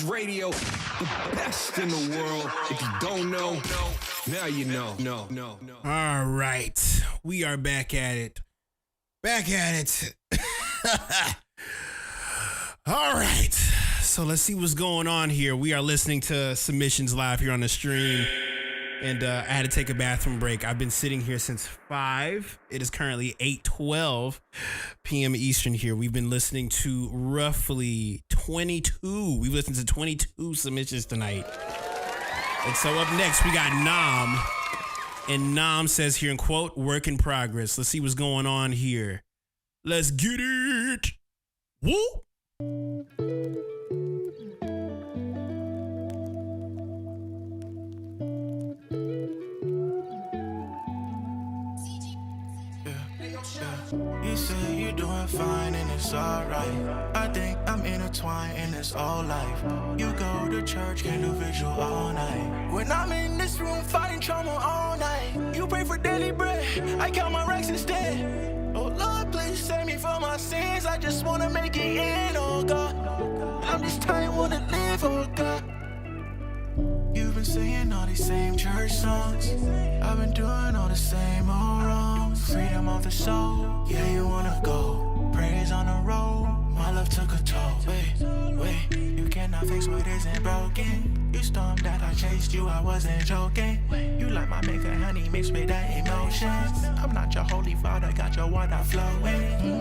Makers Radio, the best in the world. If you don't know, now you know. No. All right. We are back at it. All right. So let's see what's going on here. We are listening to submissions live here on the stream. And I had to take a bathroom break. I've been sitting here since 5. It is currently 8:12 p.m. Eastern here. We've been listening to roughly 22. We've listened to 22 submissions tonight. And so up next, we got Nam. And Nam says here in quote, work in progress. Let's see what's going on here. Let's get it. Woo! You say you're doing fine and it's alright. I think I'm intertwined in this whole life. You go to church, can do visual all night. When I'm in this room fighting trauma all night, you pray for daily bread, I count my racks instead. Oh Lord, please save me from my sins. I just wanna make it in, oh God. I'm just tired, wanna live, oh God. You've been singing all these same church songs. I've been doing all the same old wrongs. Freedom of the soul, yeah, you wanna go. Praise on the road, my love took a toll. Wait, you cannot fix what isn't broken. You stormed that I chased you, I wasn't joking. You like my maker, honey, mixed with that emotion. I'm not your holy father, got your water flowing.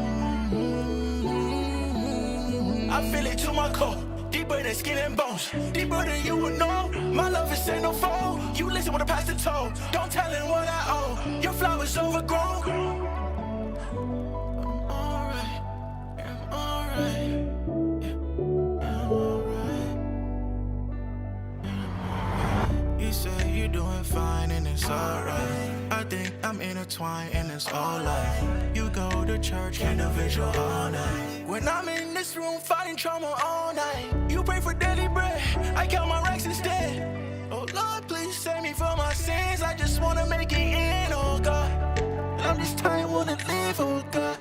I feel it to my core. Deeper than skin and bones, deeper than you would know. My love is centerfold. You listen what the pastor told. Don't tell him what I owe. Your flower's overgrown. I'm alright. You say you're doing fine and it's alright. I think I'm intertwined in this whole life. You go to church, can do visual all night. When I'm in this room fighting trauma all night, you pray for daily bread, I count my racks instead. Oh Lord, please save me from my sins. I just wanna make it in, oh God. I'm just tired, wanna live, oh God.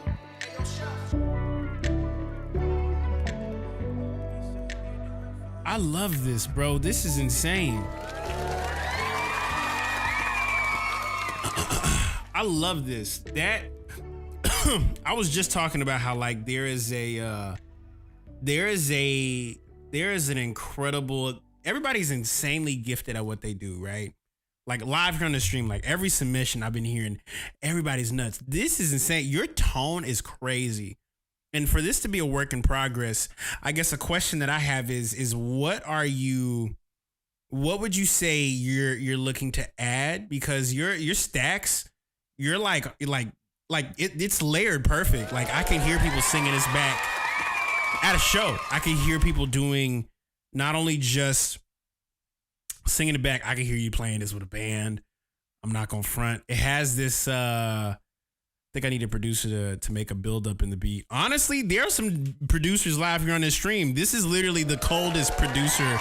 I love this, bro. This is insane. I love this. That I was just talking about how like there is an incredible, everybody's insanely gifted at what they do, right? Like live here on the stream, like every submission I've been hearing, everybody's nuts. This is insane. Your tone is crazy. And for this to be a work in progress, I guess a question that I have is what would you say you're looking to add? Because your stacks, you're like it's layered perfect. Like I can hear people singing this back at a show. I can hear people doing not only just singing it back, I can hear you playing this with a band. I'm not gonna front. It has this I think I need a producer to make a build up in the beat. Honestly, there are some producers live here on this stream. This is literally the coldest producer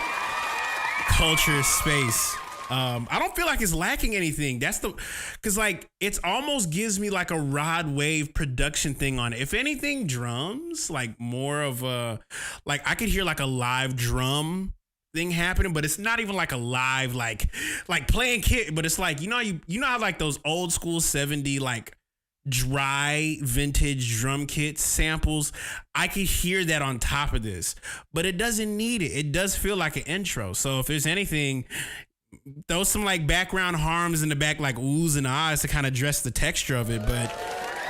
culture space. I don't feel like it's lacking anything. Cause like it's almost gives me like a Rod Wave production thing on it. If anything, drums, like more of a, like I could hear like a live drum thing happening, but it's not even like a live, like playing kit, but it's like, you know how like those old school 70 like dry vintage drum kit samples, I could hear that on top of this, but it doesn't need it. It does feel like an intro. So if there's anything, throw some like background harms in the back, like oohs and ahs to kind of dress the texture of it, but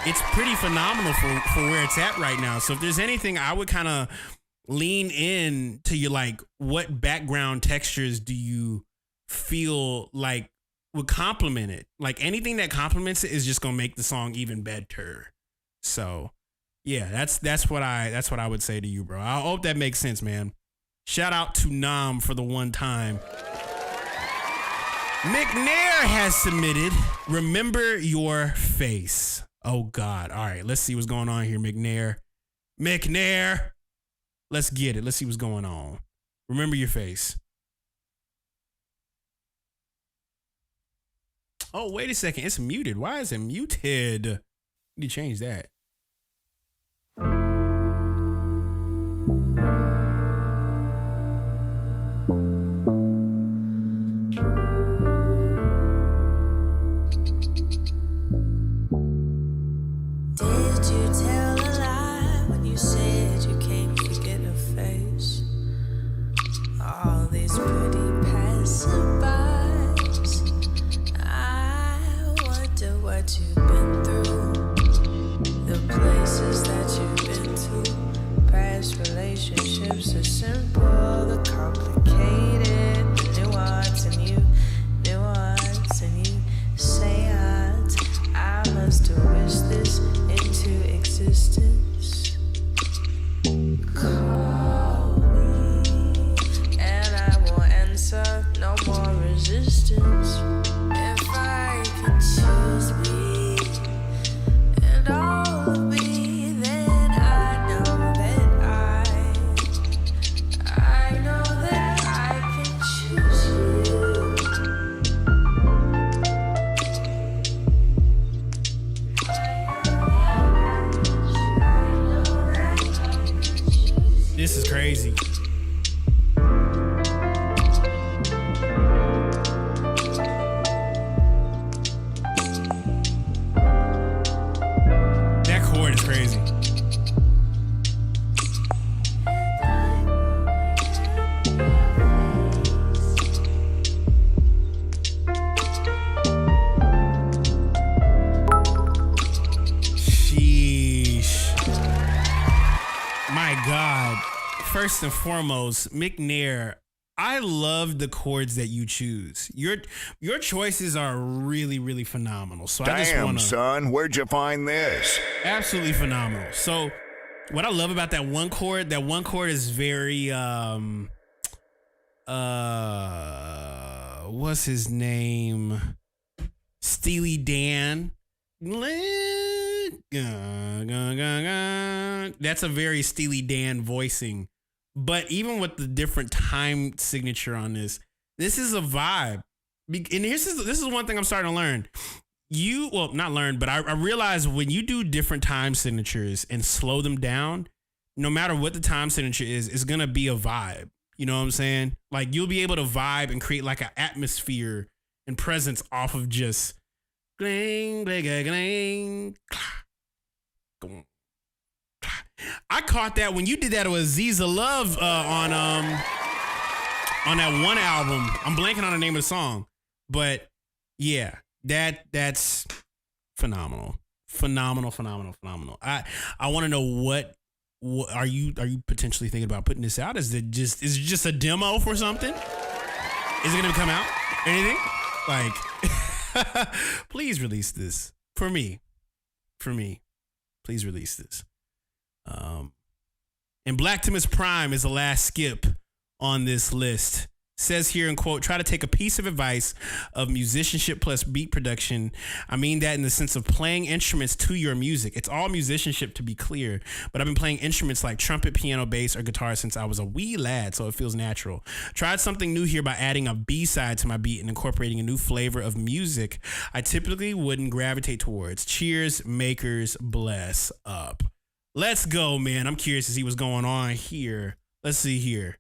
it's pretty phenomenal for where it's at right now. So if there's anything, I would kind of lean in to your like, what background textures do you feel like would complement it? Like anything that complements it is just gonna make the song even better. So yeah, that's what I would say to you, bro. I hope that makes sense, man. Shout out to Nam for the one time. McNair has submitted Remember Your Face. Oh God. All right, let's see what's going on here, McNair. Let's get it. Let's see what's going on. Remember Your Face. Oh, wait a second. It's muted. Why is it muted? You need to change that. seems pretty passerby. I wonder what you've been through, the places that you've been to. Past relationships are simple, the complicated, the nuance in you seance. I must have wished this into existence. Call me, and I will answer, no more resistance. If I could choose me and all of me, then I know that I can choose you. This is crazy. That chord is crazy. Sheesh. My God. First and foremost, McNair, I love the chords that you choose. Your choices are really, really phenomenal. So I just Damn, wanna, son, where'd you find this? absolutely phenomenal. So what I love about that one chord is very what's his name? Steely Dan. That's a very Steely Dan voicing. But even with the different time signature on this is a vibe. And this is one thing I'm starting to learn. Not learn, but I realize when you do different time signatures and slow them down, no matter what the time signature is, it's going to be a vibe. You know what I'm saying? Like you'll be able to vibe and create like an atmosphere and presence off of just gling, gling, gling, gling. I caught that when you did that with Ziza Love on that one album. I'm blanking on the name of the song, but yeah, that's phenomenal. I want to know what are you potentially thinking about putting this out? Is it just a demo for something? Is it gonna come out? Anything? Like, please release this for me. Please release this. And Black Timus Prime is the last skip on this list. Says here in quote, try to take a piece of advice of musicianship plus beat production. I mean that in the sense of playing instruments to your music. It's all musicianship, to be clear, but I've been playing instruments like trumpet, piano, bass, or guitar since I was a wee lad, so it feels natural. Tried something new here by adding a B-side to my beat and incorporating a new flavor of music I typically wouldn't gravitate towards. Cheers, makers, bless up. Let's go, man. I'm curious to see what's going on here. Let's see here.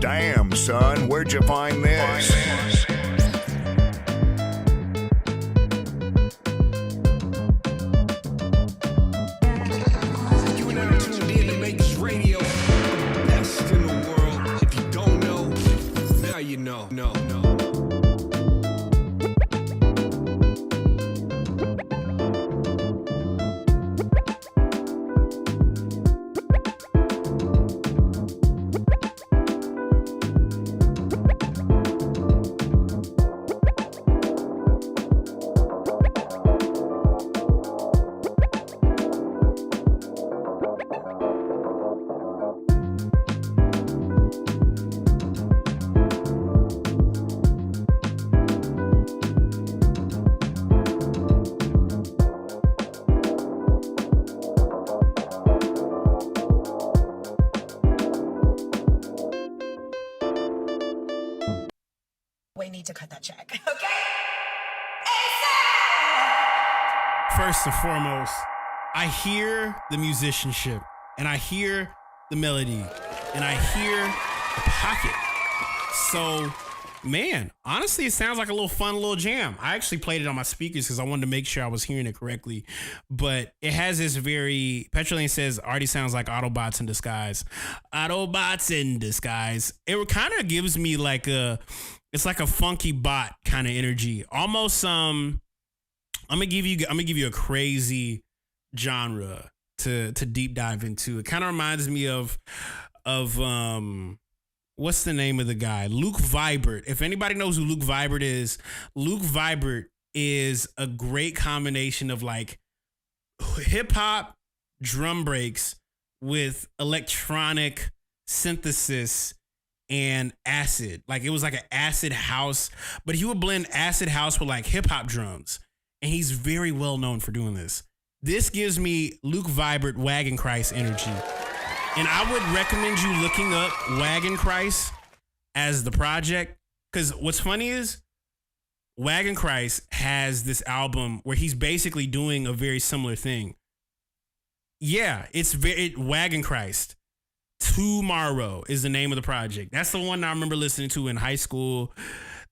Damn, son, where'd you find this? You are now tuned in to Makers Radio, the best in the world. If you don't know, now you know. No. we need to cut that check, okay? First and foremost, I hear the musicianship, and I hear the melody, and I hear the pocket. So, man, honestly, it sounds like a fun little jam. I actually played it on my speakers because I wanted to make sure I was hearing it correctly. But it has this very, Petrolane says, already sounds like Autobots in disguise. Autobots in disguise. It kind of gives me it's like a funky bot kind of energy. Almost I'm gonna give you a crazy genre to deep dive into. It kind of reminds me of what's the name of the guy? Luke Vibert. If anybody knows who Luke Vibert is a great combination of like hip hop drum breaks with electronic synthesis and acid. Like it was like an acid house, but he would blend acid house with like hip hop drums. And he's very well known for doing this. This gives me Luke Vibert, Wagon Christ energy. And I would recommend you looking up Wagon Christ as the project. Because what's funny is Wagon Christ has this album where he's basically doing a very similar thing. Yeah, it's Wagon Christ. Tomorrow is the name of the project. That's the one I remember listening to in high school.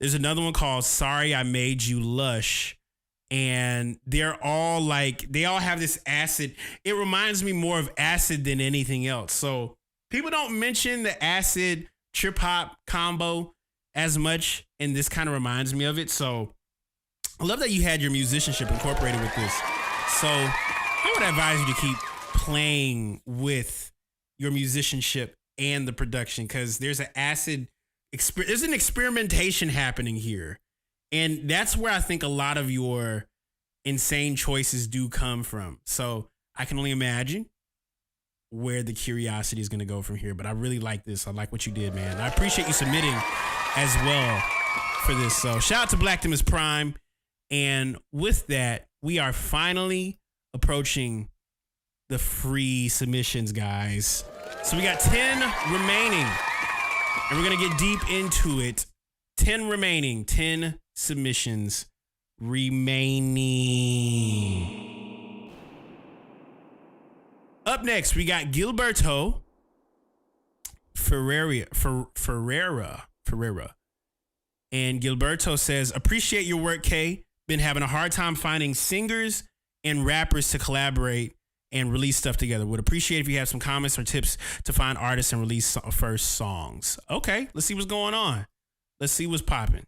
There's another one called Sorry I Made You Lush. And they all have this acid. It reminds me more of acid than anything else. So people don't mention the acid trip hop combo as much. And this kind of reminds me of it. So I love that you had your musicianship incorporated with this. So I would advise you to keep playing with your musicianship and the production, because there's there's an experimentation happening here. And that's where I think a lot of your insane choices do come from. So I can only imagine where the curiosity is going to go from here. But I really like this. I like what you did, man. I appreciate you submitting as well for this. So shout out to Black Them is Prime. And with that, we are finally approaching the free submissions, guys. So we got 10 remaining. And we're going to get deep into it. 10 remaining. 10 submissions remaining. Up next, we got Gilberto Ferreira. And Gilberto says, appreciate your work, Kay. Been having a hard time finding singers and rappers to collaborate and release stuff together. Would appreciate if you have some comments or tips to find artists and release first songs. Okay, let's see what's going on. Let's see what's popping.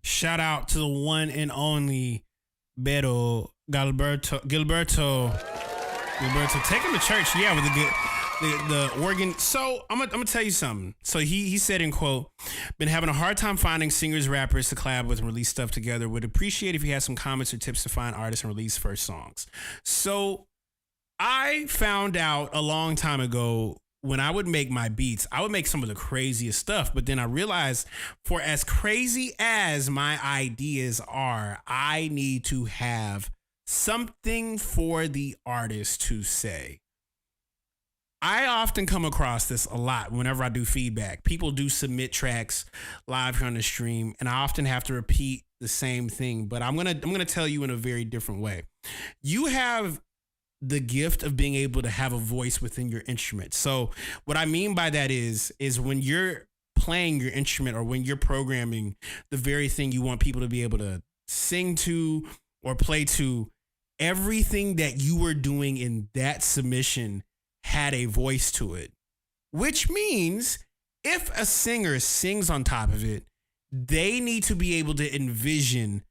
Shout out to the one and only Beto Gilberto. Take him to church. Yeah, with the organ. So I'm gonna tell you something. So he said in quote, been having a hard time finding singers, rappers to collab with and release stuff together. Would appreciate if you had some comments or tips to find artists and release first songs. So I found out a long time ago, when I would make my beats, I would make some of the craziest stuff. But then I realized, for as crazy as my ideas are, I need to have something for the artist to say. I often come across this a lot whenever I do feedback. People do submit tracks live here on the stream, and I often have to repeat the same thing. But I'm gonna tell you in a very different way. You have the gift of being able to have a voice within your instrument. So what I mean by that is when you're playing your instrument or when you're programming the very thing you want people to be able to sing to or play to, everything that you were doing in that submission had a voice to it, which means if a singer sings on top of it, they need to be able to envision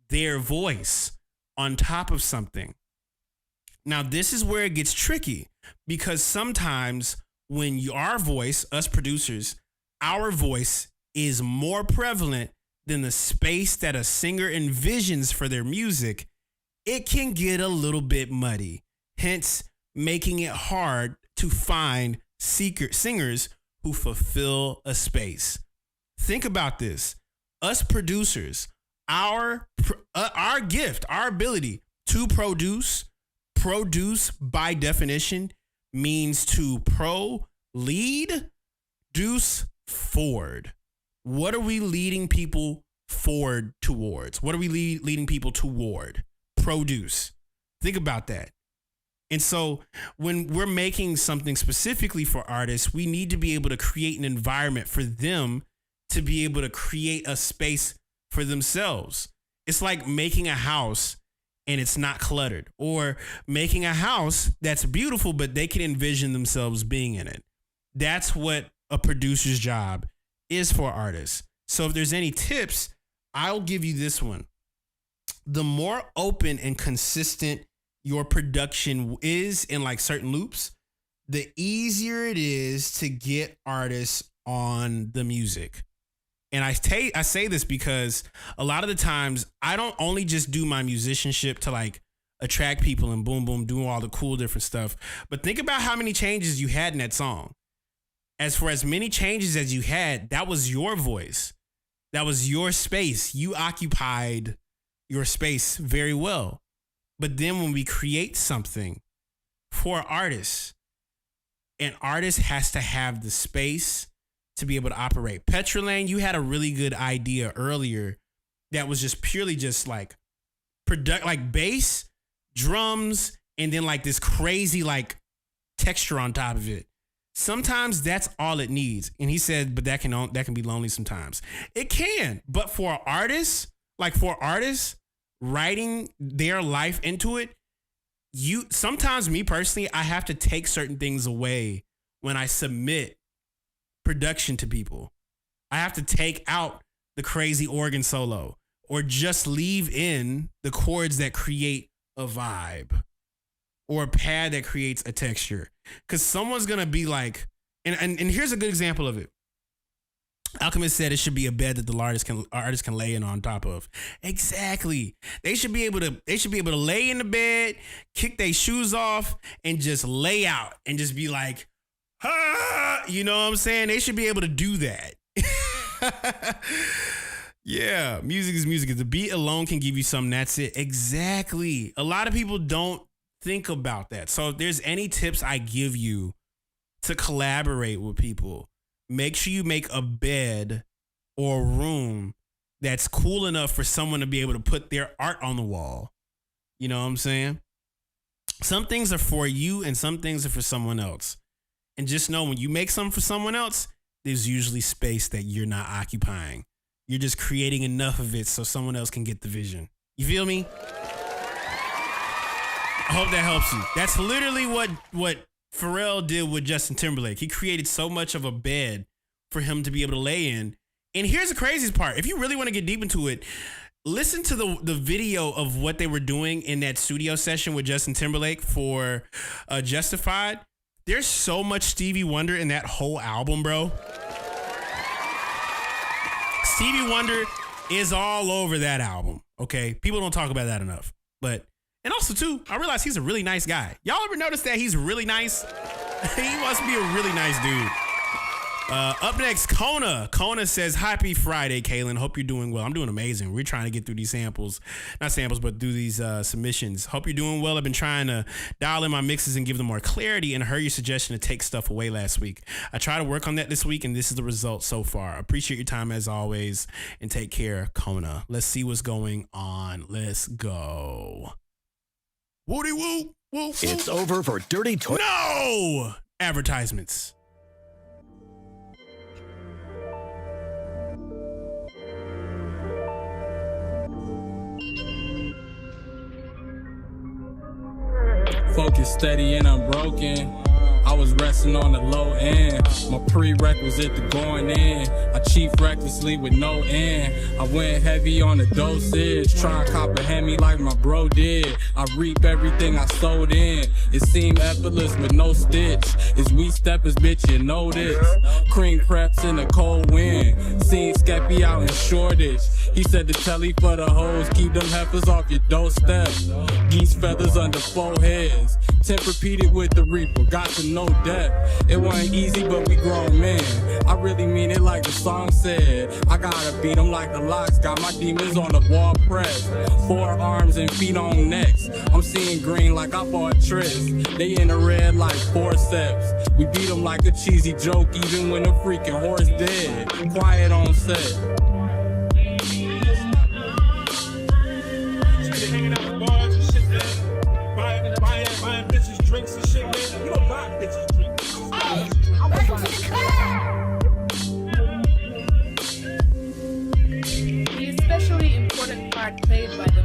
their voice on top of something. Now, this is where it gets tricky, because sometimes when our voice, us producers, our voice is more prevalent than the space that a singer envisions for their music, it can get a little bit muddy, hence making it hard to find singers who fulfill a space. Think about this. Us producers, our gift, our ability to produce by definition means to lead, deuce, forward. What are we leading people forward towards? What are we leading people toward? Produce. Think about that. And so when we're making something specifically for artists, we need to be able to create an environment for them to be able to create a space for themselves. It's like making a house and it's not cluttered, or making a house that's beautiful, but they can envision themselves being in it. That's what a producer's job is for artists. So if there's any tips, I'll give you this one. The more open and consistent your production is in like certain loops, the easier it is to get artists on the music. And I say this because a lot of the times I don't only just do my musicianship to like attract people and boom, boom, do all the cool different stuff. But think about how many changes you had in that song. As for as many changes as you had, that was your voice. That was your space. You occupied your space very well. But then when we create something for artists, an artist has to have the space to be able to operate. Petrolane, you had a really good idea earlier that was just purely just like like bass, drums, and then like this crazy like texture on top of it. Sometimes that's all it needs. And he said, but that can be lonely sometimes. It can, but for artists, writing their life into it, sometimes me personally, I have to take certain things away when I submit production to people. I have to take out the crazy organ solo or just leave in the chords that create a vibe or a pad that creates a texture. Because someone's going to be like, and here's a good example of it. Alchemist said it should be a bed that the artist can lay in on top of. Exactly. They should be able to lay in the bed, kick their shoes off, and just lay out and just be like, ah, you know what I'm saying? They should be able to do that. Yeah, music is music. If the beat alone can give you something, that's it. Exactly. A lot of people don't think about that. So if there's any tips I give you to collaborate with people, make sure you make a bed or a room that's cool enough for someone to be able to put their art on the wall. You know what I'm saying? Some things are for you and some things are for someone else. And just know when you make something for someone else, there's usually space that you're not occupying. You're just creating enough of it so someone else can get the vision. You feel me? I hope that helps you. That's literally what Pharrell did with Justin Timberlake. He created so much of a bed for him to be able to lay in, And here's the craziest part. If you really want to get deep into it, listen to the video of what they were doing in that studio session with Justin Timberlake for Justified. There's so much Stevie Wonder in that whole album, bro. Stevie Wonder is all over that album, okay? People don't talk about that enough. But, and also, too, I realize he's a really nice guy. Y'all ever notice that he's really nice? He must be a really nice dude. Up next, Kona. Kona says, happy Friday, Kaelin. Hope you're doing well. I'm doing amazing. We're trying to get through these not samples, but through these submissions. Hope you're doing well. I've been trying to dial in my mixes and give them more clarity, and heard your suggestion to take stuff away last week. I tried to work on that this week, and this is the result so far. Appreciate your time as always, and take care, Kona. Let's see what's going on. Let's go. Woody woo, woo, woo. It's over for Dirty Toy. No! Advertisements. Focus steady and unbroken. I was resting on the low end. My prerequisite to going in. I chief recklessly with no end. I went heavy on the dosage. Try and comprehend me like my bro did. I reap everything I sowed in. It seemed effortless with no stitch. It's we steppers, bitch, you know this. Cream crepes in the cold wind. Seen Skeppy out in shortage. He said to telly for the hoes, keep them heifers off your doorstep. Geese feathers under foreheads. Tempur-Pedic with the Reaper, got to know depth. It wasn't easy, but we grown men. I really mean it like the song said. I gotta beat them like the locks. Got my demons on the wall press. 4 arms and feet on necks. I'm seeing green like I bought Tris. They in the red like forceps. We beat them like a cheesy joke, even when the freaking horse dead. Quiet on set. Hanging out the bars and shit, man. Buying bitches drinks and shit, man. You don't buy bitches drinks. The especially important part played by the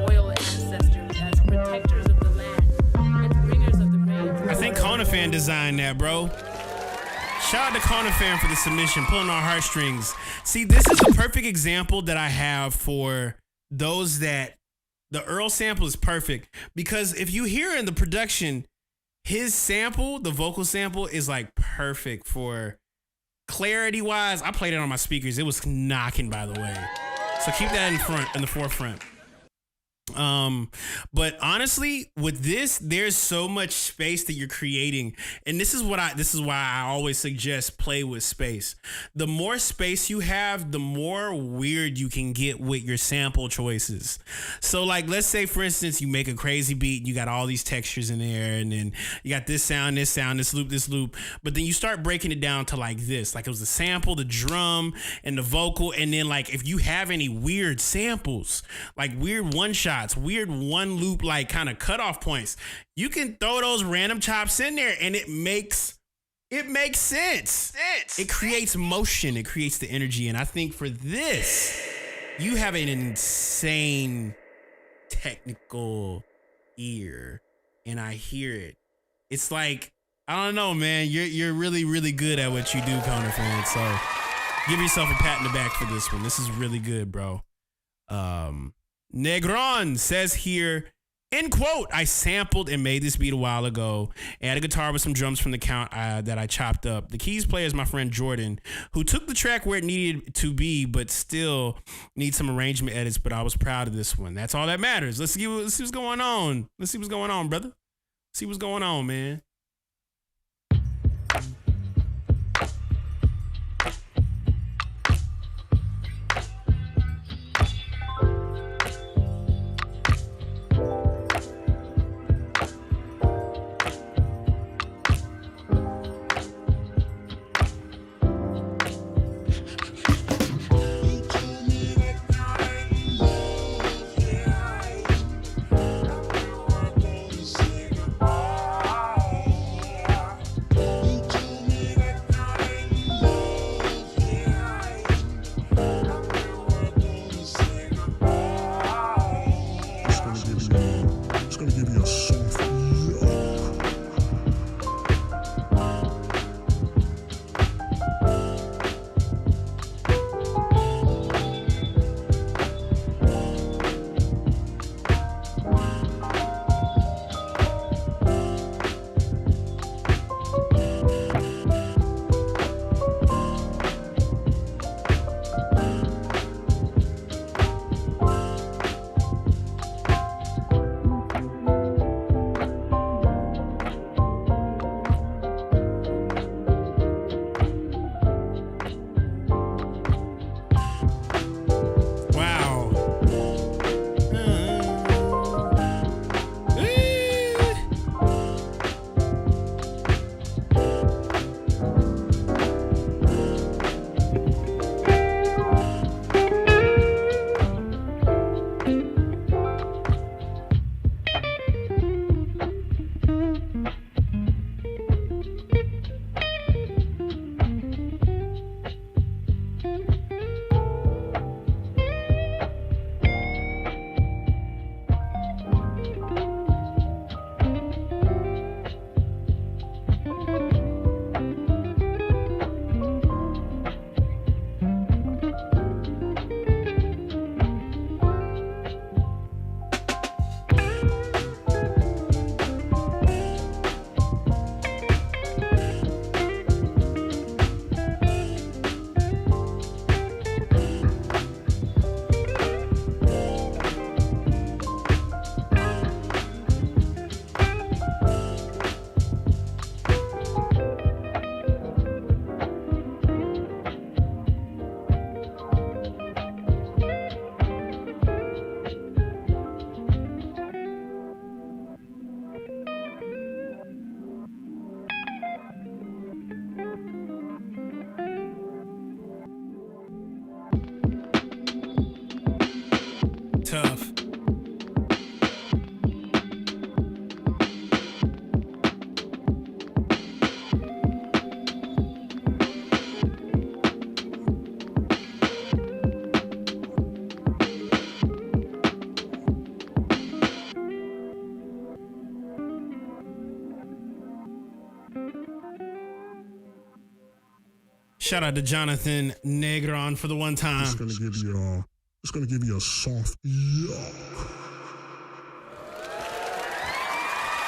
royal ancestors as protectors of the land and bringers of the rain. I think Kona Fan designed that, bro. Shout out to Kona Fan for the submission, pulling on heartstrings. See, this is a perfect example that I have for those that the Earl sample is perfect, because if you hear in the production, his sample, the vocal sample, is like perfect for clarity wise. I played it on my speakers. It was knocking, by the way. So keep that in the forefront. But honestly, with this, there's so much space that you're creating, and this is why I always suggest play with space. The more space you have, the more weird you can get with your sample choices. So like, let's say for instance, you make a crazy beat, you got all these textures in there, and then you got this sound, this loop, but then you start breaking it down to like this, like it was the sample, the drum, and the vocal, and then like if you have any weird samples, like weird one shots, weird one loop, like kind of cutoff points, you can throw those random chops in there and it makes sense. It creates motion, it creates the energy. And I think for this, you have an insane technical ear, and I hear it. It's like, I don't know, man, you're really, really good at what you do, Kona Fan. So give yourself a pat in the back for this one. This is really good, bro. Negron says here, end quote, I sampled and made this beat a while ago. I had a guitar with some drums from the count that I chopped up. The keys player is my friend Jordan, who took the track where it needed to be, but still needs some arrangement edits, but I was proud of this one. That's all that matters. Let's see what's going on. Let's see what's going on, brother. See what's going on, man. tough. Shout out to Jonathan Negron for the one time. It's gonna give you a soft yuck.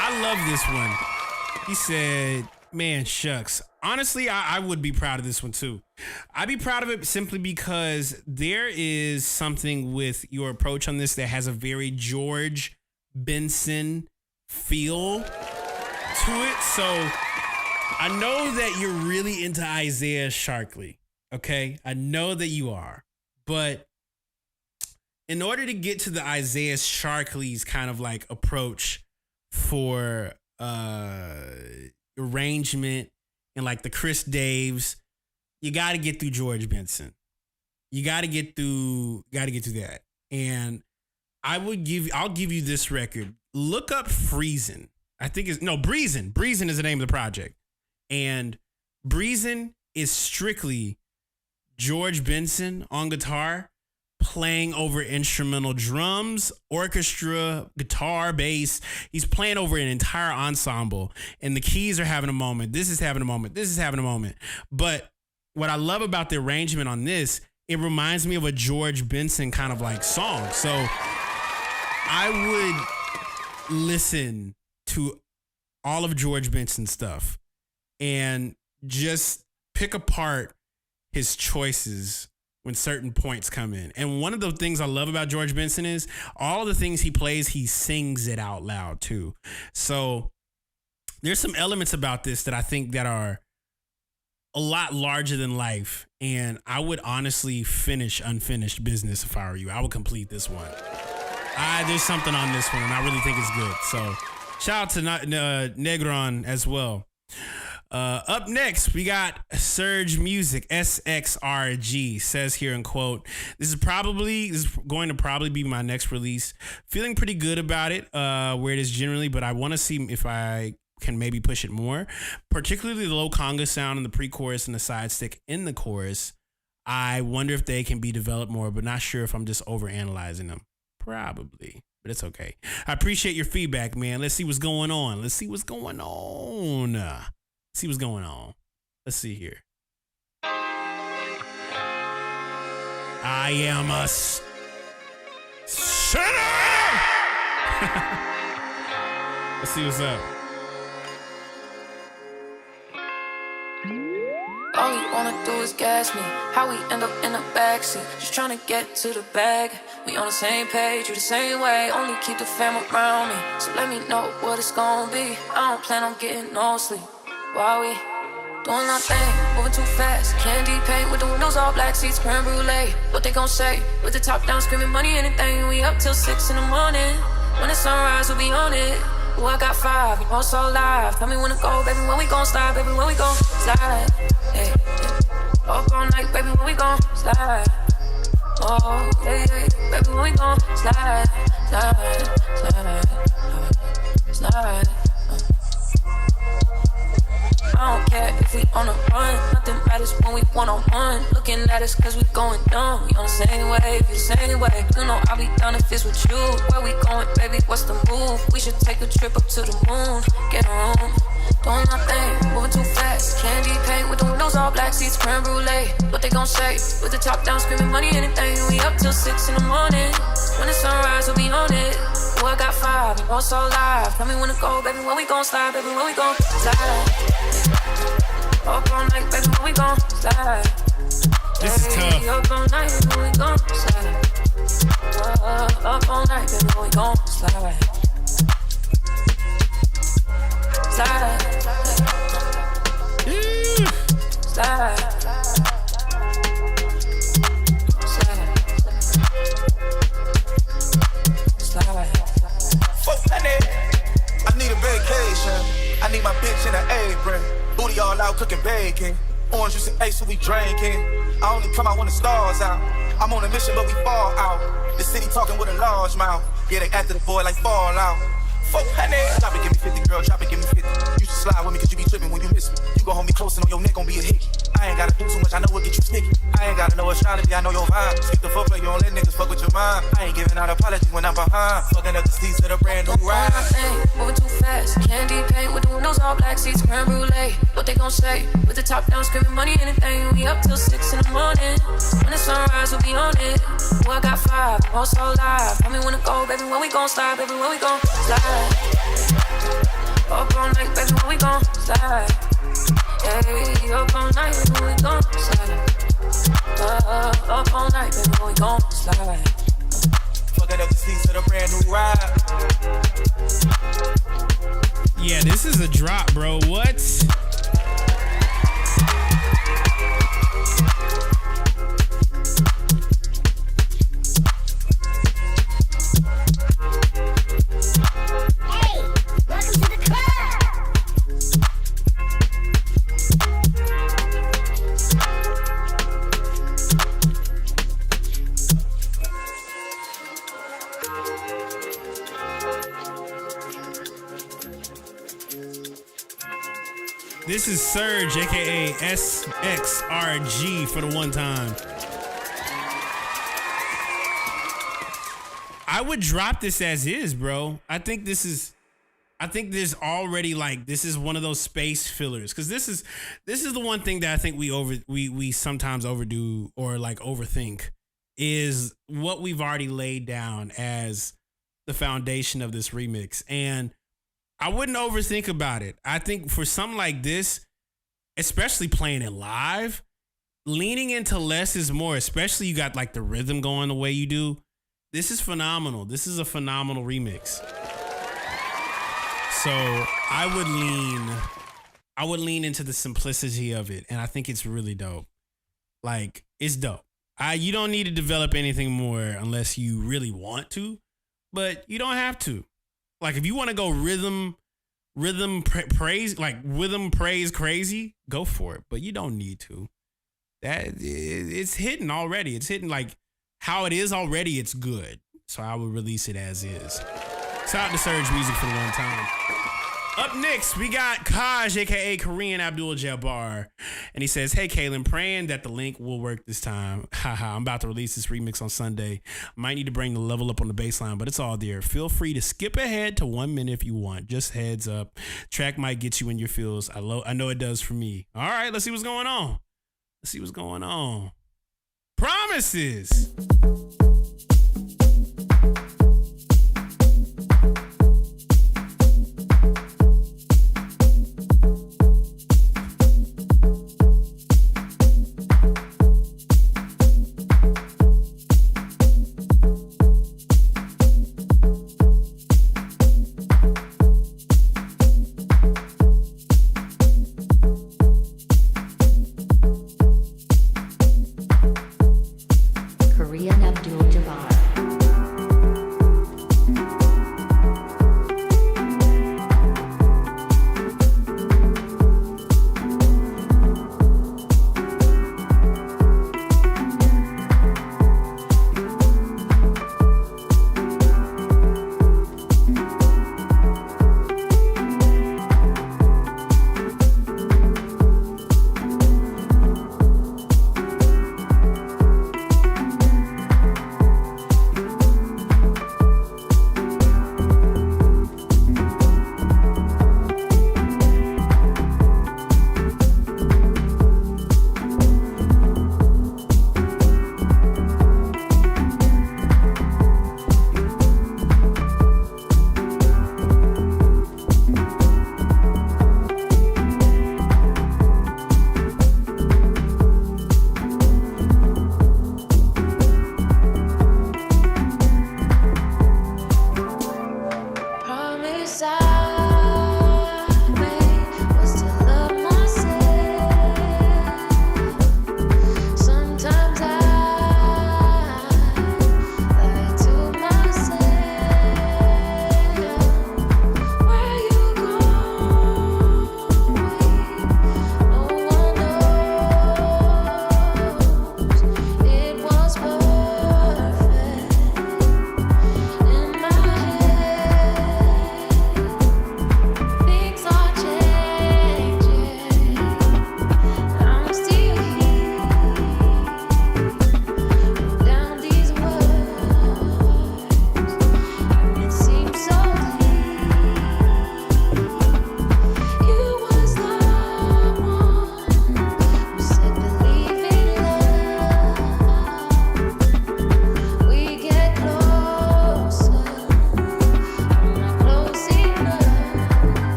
I love this one. He said, man, shucks. Honestly, I would be proud of this one too. I'd be proud of it simply because there is something with your approach on this that has a very George Benson feel to it. So I know that you're really into Isaiah Sharkley, okay? I know that you are. But in order to get to the Isaiah Sharkley's kind of like approach for arrangement and like the Chris Daves, you got to get through George Benson. You got to get through that. And I'll give you this record. Look up Breezin'. Breezin' is the name of the project. And Breezin' is strictly George Benson on guitar, playing over instrumental drums, orchestra, guitar, bass. He's playing over an entire ensemble, and the keys are having a moment. This is having a moment. This is having a moment. But what I love about the arrangement on this, it reminds me of a George Benson kind of like song. So I would listen to all of George Benson's stuff and just pick apart his choices when certain points come in. And one of the things I love about George Benson is all of the things he plays, he sings it out loud too. So there's some elements about this that I think that are a lot larger than life. And I would honestly finish Unfinished Business if I were you. I would complete this one. There's something on this one and I really think it's good. So shout out to Negron as well. Up next, we got Surge Music, SXRG, says here in quote, this is going to probably be my next release. Feeling pretty good about it, where it is generally, but I want to see if I can maybe push it more, particularly the low conga sound in the pre-chorus and the side stick in the chorus. I wonder if they can be developed more, but not sure if I'm just overanalyzing them. Probably, but it's okay. I appreciate your feedback, man. Let's see what's going on. Let's see what's going Let's see here. I am a sinner. Let's see what's up. All you wanna do is gas me. How we end up in the backseat, just trying to get to the bag. We on the same page, you the same way. Only keep the fam around me, so let me know what it's gonna be. I don't plan on getting no sleep while we doing our thing, moving too fast. Candy paint with the windows all black, seats creme brulee. What they gon' say? With the top down, screaming money, anything. We up till 6 in the morning. When the sunrise, we'll be on it. Ooh, I got 5, you know it's all live. Tell me when to go, baby, when we gon' slide, baby, when we gon' slide. Hey, yeah. Up all night, baby, when we gon' slide. Oh, yeah, yeah, baby, when we gon' slide, slide, slide, slide. I don't care if we on a run, nothing matters when we one-on-one. Looking at us cause we going dumb. We on the same wave, the same way. You know I'll be down if it's with you. Where we going, baby, what's the move? We should take a trip up to the moon. Get a room, doing our thing, moving too fast. Candy paint with the windows all black, seats creme brulee. What they gon' say? With the top down, screaming money, anything. We up till 6 in the morning. When the sunrise, we'll be on it. Ooh, I got 5, you know it's all live. Tell me when to go, baby, when we gon' slide, baby, when we gon' slide. Up all night, baby, when we gon' slide. This is tough. Up all night, when we gon' slide. Up all night, baby, when we gon' slide. Slide. Slide. I need a vacation. I need my bitch in an apron. Booty all out cooking bacon. Orange juice and Hey, so we drinking. I only come out when the stars out. I'm on a mission, but we fall out. The city talking with a large mouth. Yeah, they after the boy like Fallout. 400. Drop it, give me 50, girl. Drop it, give me 50. You should slide with me, cause you be tripping when you miss me. You gon' hold me close and on your neck gon' be a hickey. I ain't gotta do too much, I know what get you sticky. I ain't gotta know astrology, I know your vibe. Skip the foreplay, you don't let niggas fuck with your mind. I ain't giving out apologies when I'm behind. Fucking up the seats of the brand new ride. Moving too fast, candy paint with the windows all black, seats creme brulee. What they gon' say? With the top down, screaming money, anything. We up till 6 in the morning. When the sunrise, we'll be on it. Boy, I got 5, I'm also live. Tell me when to go, baby, when we gon' slide, baby, when we gon' slide. Up all night, baby, when we gon' slide. Hey, up all night, baby, when we gon' slide. Up all night, baby, when we gon' slide. Fucking up the seats of the brand new ride. Yeah, this is a drop, bro. What? This is Surge, aka SXRG for the one time. I would drop this as is, bro. I think there's already like, this is one of those space fillers. Cause this is the one thing that I think we sometimes overdo or like overthink is what we've already laid down as the foundation of this remix. And I wouldn't overthink about it. I think for something like this, especially playing it live, leaning into less is more, especially you got like the rhythm going the way you do. This is phenomenal. This is a phenomenal remix. So I would lean into the simplicity of it. And I think it's really dope. Like, it's dope. You don't need to develop anything more unless you really want to, but you don't have to. Like, if you want to go rhythm praise crazy, go for it. But you don't need to. It's hitting already. It's hitting like how it is already. It's good. So I would release it as is. Shout out to Surge Music for the one time. Up next, we got Kaj, aka Korean Abdul-Jabbar. And he says, hey, Kaelin, praying that the link will work this time. Haha, I'm about to release this remix on Sunday. Might need to bring the level up on the bass line, but it's all there. Feel free to skip ahead to 1 minute if you want. Just heads up. Track might get you in your feels. I know it does for me. All right, let's see what's going on. Promises. Korean Abdul-Jabbar.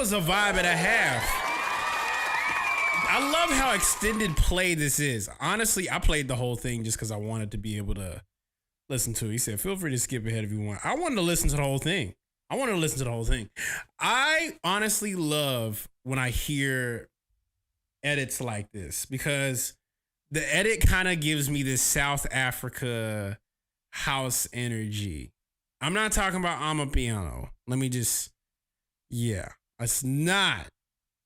was a vibe and a half. I love how extended play this is. Honestly, I played the whole thing just because I wanted to be able to listen to it. He said, feel free to skip ahead if you want. I wanted to listen to the whole thing. I honestly love when I hear edits like this because the edit kind of gives me this South Africa house energy. I'm not talking about I'm a piano. It's not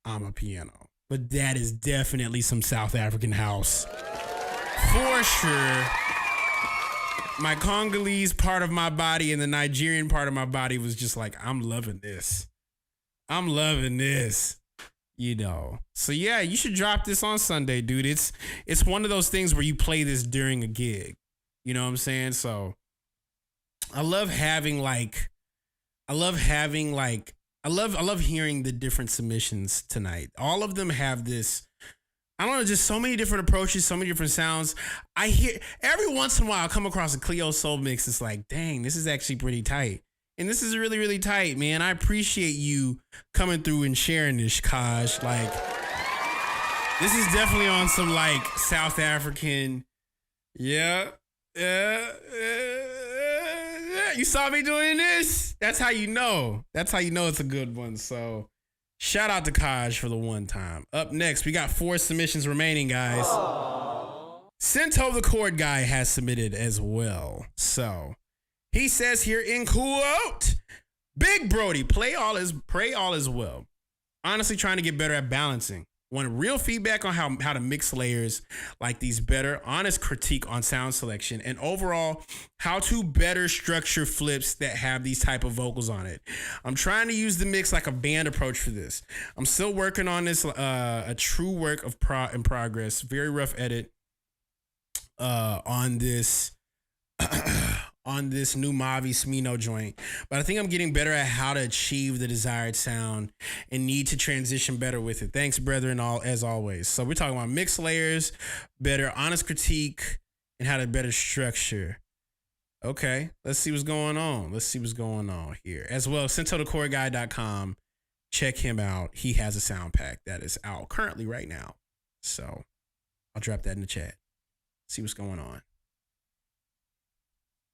I'm a piano, but that is definitely some South African house for sure. My Congolese part of my body and the Nigerian part of my body was just like, I'm loving this. You know. So yeah, you should drop this on Sunday, dude. It's one of those things where you play this during a gig. You know what I'm saying? So I love hearing the different submissions tonight. All of them have this, I don't know, just so many different approaches, so many different sounds. I hear every once in a while I come across a Cleo Soul mix. It's like, dang, this is actually pretty tight. And this is really, really tight, man. I appreciate you coming through and sharing this, Kaj. Like, this is definitely on some like South African. Yeah. You saw me doing this? That's how you know. It's a good one. So shout out to Kaj for the one time. Up next, we got 4 submissions remaining, guys. Cento the Chord Guy has submitted as well. So he says here in quote, Big Brody, pray all is well. Honestly, trying to get better at balancing. Want real feedback on how to mix layers like these better, honest critique on sound selection, and overall how to better structure flips that have these type of vocals on it. I'm trying to use the mix like a band approach for this. I'm still working on this, a true work of in progress. Very rough edit on this on this new Mavi Smino joint, but I think I'm getting better at how to achieve the desired sound and need to transition better with it. Thanks, brethren, as always. So we're talking about mix layers, better honest critique, and how to better structure. Okay, let's see what's going on. Here. As well, CentoTheCoreGuy.com. Check him out. He has a sound pack that is out currently right now. So I'll drop that in the chat. See what's going on.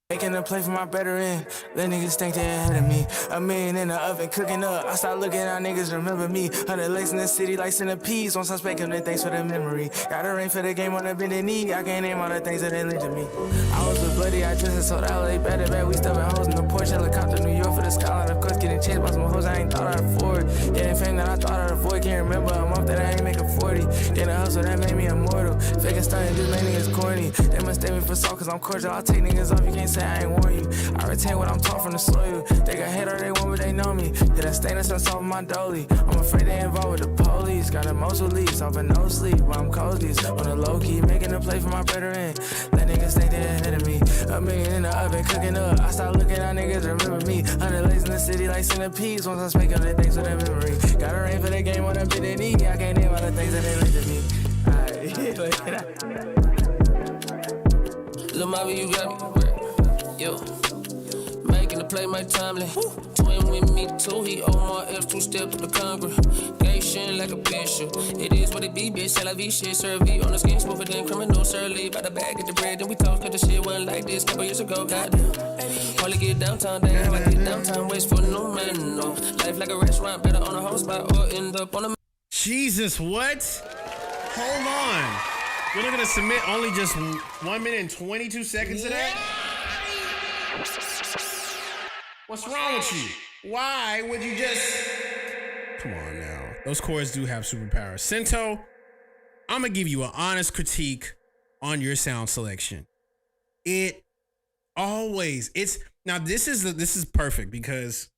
Making a play for my better end. Let niggas think they ahead of me. A million in the oven cooking up. I start looking at niggas remember me. 100 legs in the city like centipedes. Once I spank them, then thanks for the memory. Got a ring for the game on the bended knee. I can't name all the things that they linked to me. I was with Bloody, I just sold LA better. We stuffing hoes in the Porsche helicopter. New York for the skyline. Of course, getting chased by some hoes I ain't thought I'd afford. Getting fame that I thought I'd avoid. Can't remember a month that I ain't making 40. Getting a hustle that made me immortal. Faking stunning, just made niggas corny. They mistake me for salt cause I'm cordial. I'll take niggas off, you can't say I ain't warn you. I retain what I'm taught from the soil. They got hate or they want, but they know me. Hit a stain that's on top of my dolly. I'm afraid they involved with the police. Got a most release off of no sleep while I'm cozies. On the low key, making a play for my better end. Let niggas think they ahead of me. A million in the oven cooking up. I start looking at niggas remember me. 100 legs in the city like centipedes. Once I speak up, they thanks for their memory. Got a ring for the game on a bit of knee. I can't name all the things that they linked to me. Lil' Mavi, you got me. Yo, making the play my timely. Twin with me too, he owe more F, 2 step to the congregation like a bishop. It is what it be, bitch, c'est la vie, shit, survey on the skin, smoother than criminal, surly. By the bag, get the bread, then we talk, cause the shit wasn't like this couple years ago, goddamn. Only get downtown, damn, how I get downtown, waste for no man, no. Life like a restaurant, better on a whole spot or end up on a... Jesus, what? Hold on. You're not gonna submit only just 1 minute and 22 seconds of that? What's wrong with you? Why would you just... Come on now. Those chords do have superpowers. Cento, I'm gonna give you an honest critique on your sound selection. It always... Now this is perfect because...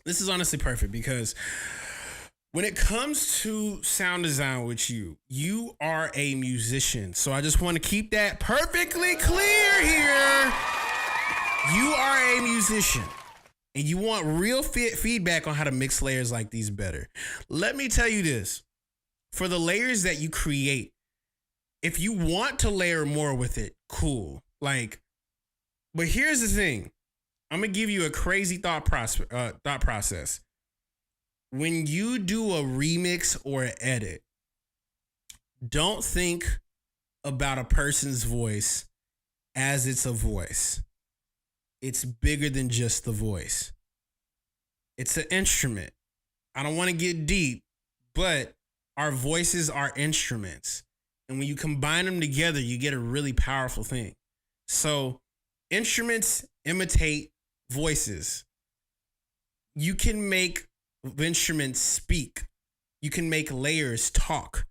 This is honestly perfect because when it comes to sound design with you, you are a musician. So I just want to keep that perfectly clear here. You are a musician and you want real feedback on how to mix layers like these better. Let me tell you this. For the layers that you create, if you want to layer more with it, cool. But here's the thing. I'm going to give you a crazy thought process. when you do a remix or an edit, don't think about a person's voice as it's a voice. It's bigger than just the voice. It's an instrument. I don't want to get deep, but our voices are instruments. And when you combine them together, you get a really powerful thing. So instruments imitate voices. You can make instruments speak. You can make layers talk.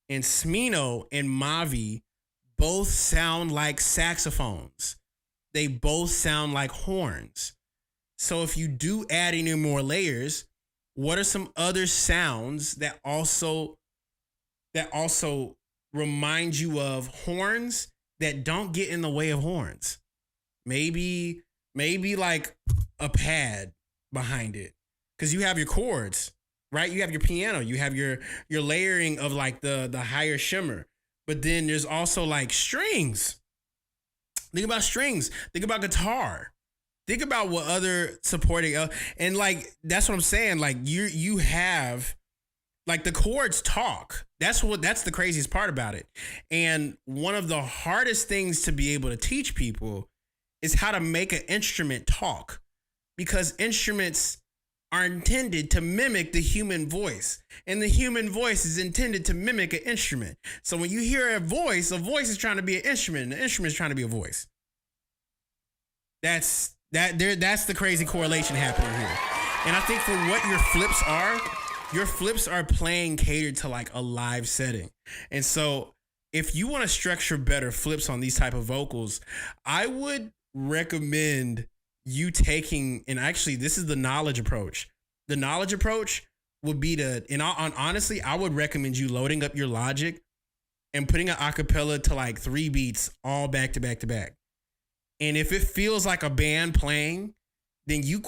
And Smino and Mavi both sound like saxophones. They both sound like horns. So if you do add any more layers, what are some other sounds that also remind you of horns that don't get in the way of horns? Maybe like a pad behind it, because you have your chords, right? You have your piano, you have your layering of like the higher shimmer, but then there's also like strings. Think about strings. Think about guitar. Think about what other supporting, and like that's what I'm saying. Like you have, like, the chords talk. That's the craziest part about it. And one of the hardest things to be able to teach people is how to make an instrument talk, because instruments are intended to mimic the human voice, and the human voice is intended to mimic an instrument. So when you hear a voice is trying to be an instrument, and the instrument is trying to be a voice. That's the crazy correlation happening here. And I think for what your flips are playing catered to like a live setting. And so if you want to structure better flips on these type of vocals, I would recommend you taking, and actually this is the knowledge approach. The knowledge approach would be honestly, I would recommend you loading up your Logic and putting an acapella to like 3 beats all back to back to back. And if it feels like a band playing, then you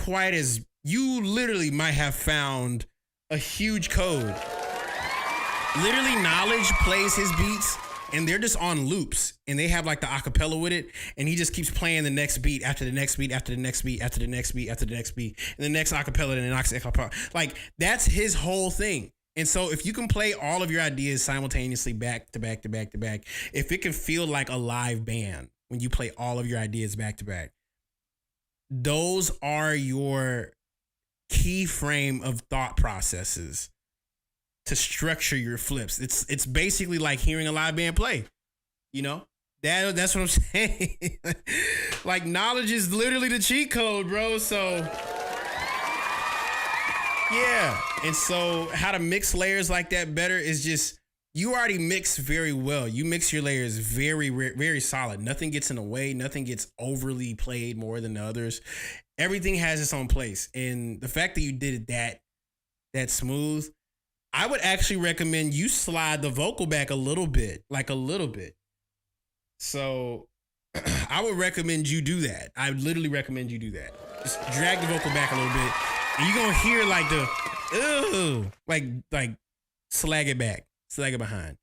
literally might have found a huge code. Literally, Knowledge plays his beats and they're just on loops, and they have like the acapella with it, and he just keeps playing the next beat after the next beat after the next beat after the next beat after the next beat, and the next acapella and the next acapella. Like, that's his whole thing. And so if you can play all of your ideas simultaneously back to back to back to back, if it can feel like a live band when you play all of your ideas back to back, those are your key frame of thought processes to structure your flips. It's basically like hearing a live band play, you know? That's what I'm saying. Like, knowledge is literally the cheat code, bro. So yeah. And so how to mix layers like that better is just, you already mix very well. You mix your layers very, very solid. Nothing gets in the way. Nothing gets overly played more than the others. Everything has its own place. And the fact that you did it that smooth, I would actually recommend you slide the vocal back a little bit. So I would recommend you do that. I would literally recommend you do that. Just drag the vocal back a little bit, and you're going to hear like like slag it back. Slag it behind.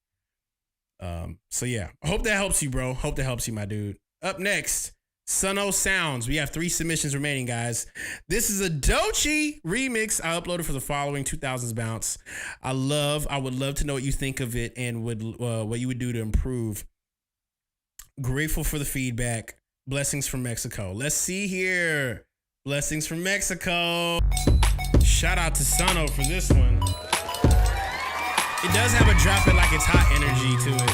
So yeah, I hope that helps you, bro. Hope that helps you, my dude. Up next, Suno Sounds. We have 3 submissions remaining, guys. This is a Doechii remix I uploaded for the following 2000s bounce. I would love to know what you think of it and what you would do to improve. Grateful for the feedback. Blessings from Mexico. Let's see here. Blessings from Mexico. Shout out to Suno for this one. It does have a drop it like it's hot energy to it.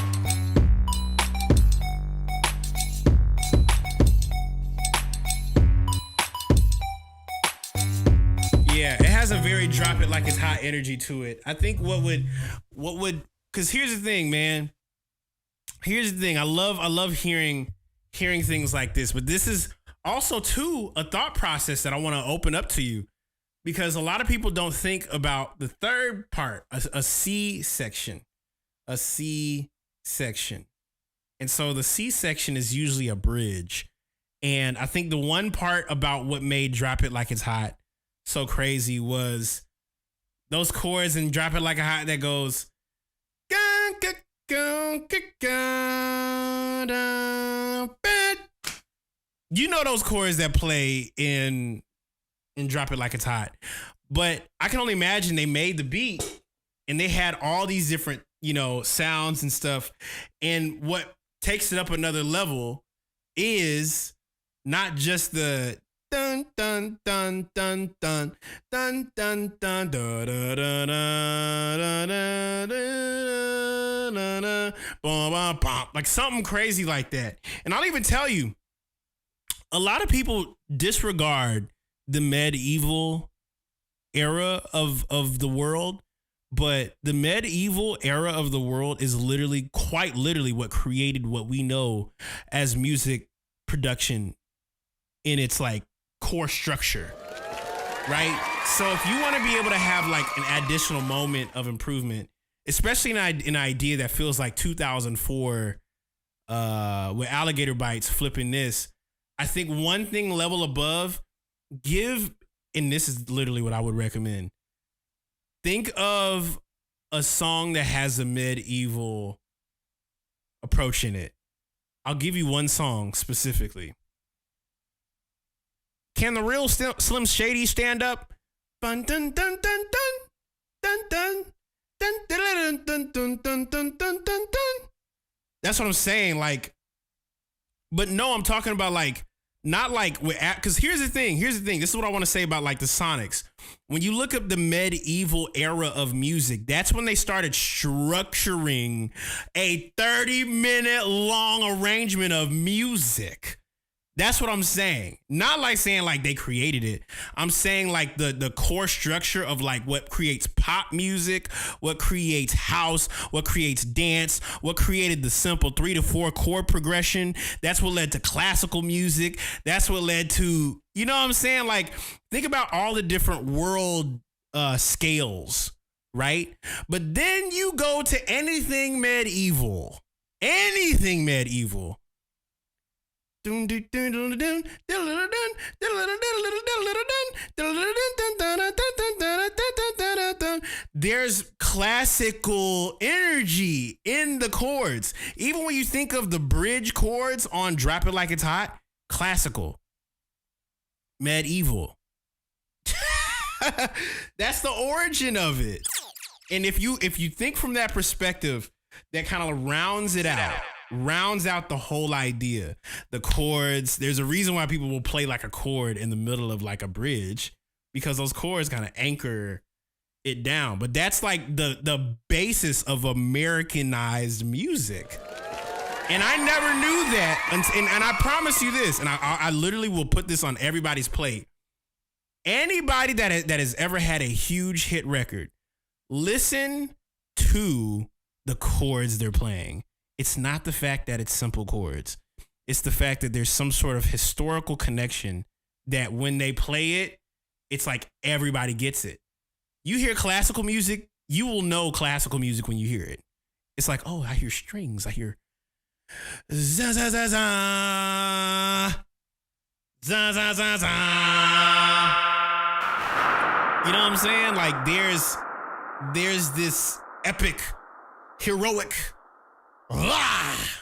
Yeah, it has a very drop it like it's hot energy to it. I think what would, because here's the thing, man. Here's the thing. I love hearing things like this, but this is also too a thought process that I want to open up to you. Because a lot of people don't think about the third part, a C section. And so the C section is usually a bridge. And I think the one part about what made Drop It Like It's Hot so crazy was those chords in Drop It Like It's Hot that goes, you know, those chords that play in Drop It Like It's Hot. But I can only imagine they made the beat and they had all these different, sounds and stuff. And what takes it up another level is not just the dun dun dun dun dun dun dun dun da da da da da da, like something crazy like that. And I'll even tell you, a lot of people disregard the medieval era of the world, but the medieval era of the world is quite literally what created what we know as music production in its like core structure, right? So if you want to be able to have like an additional moment of improvement, especially in an idea that feels like 2004 with Alligator Bites flipping this, I think one thing level above, and this is literally what I would recommend, think of a song that has a medieval approach in it. I'll give you one song specifically. Can the real Slim Shady stand up? Dun dun dun dun dun dun dun dun dun dun dun dun dun dun dun. That's what I'm saying. Like, but no, I'm talking about like not like because here's the thing. This is what I want to say about like the Sonics. When you look up the medieval era of music, that's when they started structuring a 30-minute long arrangement of music. That's what I'm saying. Not like saying like they created it. I'm saying like the core structure of like what creates pop music, what creates house, what creates dance, what created the simple 3 to 4 chord progression. That's what led to classical music. That's what led to, you know what I'm saying? Like think about all the different world scales, right? But then you go to anything medieval. There's classical energy in the chords. Even when you think of the bridge chords on Drop It Like It's Hot, classical, medieval. That's the origin of it. And if you think from that perspective, that kind of rounds out the whole idea. The chords, there's a reason why people will play like a chord in the middle of like a bridge, because those chords kind of anchor it down. But that's like the basis of Americanized music. And I never knew that. And I promise you this, and I literally will put this on everybody's plate. Anybody that has ever had a huge hit record, listen to the chords they're playing. It's not the fact that it's simple chords. It's the fact that there's some sort of historical connection that when they play it, it's like everybody gets it. You hear classical music, you will know classical music when you hear it. It's like, oh, I hear strings. I hear za za za za za za za za. You know what I'm saying? Like there's this epic, heroic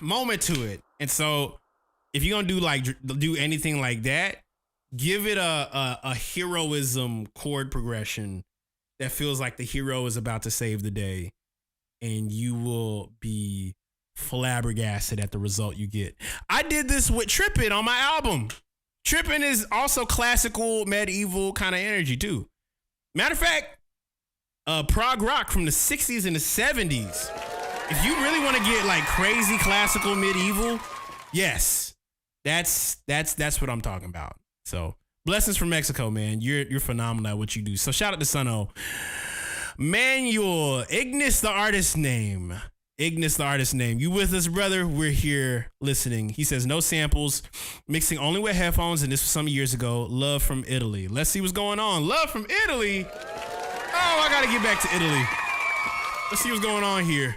moment to it. And so if you're gonna do anything like that, give it a heroism chord progression that feels like the hero is about to save the day, and you will be flabbergasted at the result you get. I did this with Trippin' on my album. Trippin' is also classical medieval kind of energy too. Matter of fact, prog rock from the 60s and the 70s. If you really want to get like crazy classical medieval, yes, that's what I'm talking about. So blessings from Mexico, man. You're phenomenal at what you do. So shout out to Sunno. Manuel, Ignis the artist name. You with us, brother? We're here listening. He says no samples, mixing only with headphones, and this was some years ago. Love from Italy. Let's see what's going on. Love from Italy. Oh, I gotta get back to Italy. Let's see what's going on here.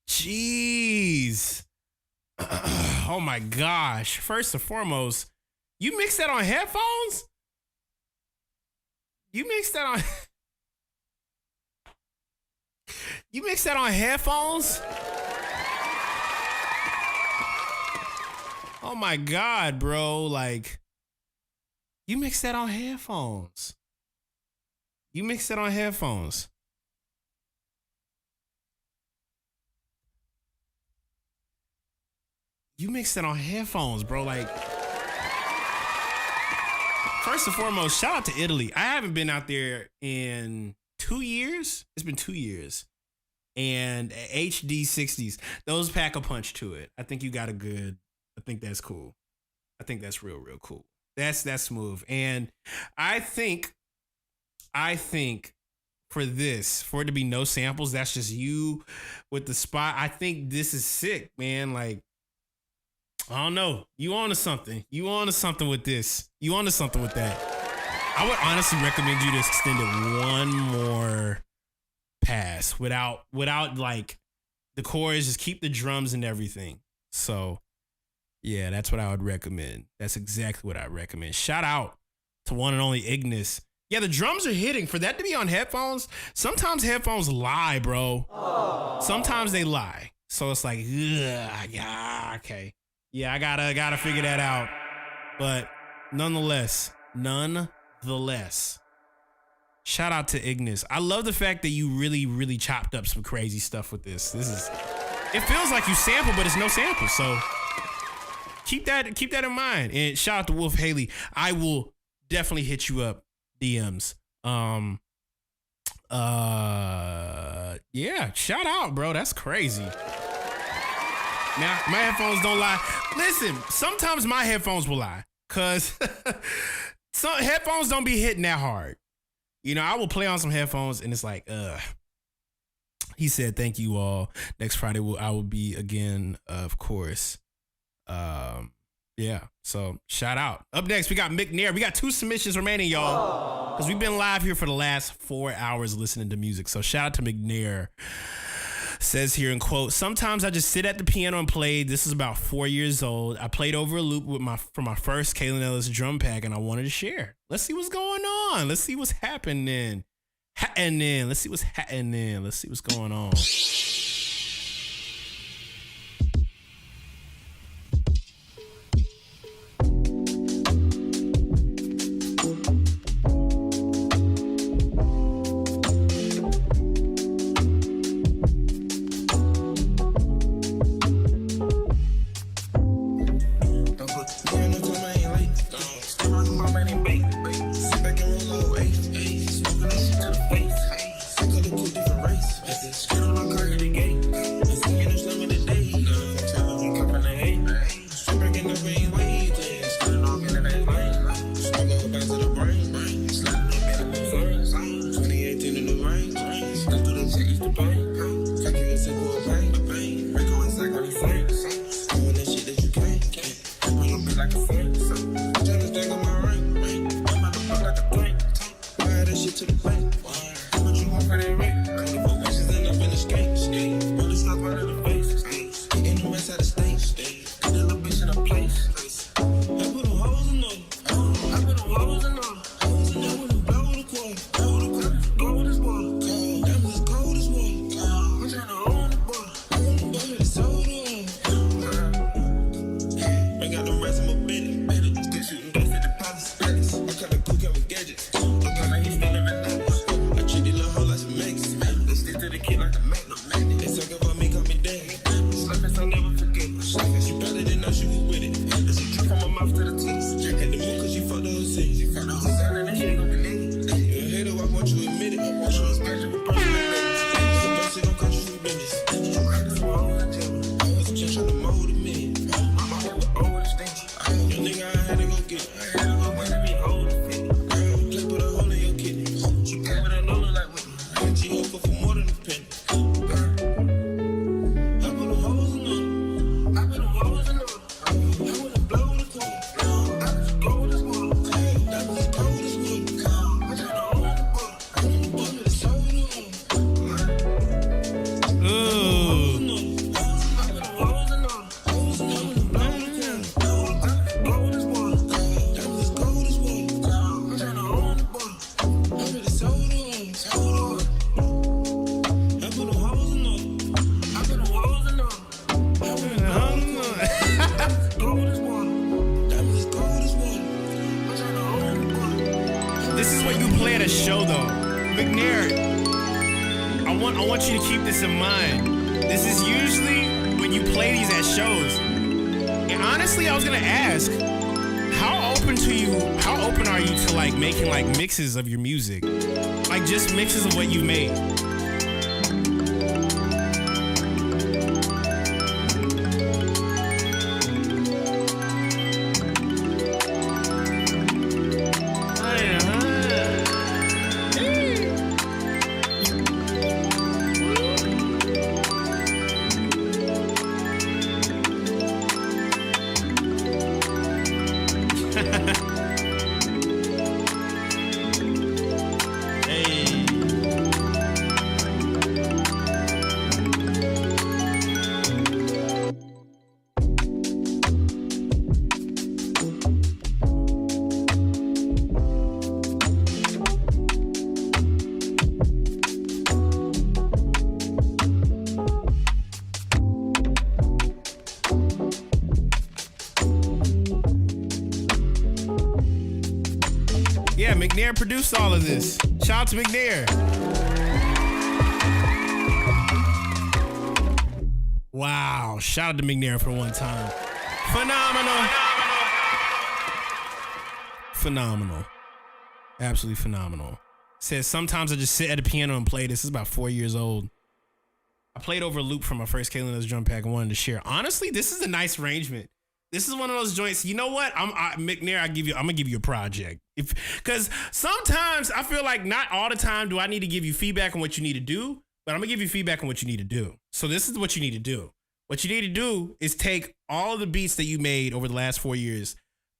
Jeez. Oh my gosh. First and foremost, you mix that on headphones? You mix that on headphones? Oh my God, bro. Like, you mix that on headphones. You mix that on headphones. You mix that on headphones, bro. Like, first and foremost, shout out to Italy. I haven't been out there in 2 years. It's been 2 years. And HD 60s, those pack a punch to it. I think you got a good, I think that's cool. I think that's real cool. That's smooth. And I think for it to be no samples, that's just you with the spot. I think this is sick, man. Like, I don't know. You on to something. You on to something with this. You on to something with that. I would honestly recommend you to extend it one more pass without like the chorus. Just keep the drums and everything. So yeah, that's what I would recommend. That's exactly what I recommend. Shout out to one and only Ignis. Yeah, the drums are hitting. For that to be on headphones, sometimes headphones lie, bro. Aww. Sometimes they lie. So it's like, yeah, okay. Yeah, I gotta figure that out. But nonetheless, shout out to Ignis. I love the fact that you really, really chopped up some crazy stuff with this. It feels like you sample, but it's no sample. So keep that in mind. And shout out to Wolf Haley. I will definitely hit you up DMs. Yeah, shout out, bro. That's crazy. Now, my headphones don't lie. Listen, sometimes my headphones will lie because some headphones don't be hitting that hard. You know, I will play on some headphones and it's like, He said, thank you all. Next Friday I will be again, of course. Yeah, so shout out. Up next, we got McNair. We got 2 submissions remaining, y'all, because we've been live here for the last 4 hours listening to music. So shout out to McNair. Says here in quote, sometimes I just sit at the piano and play. This is about 4 years old. I played over a loop for my first Kaelin Ellis drum pack, and I wanted to share. Let's see what's going on. Let's see what's happening. Let's see what's happening. Let's see what's going on. want you to keep this in mind. This is usually when you play these at shows. And honestly, I was gonna ask, how open are you to like making like mixes of your music? Like just mixes of what you've made. Yeah, McNair produced all of this. Shout out to McNair. Wow, shout out to McNair for one time. Phenomenal. Absolutely phenomenal. Says, sometimes I just sit at the piano and play. This is about 4 years old. I played over a loop from my first Kaelin Ellis drum pack and wanted to share. Honestly, this is a nice arrangement. This is one of those joints. You know what? McNair, I'm gonna give you a project. Because sometimes I feel like not all the time do I need to give you feedback on what you need to do, but I'm gonna give you feedback on what you need to do. So this is what you need to do. What you need to do is take all of the beats that you made over the last 4 years,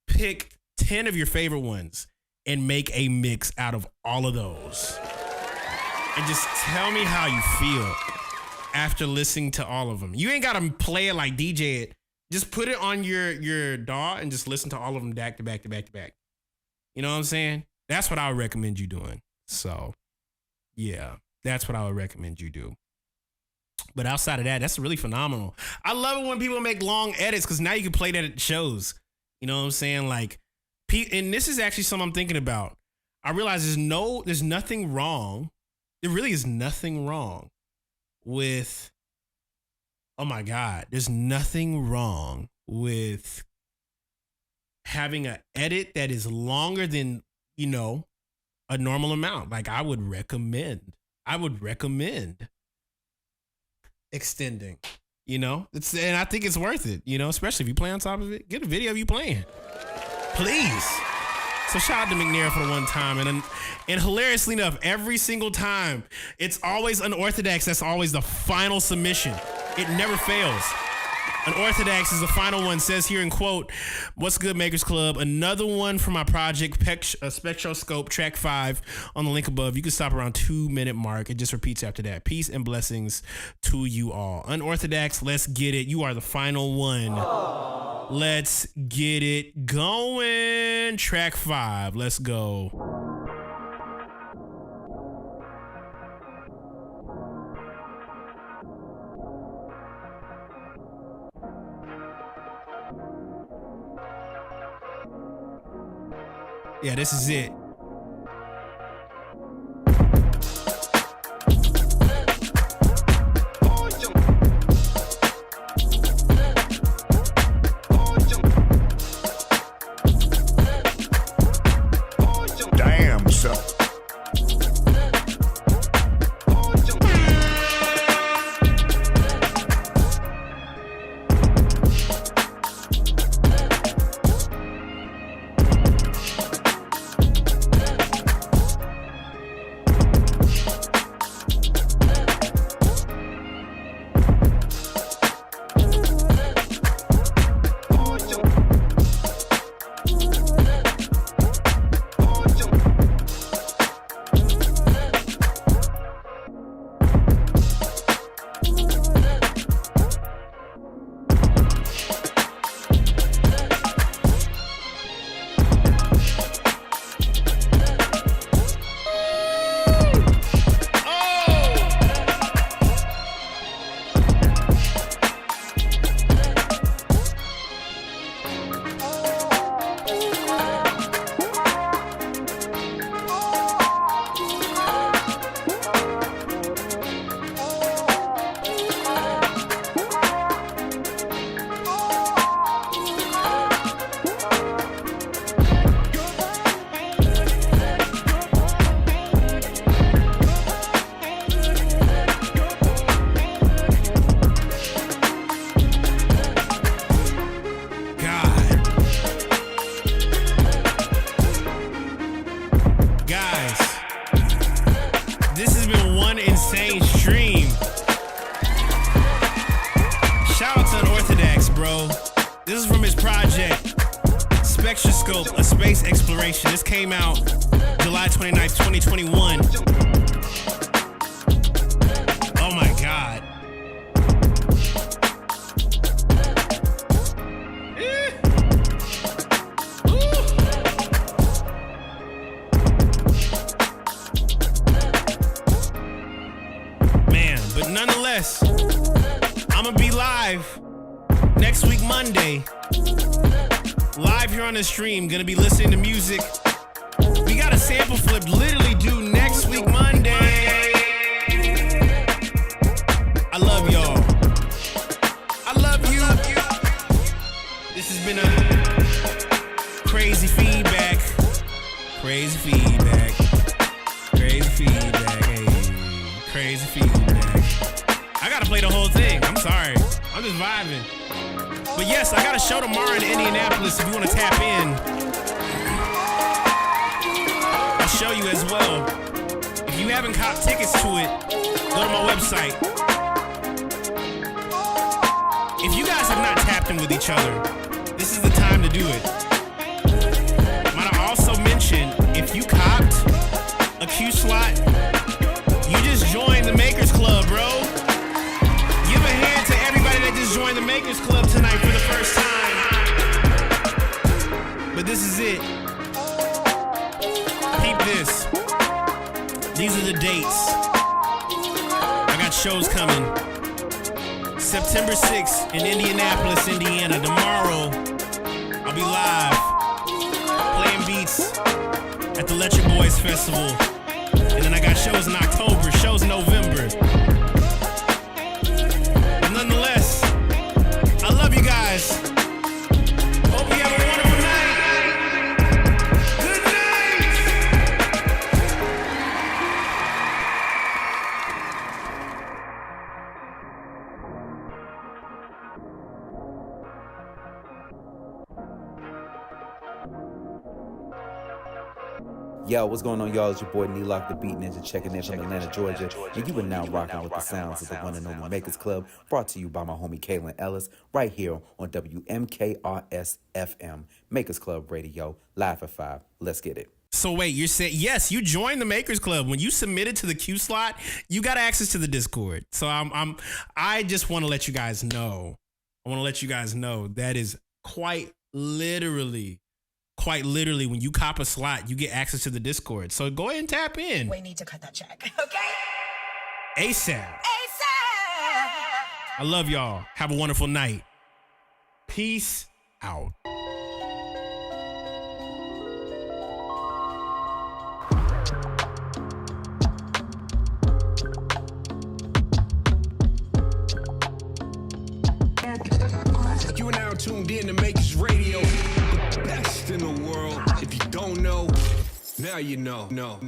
pick 10 of your favorite ones, and make a mix out of all of those. And just tell me how you feel after listening to all of them. You ain't gotta play it like DJ it. Just put it on your DAW and just listen to all of them back to back to back to back. You know what I'm saying? That's what I would recommend you doing. So, yeah, that's what I would recommend you do. But outside of that, that's really phenomenal. I love it when people make long edits because now you can play that at shows. You know what I'm saying? Like, and this is actually something I'm thinking about. I realize there's nothing wrong. There really is nothing wrong with, oh my God, there's nothing wrong with having an edit that is longer than, you know, a normal amount. Like I would recommend extending, you know, and I think it's worth it, you know, especially if you play on top of it, get a video of you playing, please. So shout out to McNair for the one time. And hilariously enough, every single time, it's always unorthodox. That's always the final submission. It never fails. Unorthodox is the final one. Says here in quote, "What's good, Makers Club? Another one from my project, Spectroscope, track 5 on the link above. You can stop around 2-minute mark. It just repeats after that. Peace and blessings to you all." Unorthodox, let's get it. You are the final one. Let's get it going. Track 5. Let's go. Yeah, this is it. Damn, son. has been one insane stream. Shout out to Unorthodox, bro. This is from his project, Spectroscope, A Space Exploration. This came out July 29th, 2021. Oh my God. Man, but nonetheless, I'm gonna be live next week, Monday. Live here on the stream, gonna be listening to music. We got a sample flip literally due next week, Monday. I love y'all. I love you. This has been a crazy feedback. Crazy feedback. Crazy feedback. Hey, crazy feedback. I gotta play the whole thing. I'm sorry. I'm just vibing. But yes, I got a show tomorrow in Indianapolis if you want to tap in. I'll show you as well. If you haven't caught tickets to it, go to my website. If you guys have not tapped in with each other, this is the time to do it. Might I also mention, if you copped a Q slot, you just joined the Makers Club, bro. Give a hand to everybody that just joined the Makers Club tonight for the first time. But this is it. Keep this. These are the dates. I got shows coming. September 6th in Indianapolis, Indiana. Tomorrow, I'll be live playing beats at the Let Your Boys Festival. And then I got shows in October, shows in November. But nonetheless, I love you guys. Hope you have a wonderful night. Good night. Yo, what's going on, y'all? It's your boy Neelock, the Beat Ninja, checking in from Atlanta, Georgia. And you are now rocking with the sounds of the one and only Makers Club, brought to you by my homie Kaelin Ellis, right here on WMKRS FM, Makers Club Radio, live at 5. Let's get it. So wait, you're saying, yes, you joined the Makers Club. When you submitted to the Q slot, you got access to the Discord. So I just want to let you guys know. I want to let you guys know that is quite literally, when you cop a slot, you get access to the Discord. So go ahead and tap in. We need to cut that check, okay? ASAP. I love y'all. Have a wonderful night. Peace out. You are now tuned in to Makers Radio, the best in the world. If you don't know, now you know. No.